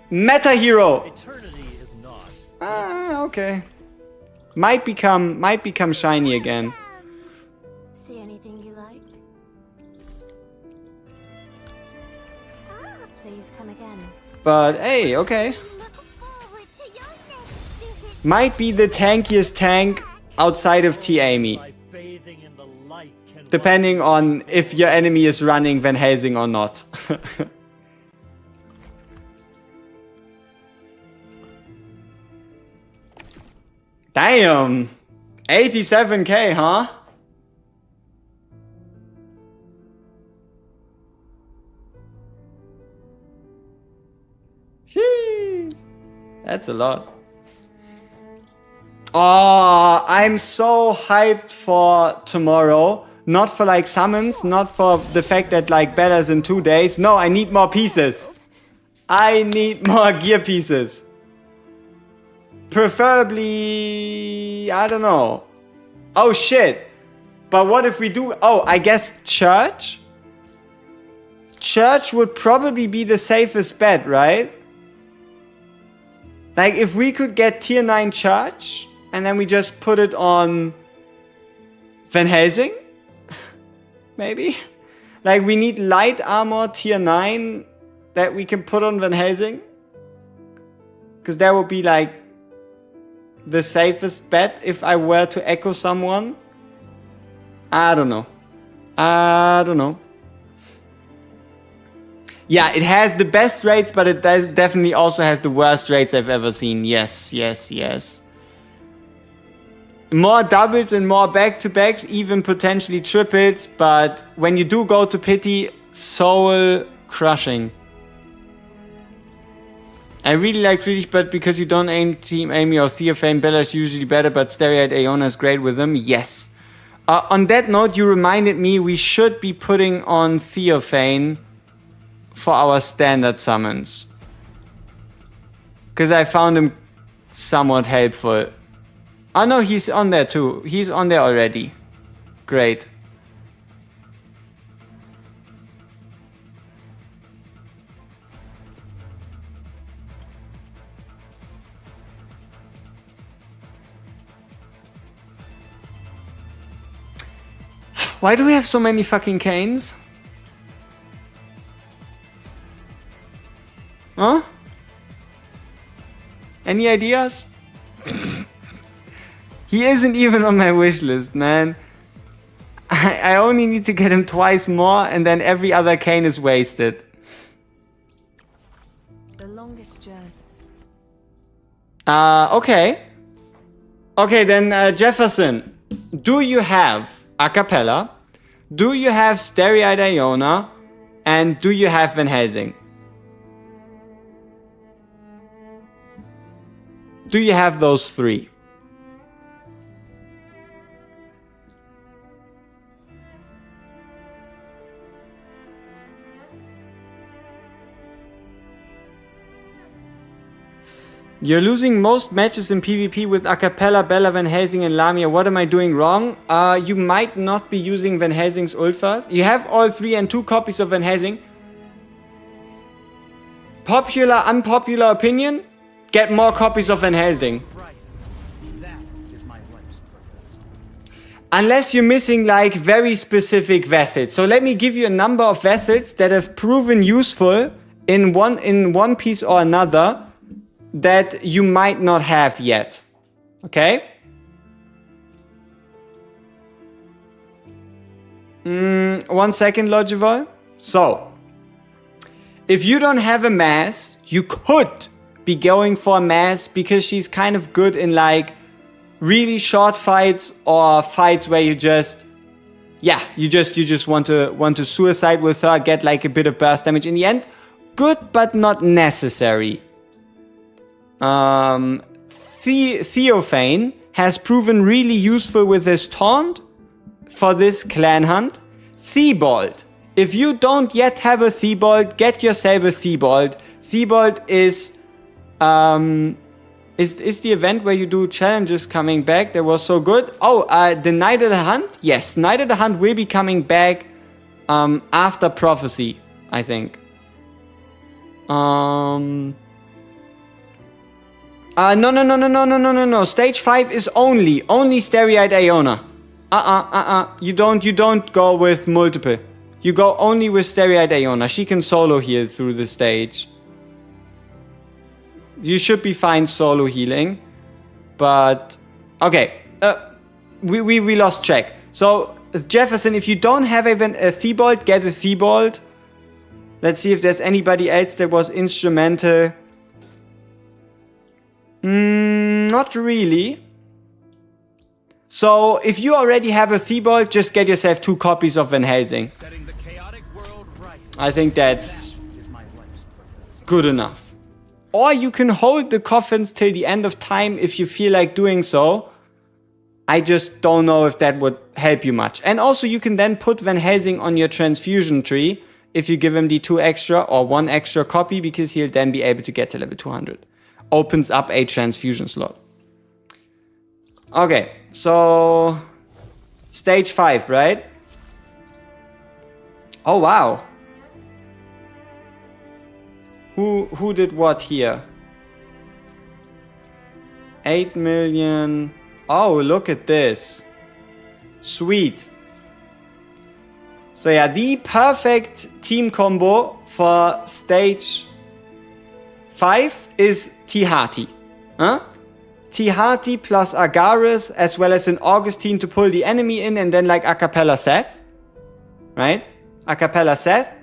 Meta hero. Eternity is not. Ah, okay. Might become shiny again. See anything you like? Ah, please come again. But hey, okay. Look forward to your next visit. Might be the tankiest tank outside of T. Amy. By bathing in the light can Depending on if your enemy is running Van Helsing or not. Damn! 87k, huh? Shee. That's a lot. Oh, I'm so hyped for tomorrow. Not for like summons, not for the fact that like Bella's in 2 days. No, I need more pieces. I need more gear pieces. Preferably, I don't know. Oh shit. But what if we do, oh, I guess Church? Church would probably be the safest bet, right? Like if we could get tier 9 Church and then we just put it on Van Helsing? Maybe? Like we need light armor tier 9 that we can put on Van Helsing? Because that would be like the safest bet if I were to echo someone. I don't know. Yeah, it has the best rates, but it definitely also has the worst rates I've ever seen. Yes. More doubles and more back-to-backs, even potentially triples, but when you do go to pity, soul crushing. I really like Friedrich, but because you don't aim Team Amy or Theophane, Bella is usually better, but Stereoid Aeona is great with them. Yes. On that note, you reminded me we should be putting on Theophane for our standard summons. Because I found him somewhat helpful. Oh no, he's on there too. He's on there already. Great. Why do we have so many fucking canes? Huh? Any ideas? He isn't even on my wish list, man. I only need to get him twice more and then every other cane is wasted. the longest journey? Okay. Okay, then Jefferson, do you have Acapella? Do you have Stereoid Iona? And do you have Van Helsing? Do you have those three? You're losing most matches in PvP with Acapella, Bella, Van Helsing, and Lamia. What am I doing wrong? You might not be using Van Helsing's ult first. You have all 3 and 2 copies of Van Helsing. Popular, unpopular opinion? Get more copies of Van Helsing. Right. That is my life's purpose. Unless you're missing like very specific vessels. So let me give you a number of vessels that have proven useful in one piece or another that you might not have yet. Okay? 1 second, Logival. So, if you don't have a mass, you could be going for a mass because she's kind of good in like really short fights or fights where you just want to suicide with her, get like a bit of burst damage in the end. Good, but not necessary. Theophane has proven really useful with his taunt for this clan hunt. Theobald. If you don't yet have a Theobald, get yourself a Theobald. Theobald is the event where you do challenges coming back that was so good. Oh, the Night of the Hunt? Yes, Night of the Hunt will be coming back after Prophecy, I think. No. Stage 5 is only Stereoid Iona. You don't go with multiple. You go only with Stereoid Iona. She can solo heal through the stage. You should be fine solo healing. But okay. We lost track. So Jefferson, if you don't have even a Theobald, get a Theobald. Let's see if there's anybody else that was instrumental. Not really. So, if you already have a Theobald, just get yourself 2 copies of Van Helsing. Setting the chaotic world right. I think that's That is my life's purpose. good enough. Or you can hold the coffins till the end of time if you feel like doing so. I just don't know if that would help you much. And also you can then put Van Helsing on your transfusion tree if you give him the 2 extra or 1 extra copy, because he'll then be able to get to level 200. Opens up a transfusion slot. Okay, so stage 5, right? Oh wow. Who did what here? 8 million. Oh, look at this. Sweet. So yeah, the perfect team combo for stage 5 is Tihati. Huh? Tihati plus Agaris, as well as an Augustine to pull the enemy in, and then like Acapella Seth. Right? Acapella Seth.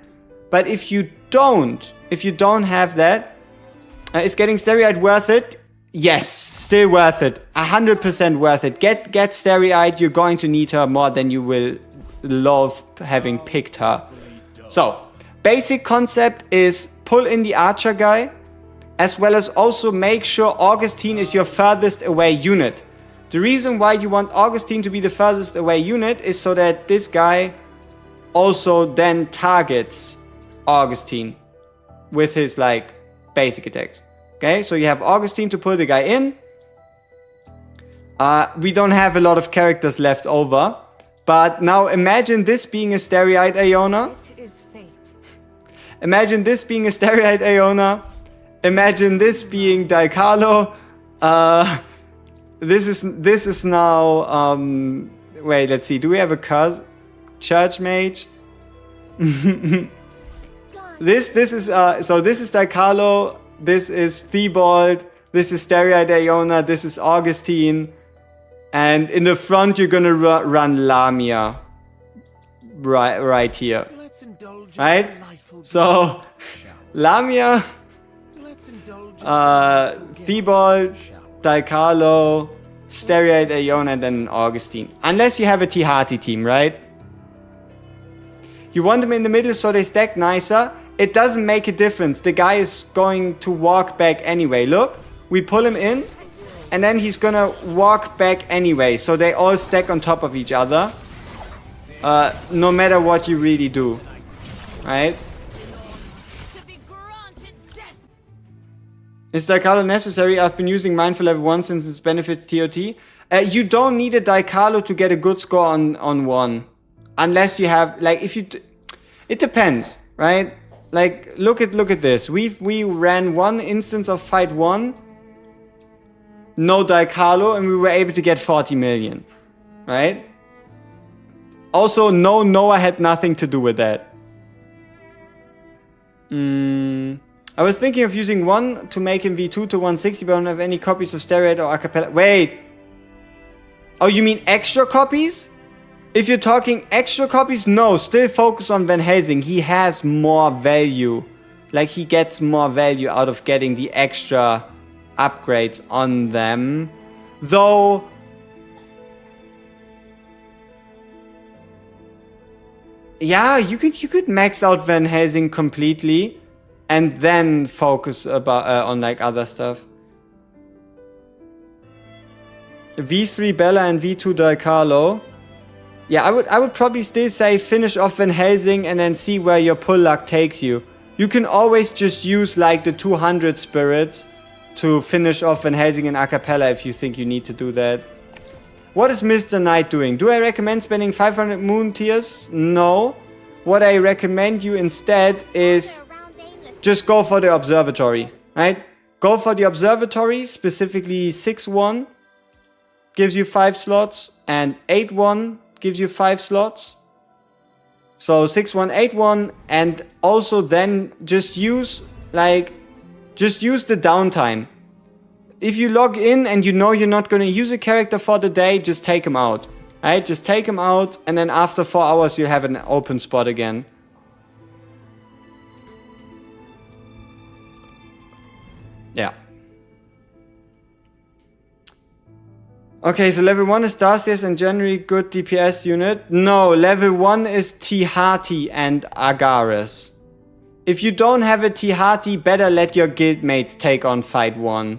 But if you don't have that, is getting Stereoid worth it? Yes, still worth it. 100% worth it. Get Stereoid, you're going to need her more than you will love having picked her. So, basic concept is pull in the archer guy, as well as also make sure Augustine is your furthest away unit. The reason why you want Augustine to be the furthest away unit is so that this guy also then targets Augustine with his like basic attacks. Okay, so you have Augustine to pull the guy in. We don't have a lot of characters left over. But now imagine this being a Stereoid Iona. Imagine this being a Stereoid Iona. Imagine this being Daikalo. This is now wait, let's see. Do we have a church mage? This is so this is Daikalo. This is Theobald. This is Stereoid Iona. This is Augustine. And in the front, you're gonna run Lamia. Right here. Right? So, Lamia, Theobald, Daikalo, Stereoid Iona, and then Augustine. Unless you have a Tihati team, right? You want them in the middle so they stack nicer. It doesn't make a difference. The guy is going to walk back anyway. Look, we pull him in. And then he's gonna walk back anyway, so they all stack on top of each other. No matter what you really do. Right? Is Daikalo necessary? I've been using mine for level 1 since its benefits TOT. You don't need a Daikalo to get a good score on 1. Unless you have, like, if you... It depends, right? Like, look at this. We ran one instance of fight 1. No Daikalo, and we were able to get 40 million. Right? Also, no, Noah had nothing to do with that. I was thinking of using 1 to make him V2 to 160, but I don't have any copies of Stereo or Acapella. Wait! Oh, you mean extra copies? If you're talking extra copies, no, still focus on Van Helsing. He has more value. Like, he gets more value out of getting the extra upgrades on them. Though... Yeah, you could max out Van Helsing completely and then focus on like other stuff. V3 Bella and V2 Daikalo. Yeah, I would probably still say finish off Van Helsing and then see where your pull luck takes you. You can always just use like the 200 spirits to finish off Van Helsing and Acapella if you think you need to do that. What is Mr. Knight doing? Do I recommend spending 500 moon tears? No. What I recommend you instead is just go for the observatory, right? Go for the observatory, specifically 6-1 gives you 5 slots and 8-1 gives you 5 slots. So 6-1, 8-1, and also then just use the downtime. If you log in and you know you're not going to use a character for the day, just take him out. Right? Just take him out, and then after 4 hours you'll have an open spot again. Yeah. Okay, so level 1 is Darcius and generally good DPS unit. No, level 1 is Tihati and Agares. If you don't have a Tihati, better let your guildmate take on fight 1.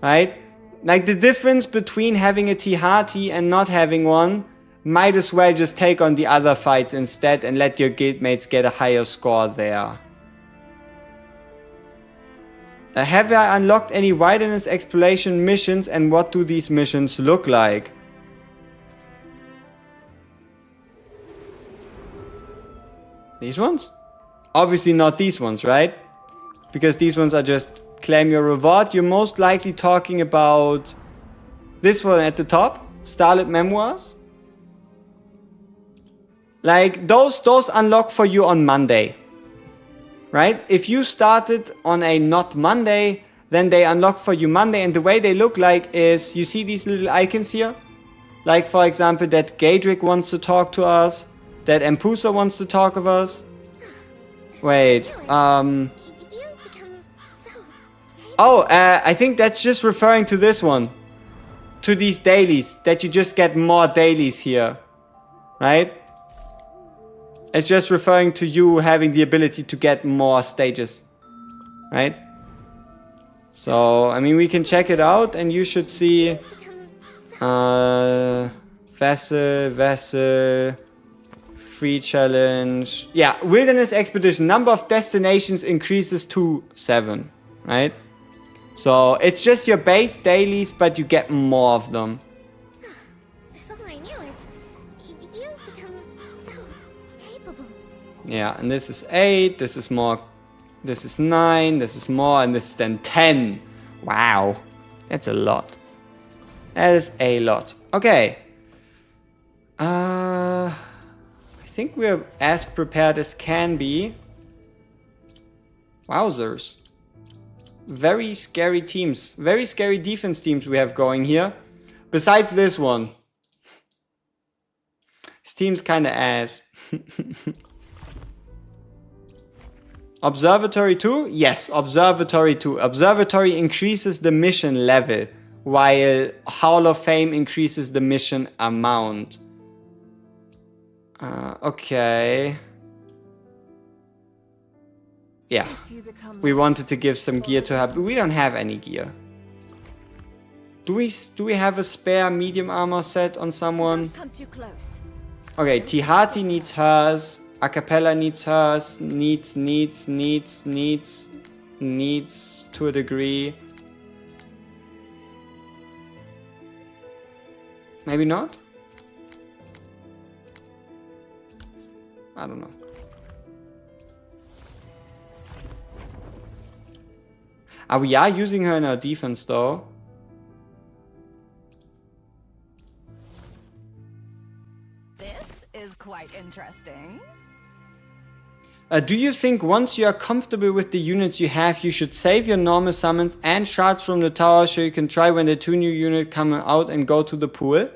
Right? Like, the difference between having a Tihati and not having one, might as well just take on the other fights instead and let your guildmates get a higher score there. Have I unlocked any wilderness exploration missions, and what do these missions look like? These ones? Obviously not these ones, right? Because these ones are just claim your reward. You're most likely talking about this one at the top, Starlit Memoirs. Like, those unlock for you on Monday. Right? If you started on a not Monday, then they unlock for you Monday. And the way they look like is, you see these little icons here? Like, for example, that Gadrick wants to talk to us. That Empusa wants to talk with us. Wait, Oh, I think that's just referring to this one. To these dailies. That you just get more dailies here. Right? It's just referring to you having the ability to get more stages. Right? So, I mean, we can check it out and you should see... Vessel... Free challenge... Yeah, Wilderness Expedition. Number of destinations increases to 7. Right? So, it's just your base dailies, but you get more of them. If only I knew it. You become so capable. Yeah, and this is 8, this is more, this is 9, this is more, and this is then 10. Wow, that's a lot. That is a lot. Okay. I think we're as prepared as can be. Wowzers. Very scary teams. Very scary defense teams we have going here. Besides this one. This team's kinda ass. Observatory 2? Yes, Observatory 2. Observatory increases the mission level, while Hall of Fame increases the mission amount. Okay. Yeah. We wanted to give some gear to her, but we don't have any gear. Do we have a spare medium armor set on someone? Come too close. Okay, Tihati needs hers. Acapella needs hers. Needs. needs to a degree. Maybe not? I don't know. We are using her in our defense though. This is quite interesting. Do you think once you are comfortable with the units you have, you should save your normal summons and shards from the tower so you can try when the 2 new units come out and go to the pool?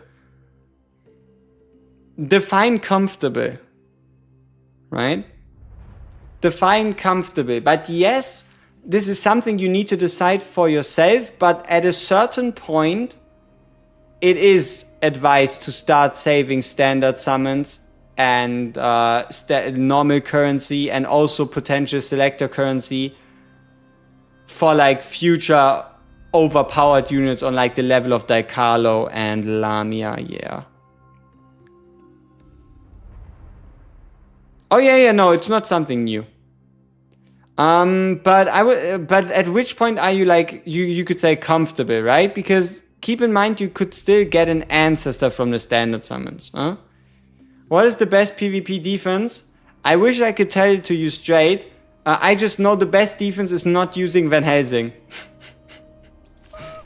Define comfortable. Right? Define comfortable. But yes, this is something you need to decide for yourself, but at a certain point, it is advised to start saving standard summons and normal currency and also potential selector currency for like future overpowered units on like the level of Daikalo and Lamia, yeah. Oh yeah, no, it's not something new. But at which point are you like, you could say comfortable, right? Because keep in mind you could still get an ancestor from the standard summons, huh? What is the best PvP defense? I wish I could tell it to you straight. I just know the best defense is not using Van Helsing.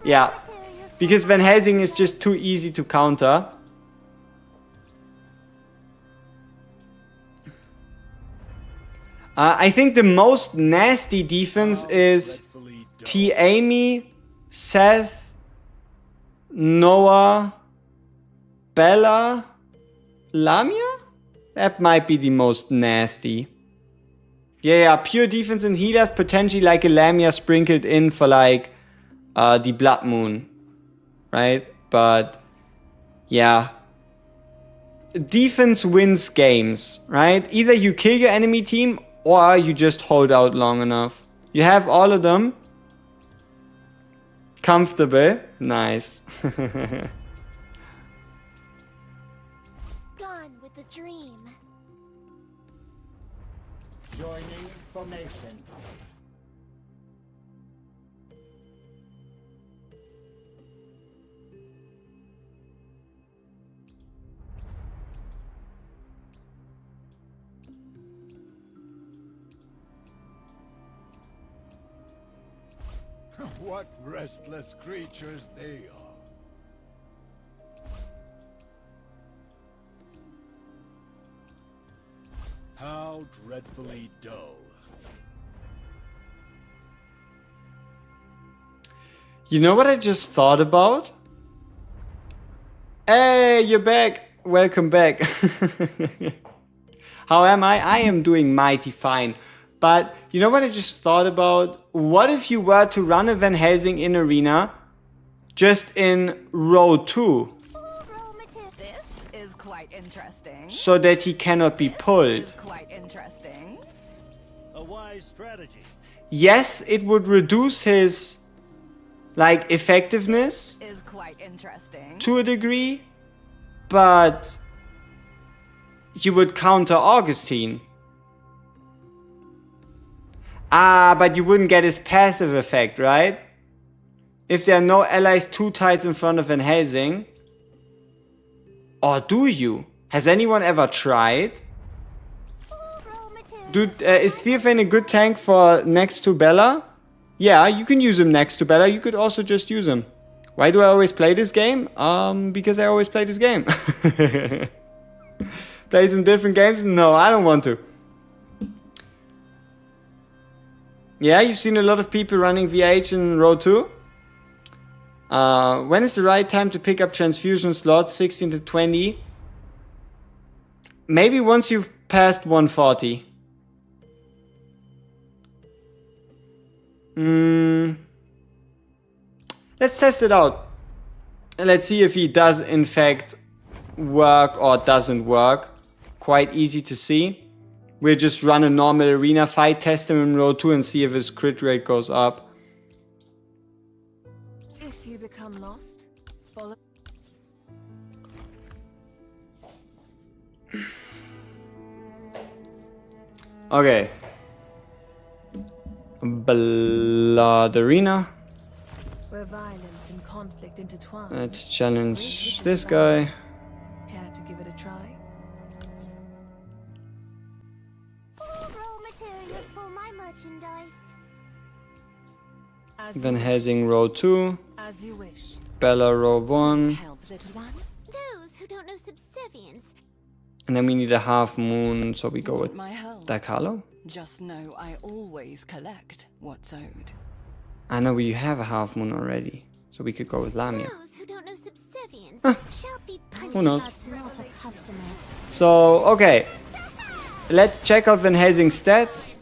Yeah, because Van Helsing is just too easy to counter. I think the most nasty defense is T-Amy, Seth, Noah, Bella, Lamia? That might be the most nasty. Yeah, pure defense and healers, potentially like a Lamia sprinkled in for like the Blood Moon. Right? But yeah. Defense wins games, right? Either you kill your enemy team or you just hold out long enough. You have all of them. Comfortable. Nice. Gone with the dream. Joining formation. What restless creatures they are. How dreadfully dull. You know what I just thought about? Hey, you're back. Welcome back. How am I? I am doing mighty fine. But you know what I just thought about? What if you were to run a Van Helsing in Arena just in row 2? This is quite interesting. So that he cannot be This pulled. is quite interesting. A wise strategy. Yes, it would reduce his like effectiveness Is quite interesting. to a degree, but you would counter Augustine. But you wouldn't get his passive effect, right? If there are no allies 2 tiles in front of Van Helsing. Or do you? Has anyone ever tried? Dude, is Theophane a good tank for next to Bella? Yeah, you can use him next to Bella. You could also just use him. Why do I always play this game? Because I always play this game. Play some different games? No, I don't want to. Yeah, you've seen a lot of people running VH in row 2. When is the right time to pick up transfusion slots? 16 to 20. Maybe once you've passed 140. Let's test it out. Let's see if he does in fact work or doesn't work. Quite easy to see. We'll just run a normal arena fight, test him in row 2 and see if his crit rate goes up. If you become lost, follow. Okay. Blood Arena. Where violence and conflict intertwine. Let's challenge this guy. Care to give it a try? Raw materials for my merchandise. Van Helsing row 2. As you wish. Bella row 1. Help, little one. Those who don't know subservience. And then we need a half moon, so we go with My help. Dakalo. Just know I always collect what's owed. I know we have a half moon already, so we could go with Lamia. Those who don't know subservience shall be punished. Who knows? That's not a customer. So, okay. Let's check out Van Helsing's stats.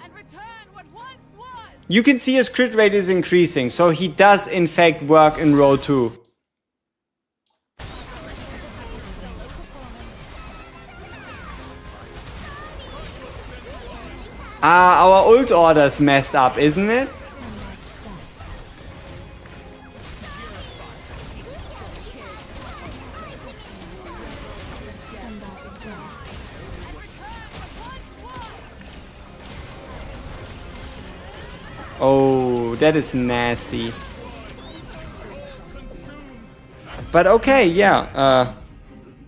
And return what once was. You can see his crit rate is increasing, so he does in fact work in row 2. Our ult order's messed up, isn't it? Oh, that is nasty. But okay, yeah.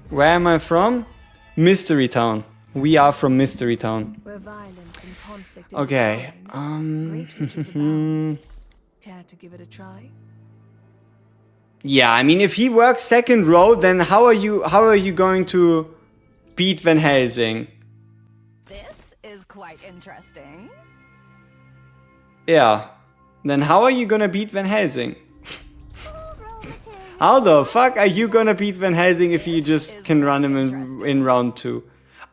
Where am I from? Mystery Town. We are from Mystery Town. Where violence and conflict Okay. intertwine. Great riches abound. Care to give it a try? Yeah, I mean, if he works second row, then how are you going to beat Van Helsing? This is quite interesting. Yeah. Then how are you gonna beat Van Helsing? Raw materials. How the fuck are you gonna beat Van Helsing if you just can run him in round 2?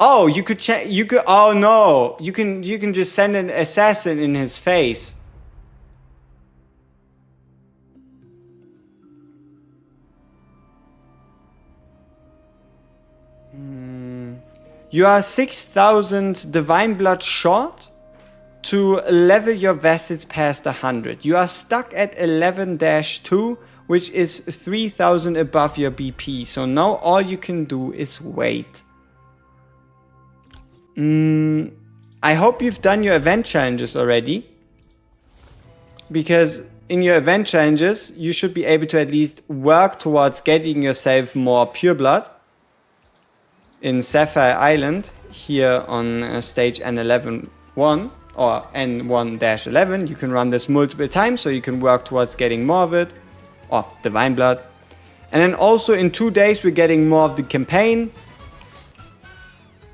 Oh, you could check. You could. Oh no, you can just send an assassin in his face. You are 6,000 divine blood short to level your vessels past 100. You are stuck at 11-2, which is 3,000 above your BP. So now all you can do is wait. I hope you've done your event challenges already. Because in your event challenges, you should be able to at least work towards getting yourself more pure blood. In Sapphire Island, here on stage N11-1 or N1-11, you can run this multiple times, so you can work towards getting more of it, or divine blood. And then also in 2 days we're getting more of the campaign,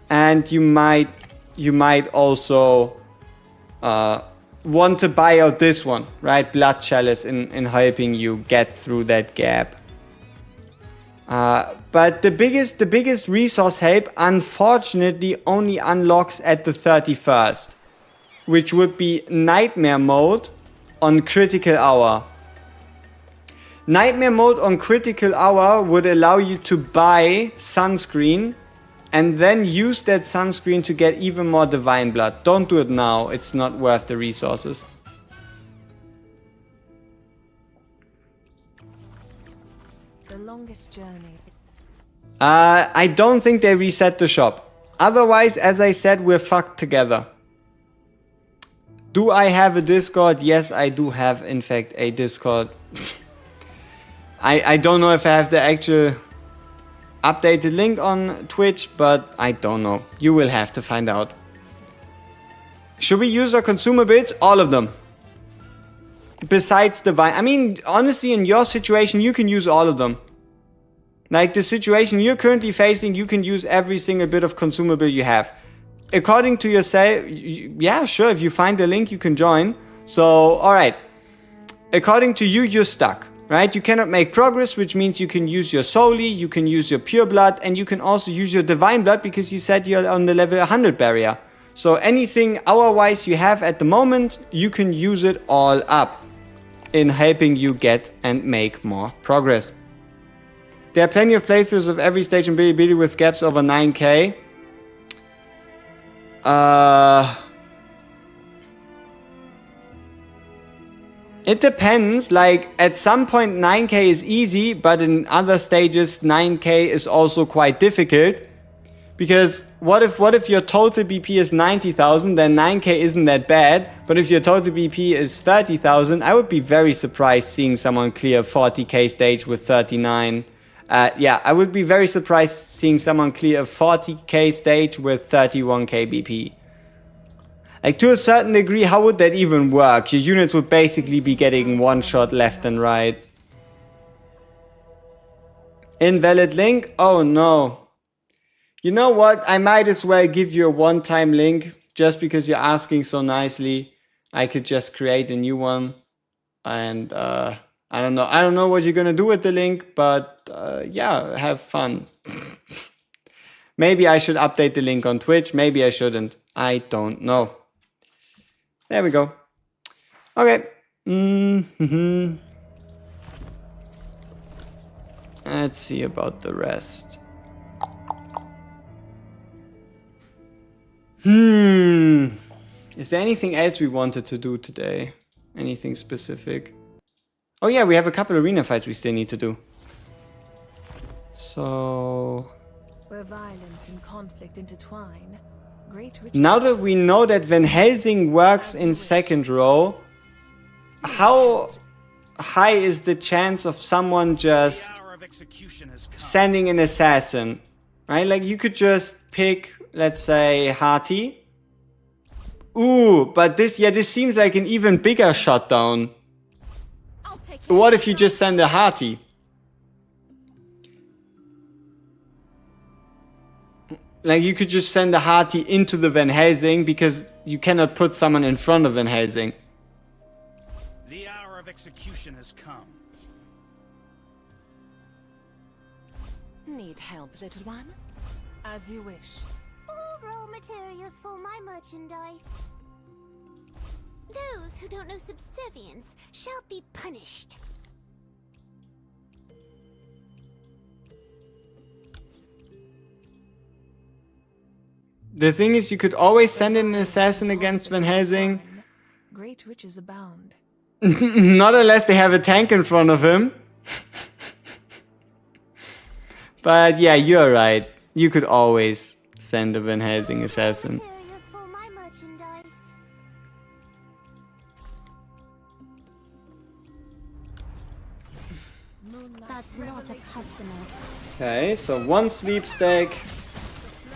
and you might also want to buy out this one, right? Blood Chalice in helping you get through that gap. But the biggest resource help unfortunately only unlocks at the 31st, which would be Nightmare Mode on Critical Hour. Nightmare Mode on Critical Hour would allow you to buy sunscreen and then use that sunscreen to get even more divine blood. Don't do it now, it's not worth the resources. The longest journey. I don't think they reset the shop. Otherwise, as I said, we're fucked together. Do I have a Discord? Yes, I do have, in fact, a Discord. I don't know if I have the actual updated link on Twitch, but I don't know. You will have to find out. Should we use our consumables? All of them. Besides divine. I mean, honestly, in your situation, you can use all of them. Like the situation you're currently facing, you can use every single bit of consumable you have. According to yourself, yeah, sure, if you find the link, you can join. So, alright. According to you, you're stuck, right? You cannot make progress, which means you can use your Soli, you can use your Pure Blood, and you can also use your Divine Blood because you said you're on the level 100 barrier. So anything hour-wise you have at the moment, you can use it all up in helping you get and make more progress. There are plenty of playthroughs of every stage in Bilibili with gaps over 9k. It depends, like at some point 9k is easy, but in other stages 9k is also quite difficult. Because what if your total BP is 90,000, then 9k isn't that bad. But if your total BP is 30,000, I would be very surprised seeing someone clear 40k stage with 39. Yeah, I would be very surprised seeing someone clear a 40k stage with 31k BP. Like, to a certain degree, how would that even work? Your units would basically be getting one shot left and right. Invalid link? Oh no. You know what? I might as well give you a one-time link just because you're asking so nicely. I could just create a new one. And I don't know. I don't know what you're gonna do with the link, but yeah, have fun. Maybe I should update the link on Twitch. Maybe I shouldn't. I don't know. There we go. Okay. Let's see about the rest. Is there anything else we wanted to do today? Anything specific? Oh yeah, we have a couple arena fights we still need to do. So... Where violence and conflict intertwine, great rituals... Now that we know that Van Helsing works in second row, how high is the chance of someone just sending an assassin? Right? Like, you could just pick, let's say, Hati. Ooh, but this seems like an even bigger shutdown. What if you just send a Hati? Like, you could just send a Hati into the Van Helsing because you cannot put someone in front of Van Helsing. The hour of execution has come. Need help, little one? As you wish. All raw materials for my merchandise. Those who don't know subservience shall be punished. The thing is, you could always send in an assassin against Van Helsing. Great riches abound. Not unless they have a tank in front of him. But yeah, you're right. You could always send a Van Helsing assassin. Materials for my merchandise. That's not a customer. Okay, so 1 sleep stack,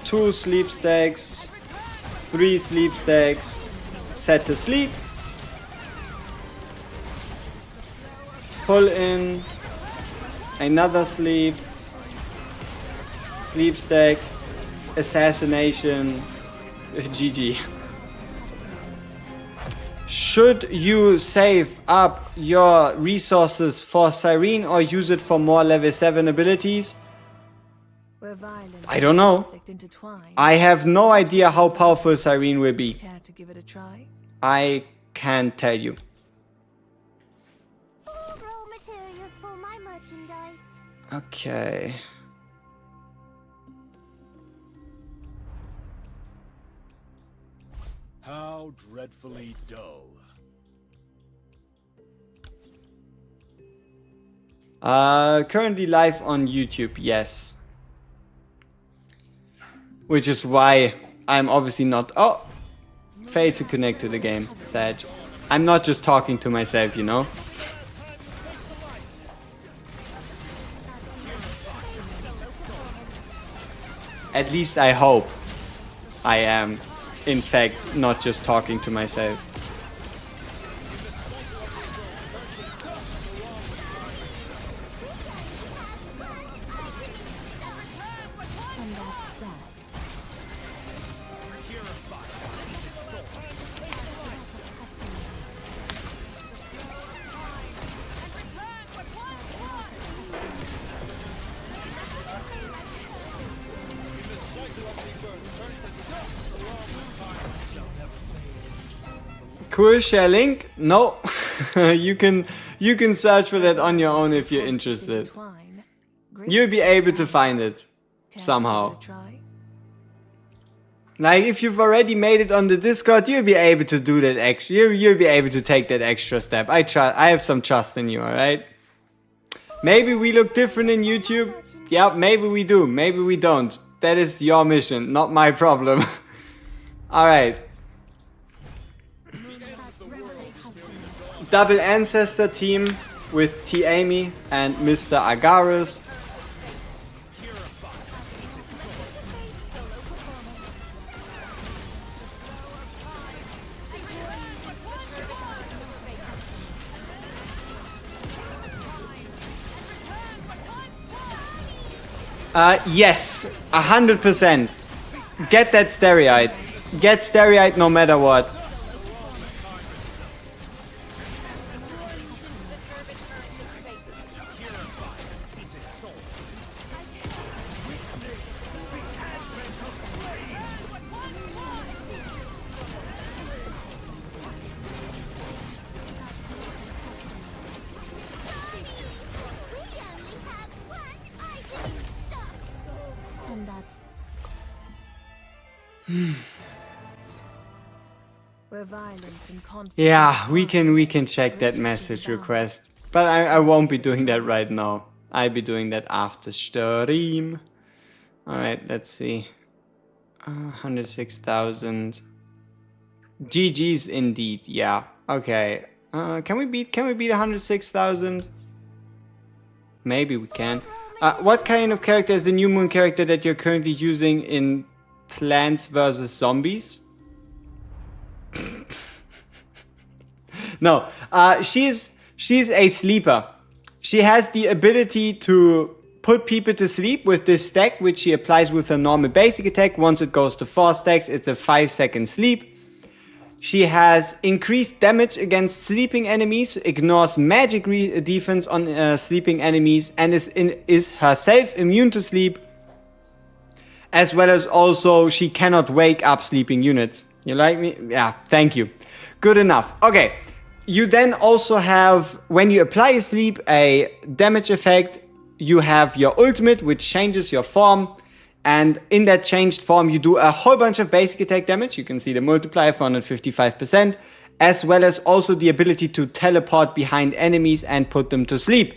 2 sleep stacks, 3 sleep stacks, set to sleep. Pull in, another sleep, sleep stack, assassination, GG. Should you save up your resources for Cyrene or use it for more level 7 abilities? Where violence I don't know. and conflict intertwine, I have no idea how powerful Cyrene will be. care to give it a try? I can't tell you. All raw materials for my merchandise. Okay. How dreadfully dull. Currently live on YouTube, yes. Which is why I'm obviously not... Oh! Failed to connect to the game. Sad. I'm not just talking to myself, you know? At least I hope I am, in fact, not just talking to myself. And that's that. Cool, share link? No. you can search for that on your own if you're interested. Intertwine, great You'll be able to find it care to somehow. give it a try? Like, if you've already made it on the Discord, you'll be able to do that extra. You'll be able to take that extra step. I have some trust in you, alright? Maybe we look different in YouTube. Yeah, maybe we do. Maybe we don't. That is your mission, not my problem. Alright. Double Ancestor team with T. Amy and Mr. Agaris. Yes, 100%. Get that Stereite. Get Stereite no matter what. And that's Where violence and conflict. Yeah, we can check that message request. But I won't be doing that right now. I'll be doing that after stream. Alright, let's see. 106,000. GG's indeed, yeah. Okay. Can we beat 106,000? Maybe we can. What kind of character is the new moon character that you're currently using in Plants vs. Zombies? No, she's a sleeper. She has the ability to put people to sleep with this stack, which she applies with her normal basic attack. Once it goes to 4 stacks, it's a 5-second sleep. She has increased damage against sleeping enemies, ignores magic defense on sleeping enemies, and is herself immune to sleep. As well as also, she cannot wake up sleeping units. You like me? Yeah, thank you. Good enough. Okay. You then also have, when you apply a sleep, a damage effect. You have your ultimate, which changes your form. And in that changed form, you do a whole bunch of basic attack damage. You can see the multiplier for 155%. As well as also the ability to teleport behind enemies and put them to sleep.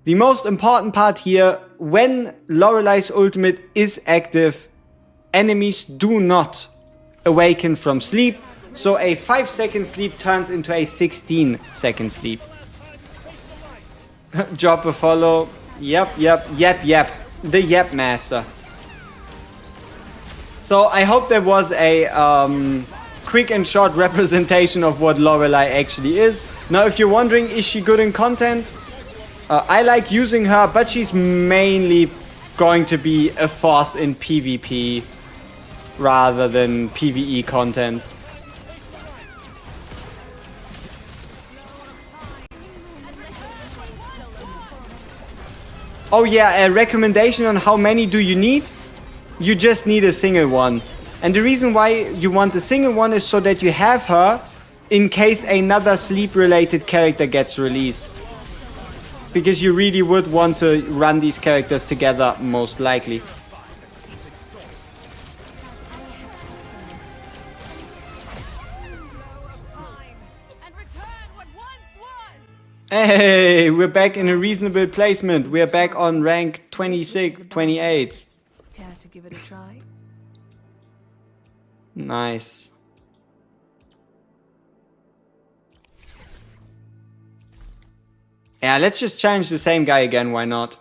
The most important part here, when Lorelei's ultimate is active, enemies do not awaken from sleep. So a 5-second sleep turns into a 16-second sleep. Drop a follow. Yep. The Yep Master. So I hope there was a quick and short representation of what Lorelei actually is. Now if you're wondering, is she good in content? I like using her, but she's mainly going to be a force in PvP rather than PvE content. Oh yeah, a recommendation on how many do you need? You just need a single one. And the reason why you want a single one is so that you have her in case another sleep-related character gets released. Because you really would want to run these characters together, most likely. Hey, we're back in a reasonable placement. We're back on rank 26, 28. Care to give it a try? Nice. Yeah, let's just challenge the same guy again, why not?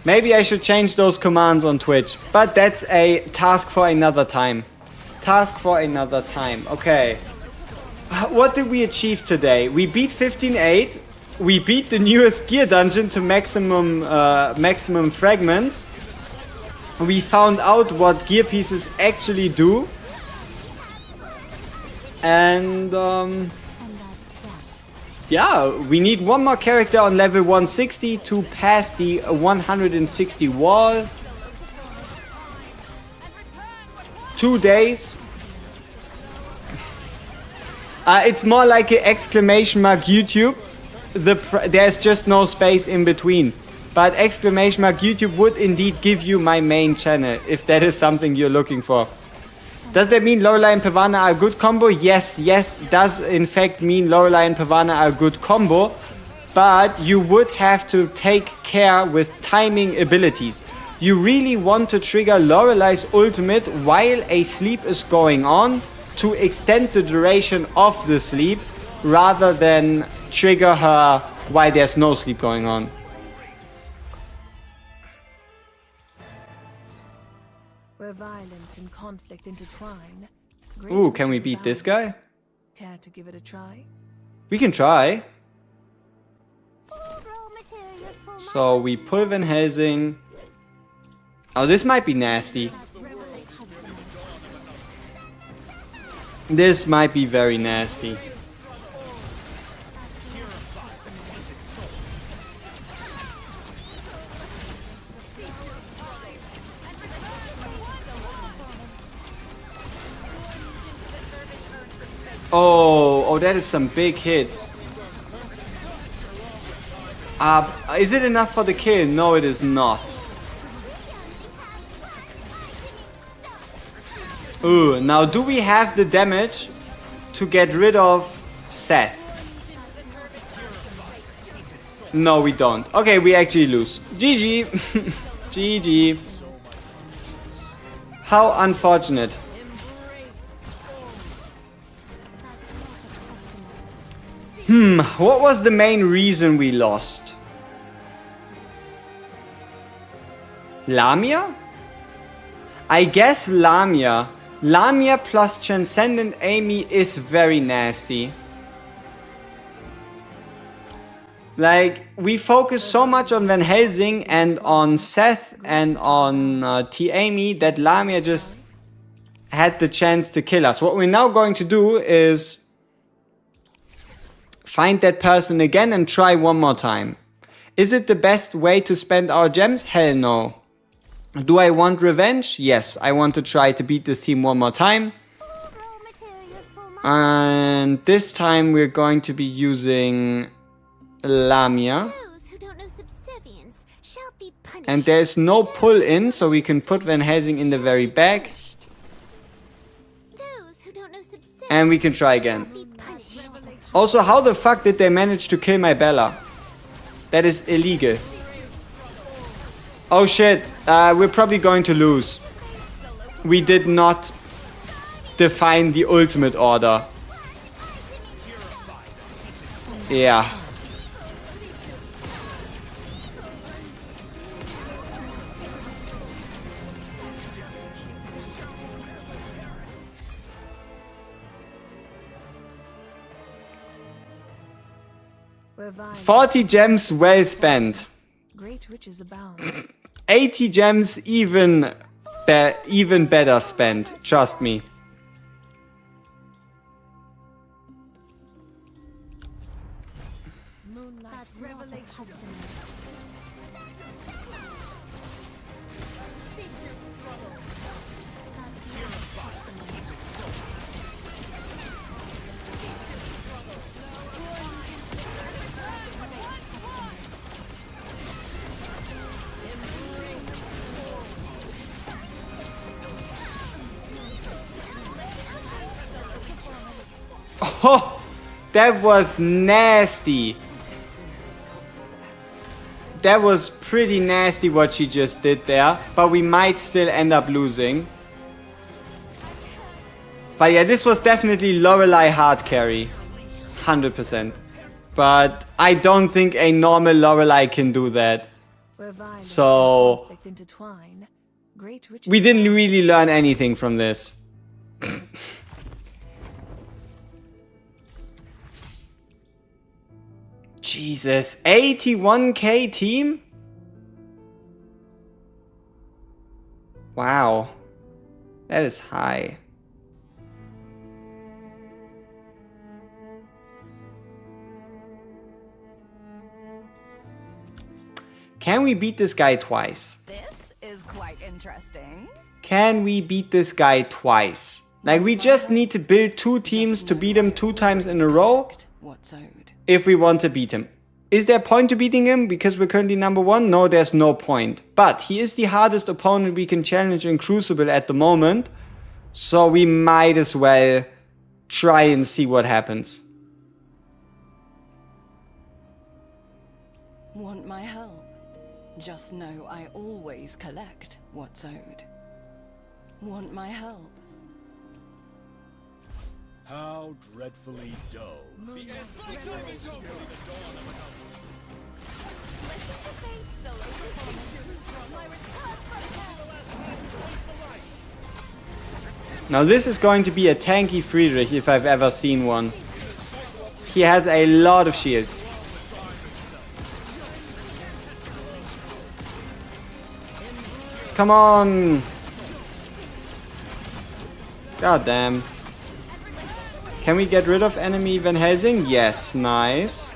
Maybe I should change those commands on Twitch. But that's a task for another time. Okay. What did we achieve today? We beat 15.8. We beat the newest gear dungeon to maximum fragments. We found out what gear pieces actually do. And yeah, we need one more character on level 160 to pass the 160 wall. 2 days. It's more like an exclamation mark YouTube. There's just no space in between. But exclamation mark YouTube would indeed give you my main channel, if that is something you're looking for. Does that mean Lorelei and Pavana are a good combo? Yes, does in fact mean Lorelei and Pavana are a good combo. but you would have to take care with timing abilities. You really want to trigger Lorelei's ultimate while a sleep is going on to extend the duration of the sleep rather than trigger her while there's no sleep going on. Where violence and conflict intertwine. Ooh, can we beat this guy? Care to give it a try? We can try. Raw materials for my So we pull Van Helsing. Oh, this might be nasty. This might be very nasty. Oh, that is some big hits. Is it enough for the kill? No, it is not. Ooh, now do we have the damage to get rid of Seth? No, we don't. Okay, we actually lose. GG. GG. How unfortunate. What was the main reason we lost? Lamia? I guess Lamia. Lamia plus Transcendent Amy is very nasty. Like, we focus so much on Van Helsing and on Seth and on T. Amy that Lamia just had the chance to kill us. What we're now going to do is find that person again and try one more time. Is it the best way to spend our gems? Hell no. Do I want revenge? Yes, I want to try to beat this team one more time. raw materials for my And this time we're going to be using Lamia. those who don't know subservience shall be punished. And there's no pull in, so we can put Van Helsing in the very back. Those who don't know subservience And we can try again. be punished. Also, how the fuck did they manage to kill my Bella? That is illegal. Oh shit, we're probably going to lose. We did not define the ultimate order. Yeah. Where violence 40 gems well spent. great riches abound. 80 gems even better spent, trust me. That's not a customer. Oh, that was nasty. That was pretty nasty what she just did there, but we might still end up losing. But yeah, this was definitely Lorelei hard carry. 100%. But I don't think a normal Lorelei can do that. Where violence So and conflict intertwine. Great riches we didn't really learn anything from this. Jesus, 81k team? Wow, that is high. Can we beat this guy twice? This is quite interesting. Can we beat this guy twice? Like, we just need to build 2 teams to beat him 2 times in a row what's owed. if we want to beat him. Is there a point to beating him because we're currently number 1? No, there's no point. But he is the hardest opponent we can challenge in Crucible at the moment. So we might as well try and see what happens. Just know I always collect what's owed. Want my help? How dreadfully dull. The end is over. Solo performance. My return from hell. Now this is going to be a tanky Friedrich if I've ever seen one. He has a lot of shields. Come on! God damn. Can we get rid of enemy Van Helsing? Yes, nice.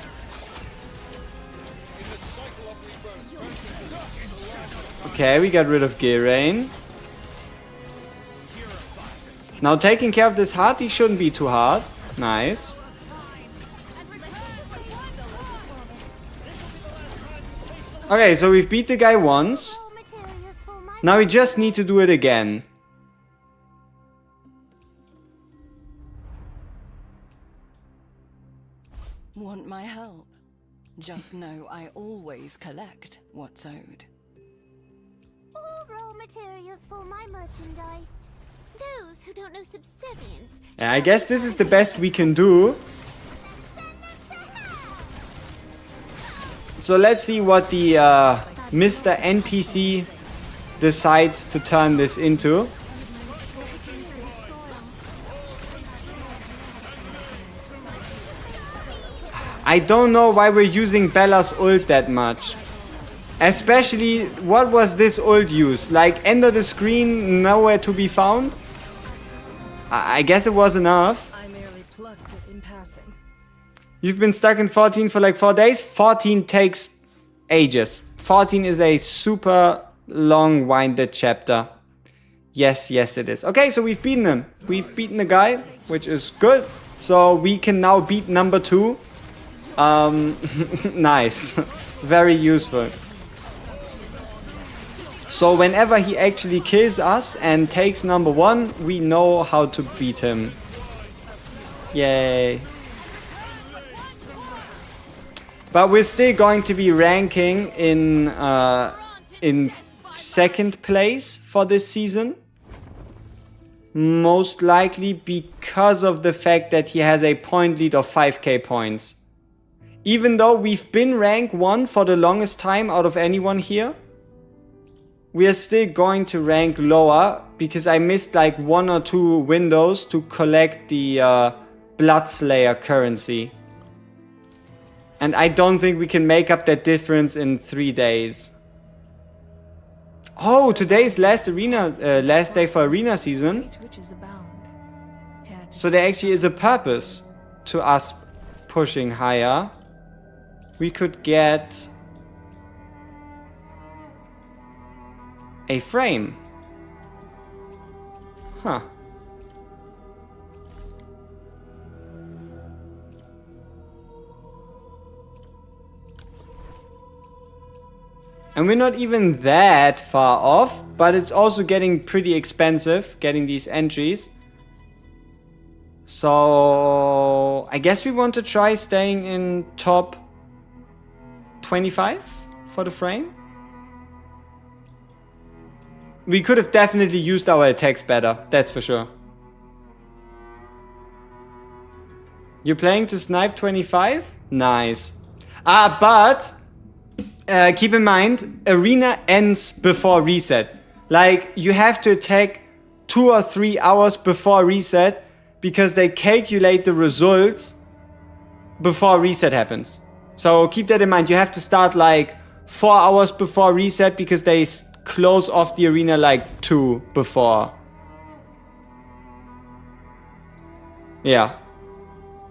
Okay, we got rid of Gilrain. Now taking care of this Hati shouldn't be too hard. Nice. Okay, so we've beat the guy once. Raw materials for my Now we just need to do it again. Want my help? Just know I always collect what's owed. all raw materials for my merchandise. Those who don't know subservience. Yeah, I guess this is the best we can do. So let's see what the Mr. NPC decides to turn this into. I don't know why we're using Bella's ult that much. Especially, what was this ult use? Like, end of the screen, nowhere to be found? I guess it was enough. I merely plucked it in passing. You've been stuck in 14 for like 4 days? 14 takes ages. 14 is a super long-winded chapter. Yes, yes it is. Okay, so we've beaten him. We've beaten the guy, which is good. So we can now beat number 2. Nice. Very useful. So whenever he actually kills us and takes number 1, we know how to beat him. Yay. But we're still going to be ranking in second place for this season. Most likely because of the fact that he has a point lead of 5k points. Even though we've been rank 1 for the longest time out of anyone here, we are still going to rank lower because I missed like 1 or 2 windows to collect the Bloodslayer currency. And I don't think we can make up that difference in 3 days. Oh, today is last day for arena season. Witches abound. So there actually is a purpose to us pushing higher. We could get a frame. Huh. And we're not even that far off, but it's also getting pretty expensive, getting these entries. So I guess we want to try staying in top 25 for the frame. We could have definitely used our attacks better, that's for sure. You're playing to snipe 25? Nice. But keep in mind, arena ends before reset. Like, you have to attack 2 or 3 hours before reset because they calculate the results before reset happens. So keep that in mind. You have to start like 4 hours before reset because they close off the arena like 2 before. Yeah.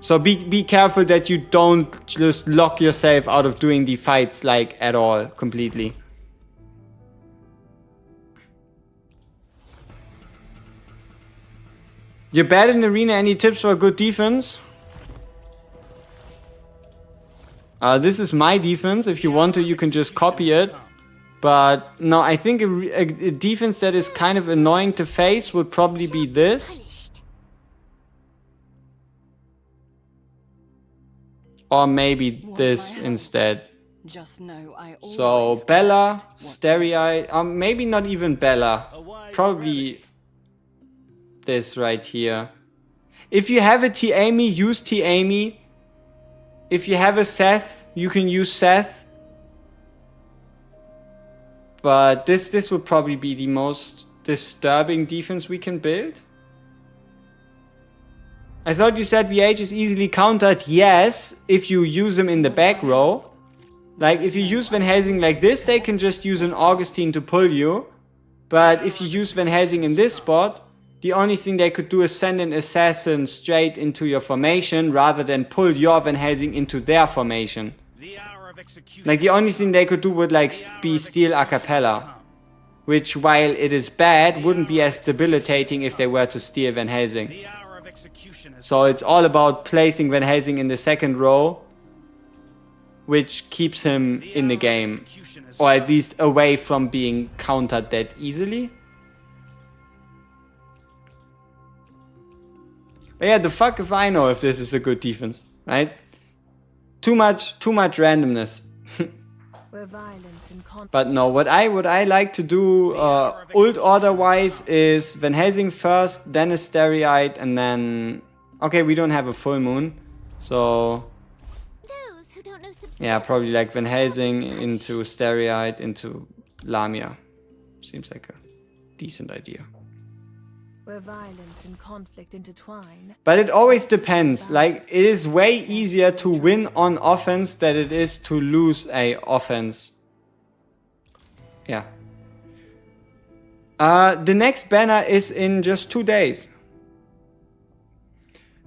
So be careful that you don't just lock yourself out of doing the fights like at all, completely. You're bad in arena, any tips for good defense? This is my defense. If you want to, you can just copy it. But no, I think a defense that is kind of annoying to face would probably be this. Or maybe this instead. Just know I always So Bella, collect what's Starry-Eyed, maybe not even Bella. A wise Probably this right here. If you have a T-Amy, use T-Amy. If you have a Seth, you can use Seth. But this would probably be the most disturbing defense we can build. I thought you said VH is easily countered. Yes, if you use them in the back row. Like, if you use Van Helsing like this, they can just use an Augustine to pull you. But if you use Van Helsing in this spot, the only thing they could do is send an assassin straight into your formation rather than pull your Van Helsing into their formation. The hour of execution. Like, the only thing they could do would, like, be steal a cappella. Which, while it is bad, wouldn't be as debilitating if they were to steal Van Helsing. The hour of execution is So it's all about placing Van Helsing in the second row, which keeps him in the game, or at least away from being countered that easily. But yeah, the fuck if I know if this is a good defense, right? Too much randomness. Where violence and conflict. But no, what I like to do ult order wise is Van Helsing first, then a Starry-Eyed, and then okay, we don't have a full moon, so Those who don't know yeah, probably like Van Helsing into Starry-Eyed into Lamia. Seems like a decent idea. Where violence and conflict intertwine. But it always depends. Like, it is way easier to win on offense than it is to lose a offense. Yeah. The next banner is in just 2 days.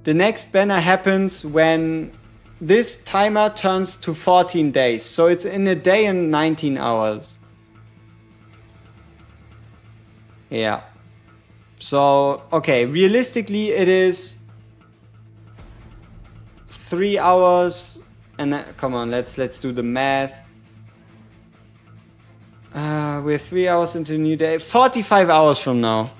The next banner happens when this timer turns to 14 days. So it's in a day and 19 hours. Yeah. So, okay, realistically it is 3 hours and come on, let's do the math. We're 3 hours into the new day. 45 hours from now.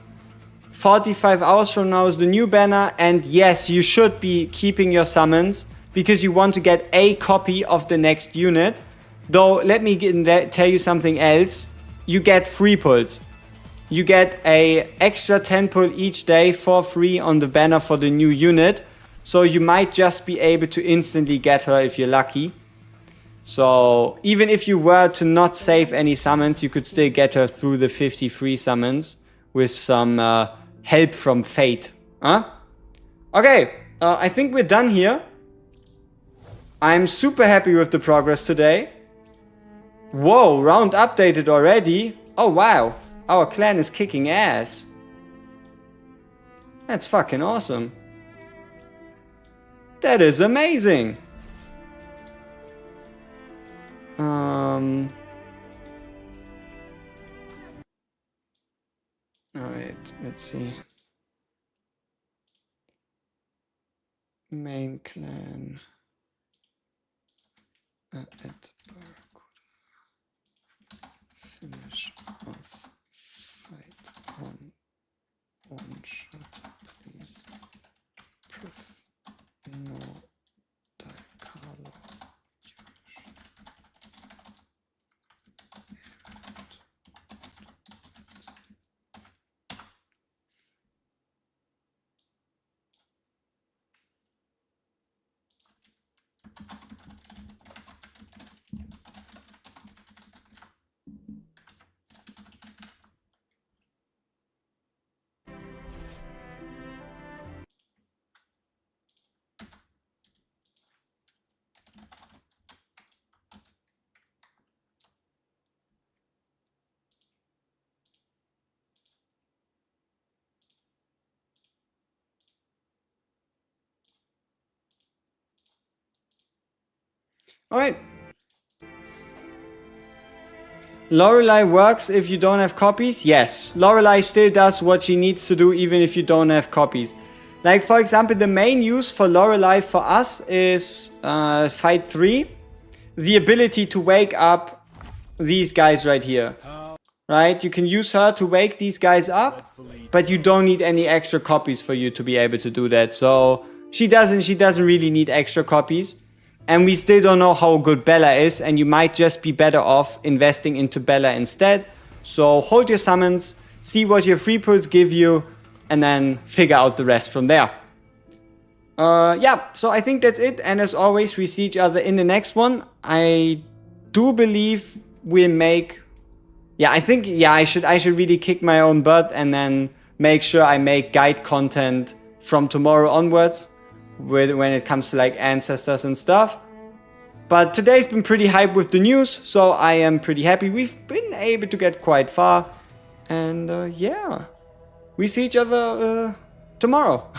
45 hours from now is the new banner, and yes, you should be keeping your summons because you want to get a copy of the next unit. Though, let me tell you something else. You get free pulls. You get a extra 10 pull each day for free on the banner for the new unit. So you might just be able to instantly get her if you're lucky. So even if you were to not save any summons, you could still get her through the 50 free summons with some help from fate. Huh? Okay, I think we're done here. I'm super happy with the progress today. Whoa, round updated already. Oh wow. Our clan is kicking ass. That's fucking awesome. That is amazing. Alright, let's see. Main clan. At finish off. One shot, please. Proof. No. Carlo. Alright. Lorelei works if you don't have copies? Yes. Lorelei still does what she needs to do even if you don't have copies. Like, for example, the main use for Lorelei for us is fight 3. The ability to wake up these guys right here. Right? You can use her to wake these guys up, but you don't need any extra copies for you to be able to do that. So she doesn't really need extra copies. And we still don't know how good Bella is, and you might just be better off investing into Bella instead. So hold your summons, see what your free pulls give you, and then figure out the rest from there. Yeah, so I think that's it. And as always, we see each other in the next one. I do believe we'll make... Yeah, I think, yeah, I should really kick my own butt and then make sure I make guide content from tomorrow onwards when it comes to like ancestors and stuff. But today's been pretty hyped with the news, so I am pretty happy. We've been able to get quite far. And yeah, we see each other tomorrow.